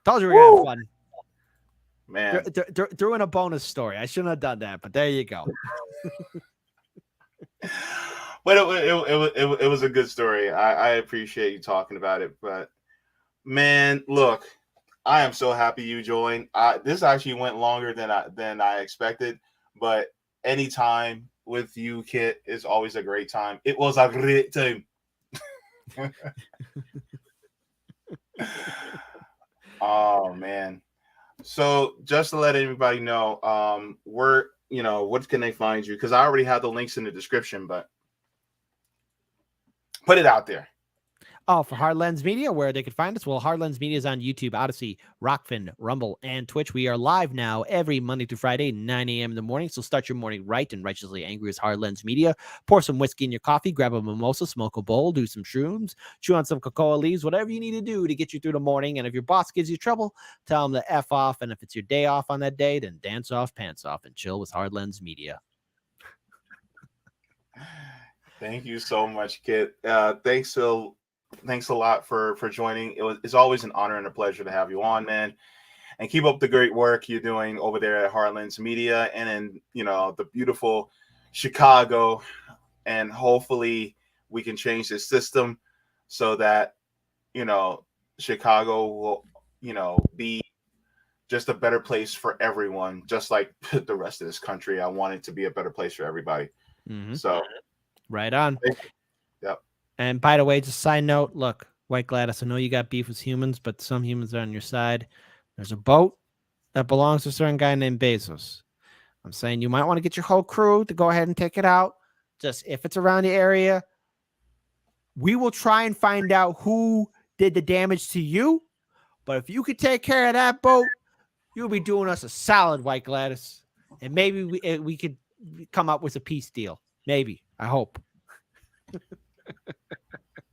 Told you we were gonna have fun. Man. Threw in a bonus story. I shouldn't have done that, but there you go. But it was a good story. I appreciate you talking about it. But man, look, I am so happy you joined. This actually went longer than I expected, but anytime with you, Kit, is always a great time. It was a great time. Oh man. So just to let everybody know, what can they find you? Because I already have the links in the description, but put it out there. Oh, for Hard Lens Media, where they can find us? Well, Hard Lens Media is on YouTube, Odyssey, Rockfin, Rumble, and Twitch. We are live now every Monday through Friday, 9 a.m. in the morning. So start your morning right and righteously angry as Hard Lens Media. Pour some whiskey in your coffee, grab a mimosa, smoke a bowl, do some shrooms, chew on some cocoa leaves, whatever you need to do to get you through the morning. And if your boss gives you trouble, tell him to F off. And if it's your day off on that day, then dance off, pants off, and chill with Hard Lens Media. Thank you so much, Kit. Thanks a lot for joining. It's always an honor and a pleasure to have you on, man. And keep up the great work you're doing over there at Hard Lens Media and in the beautiful Chicago. And hopefully we can change this system so that Chicago will be just a better place for everyone, just like the rest of this country. I want it to be a better place for everybody. Mm-hmm. So right on. Yep. And by the way, just a side note, look, White Gladys, I know you got beef with humans, but some humans are on your side. There's a boat that belongs to a certain guy named Bezos. I'm saying you might want to get your whole crew to go ahead and take it out. Just if it's around the area, we will try and find out who did the damage to you. But if you could take care of that boat, you'll be doing us a solid, White Gladys. And maybe we could come up with a peace deal. Maybe. I hope.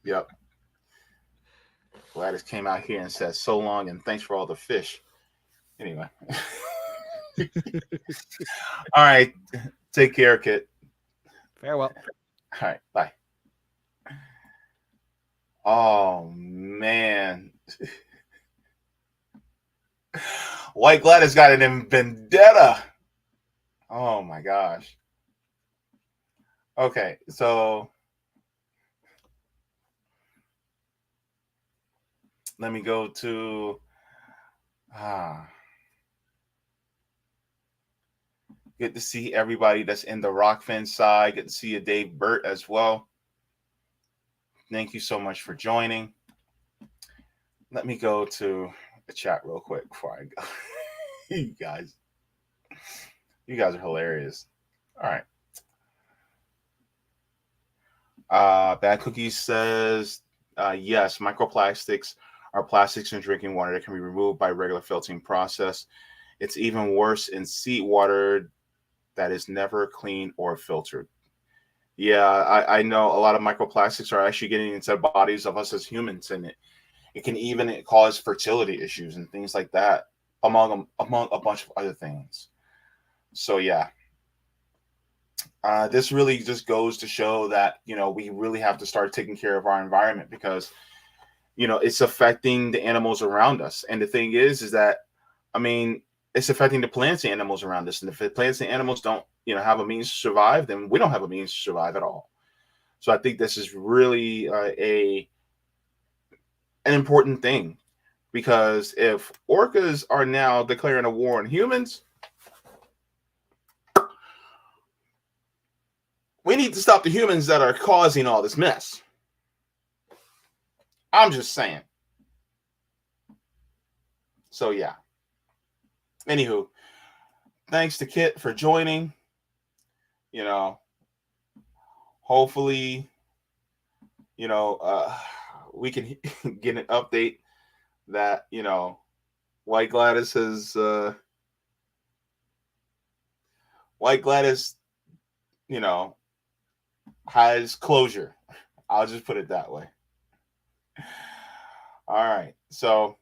Yep. Gladys came out here and said so long and thanks for all the fish. Anyway. All right. Take care, Kit. Farewell. All right. Bye. Oh, man. White Gladys got an vendetta. Oh, my gosh. Okay. So let me go to get to see everybody that's in the Rockfin side. Get to see you, Dave Burt, as well. Thank you so much for joining. Let me go to the chat real quick before I go. You guys are hilarious. All right. Bad Cookies says, yes, microplastics are plastics in drinking water that can be removed by regular filtering process. It's even worse in seawater that is never cleaned or filtered. Yeah, I know a lot of microplastics are actually getting into the bodies of us as humans, and it can even cause fertility issues and things like that, among a bunch of other things. So yeah. This really just goes to show that, we really have to start taking care of our environment because, it's affecting the animals around us. And the thing is that, it's affecting the plants and animals around us. And if the plants and animals don't, have a means to survive, then we don't have a means to survive at all. So I think this is really an important thing, because if orcas are now declaring a war on humans, we need to stop the humans that are causing all this mess. I'm just saying. So, yeah. Anywho, thanks to Kit for joining. hopefully, we can get an update that, White Gladys White Gladys, has closure. I'll just put it that way. All right. So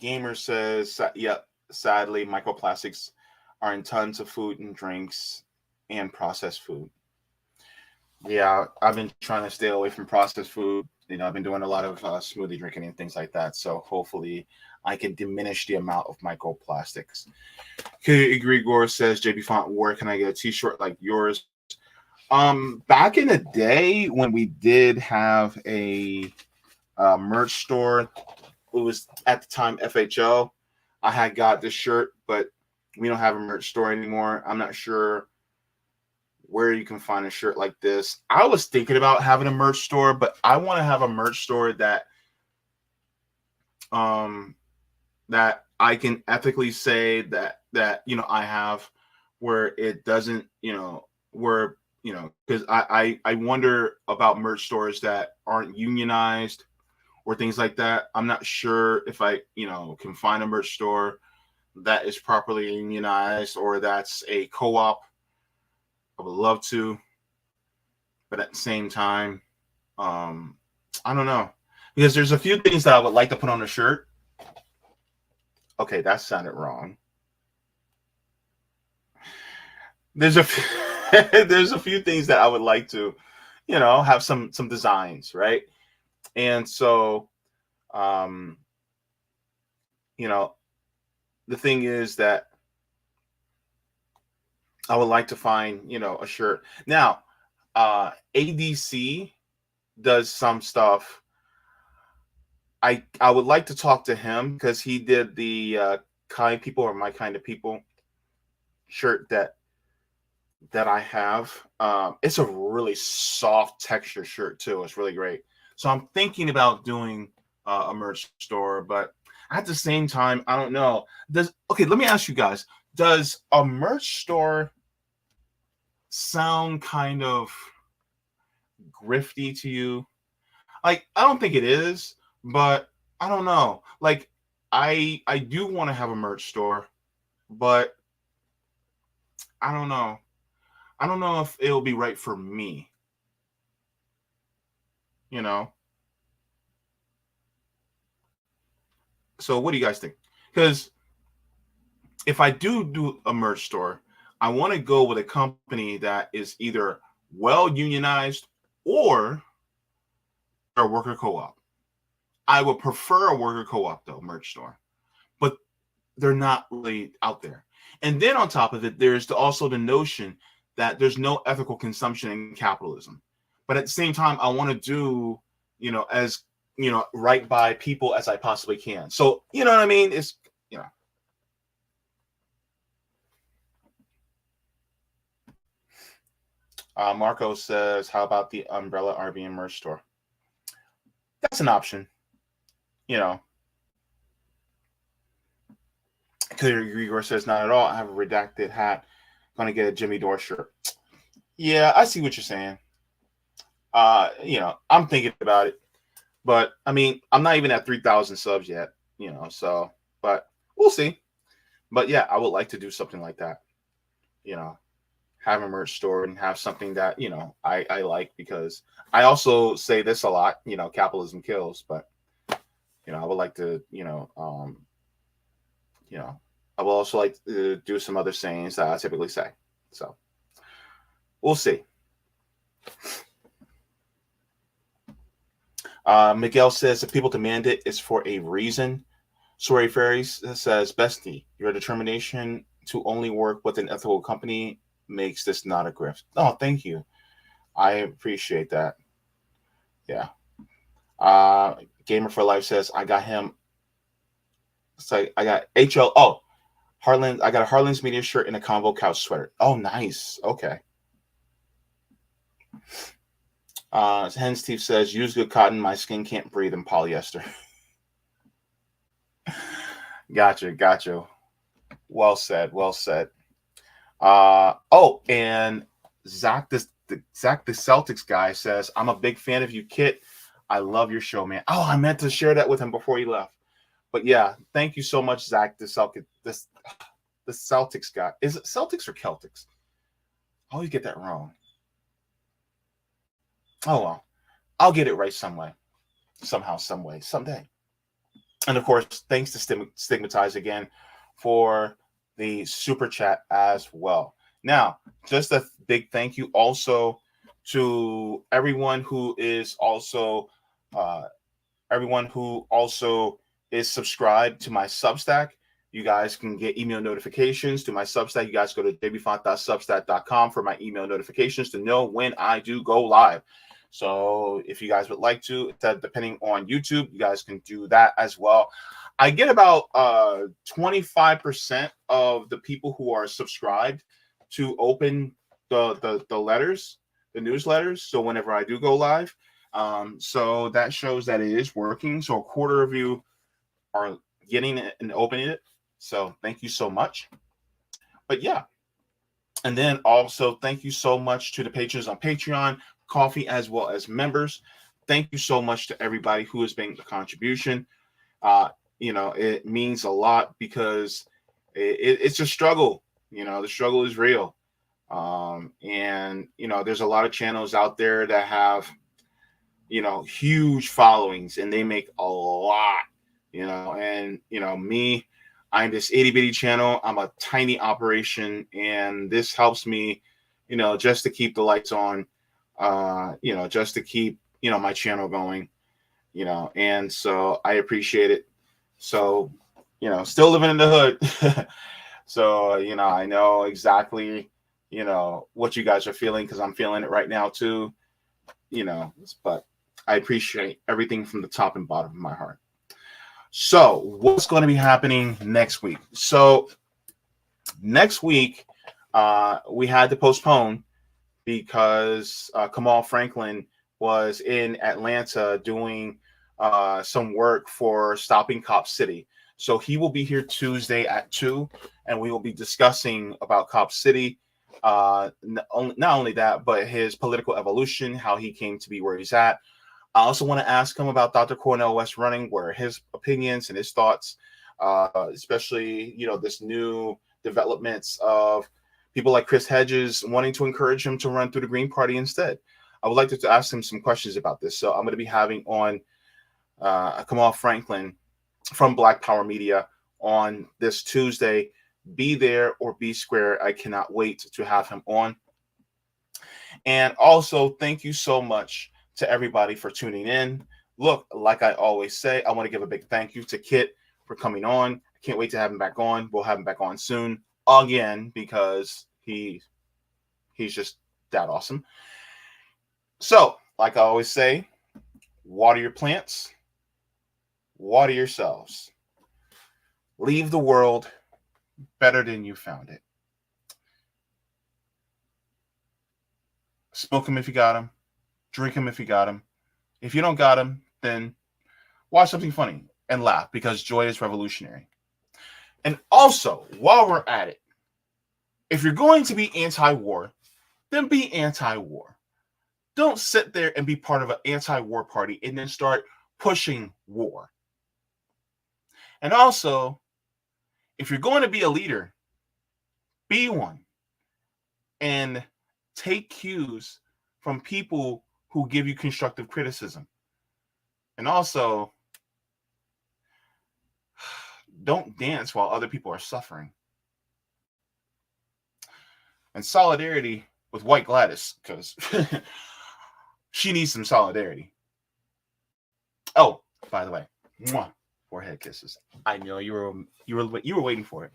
Gamer says, yep, sadly, microplastics are in tons of food and drinks and processed food. Yeah, I've been trying to stay away from processed food. I've been doing a lot of smoothie drinking and things like that. So hopefully I can diminish the amount of microplastics. Grigor says, Jaybefaunt, where can I get a t-shirt like yours? Back in the day when we did have a merch store, it was at the time FHO. I had got this shirt, but we don't have a merch store anymore. I'm not sure where you can find a shirt like this. I was thinking about having a merch store, but I want to have a merch store that that I can ethically say that I have, where it doesn't, because I wonder about merch stores that aren't unionized or things like that. I'm not sure if I can find a merch store that is properly unionized or that's a co-op. I would love to, but at the same time, I don't know, because there's a few things that I would like to put on a shirt. Okay, that sounded wrong. There's a few things that I would like to, have some designs, right? And so, the thing is that I would like to find, a shirt. Now, ADC does some stuff. I would like to talk to him because he did the kind people or my kind of people shirt that I have. It's a really soft texture shirt too. It's really great. So I'm thinking about doing a merch store, but at the same time, I don't know. Okay, let me ask you guys, does a merch store sound kind of grifty to you? Like, I don't think it is, but I don't know. Like, I do want to have a merch store, but I don't know. I don't know if it'll be right for me. So what do you guys think? Because if I do a merch store, I want to go with a company that is either well unionized or a worker co-op. I would prefer a worker co-op though, merch store, but they're not really out there. And then on top of it, there's also the notion that there's no ethical consumption in capitalism. But at the same time, I want to do, as, right by people as I possibly can. So, you know what I mean? It's, Marco says, how about the Umbrella RV and merch store? That's an option, Grigor says, not at all. I have a redacted hat. Gonna get a Jimmy Dore shirt. Yeah, I see what you're saying. I'm thinking about it, but I mean, I'm not even at 3,000 subs yet, so, but we'll see. But yeah, I would like to do something like that, have a merch store and have something that, I like, because I also say this a lot, capitalism kills, but, I would like to, I will also like to do some other sayings that I typically say. So we'll see. Miguel says, if people demand it, it's for a reason. Sorry Fairies says, Bestie, your determination to only work with an ethical company makes this not a grift. Oh, thank you. I appreciate that. Yeah. Gamer for Life says, I got him. So I got HL. Oh, Harlan. I got a Harlan's Media shirt and a Convo Couch sweater. Oh, nice. Okay. Hen Steve says, use good cotton. My skin can't breathe in polyester. Gotcha. Well said. Oh, and Zach the Celtics guy says, I'm a big fan of you, Kit. I love your show, man. Oh, I meant to share that with him before he left. But yeah, thank you so much, Zach the Celtics guy. Is it Celtics or Celtics? I always get that wrong. Oh well, I'll get it right some way, somehow, some way, someday. And of course, thanks to Stigmatize again for the super chat as well. Now, just a big thank you also to everyone who is also subscribed to my Substack. You guys can get email notifications to my Substack. You guys go to jaybefaunt.substack.com for my email notifications to know when I do go live. So if you guys would like to, depending on YouTube, you guys can do that as well. I get about 25% of the people who are subscribed to open the letters, the newsletters. So whenever I do go live, so that shows that it is working. So a quarter of you are getting it and opening it. So thank you so much. But yeah. And then also thank you so much to the patrons on Patreon, Coffee, as well as members. Thank you so much to everybody who has made a contribution. It means a lot because it's a struggle. The struggle is real. And there's a lot of channels out there that have, huge followings and they make a lot, and me, I'm this itty bitty channel. I'm a tiny operation, and this helps me, just to keep the lights on, just to keep, my channel going, and so I appreciate it. So, still living in the hood. So, I know exactly, what you guys are feeling because I'm feeling it right now too, but I appreciate everything from the top and bottom of my heart. So what's going to be happening next week? So next week, we had to postpone because Kamal Franklin was in Atlanta doing some work for Stopping Cop City. So he will be here Tuesday at 2, and we will be discussing about Cop City. Not only that, but his political evolution, how he came to be where he's at. I also want to ask him about Dr. Cornel West running, where his opinions and his thoughts, especially, this new developments of people like Chris Hedges wanting to encourage him to run through the Green Party instead. I would like to ask him some questions about this. So I'm going to be having on Kamal Franklin from Black Power Media on this Tuesday. Be there or be square. I cannot wait to have him on. And also, thank you so much to everybody for tuning in. Look, like I always say, I want to give a big thank you to Kit for coming on. I can't wait to have him back on. We'll have him back on soon again because he's just that awesome. So, like I always say, water your plants, water yourselves. Leave the world better than you found it. Smoke them if you got them. Drink them if you got them. If you don't got them, then watch something funny and laugh because joy is revolutionary. And also, while we're at it, if you're going to be anti-war, then be anti-war. Don't sit there and be part of an anti-war party and then start pushing war. And also, if you're going to be a leader, be one. And take cues from people who give you constructive criticism. And also, don't dance while other people are suffering. And solidarity with White Gladys, because she needs some solidarity. Oh, by the way, mwah, forehead kisses. I know you were waiting for it,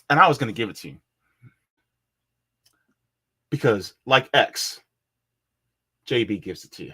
and I was going to give it to you because, like X, JB gives it to you.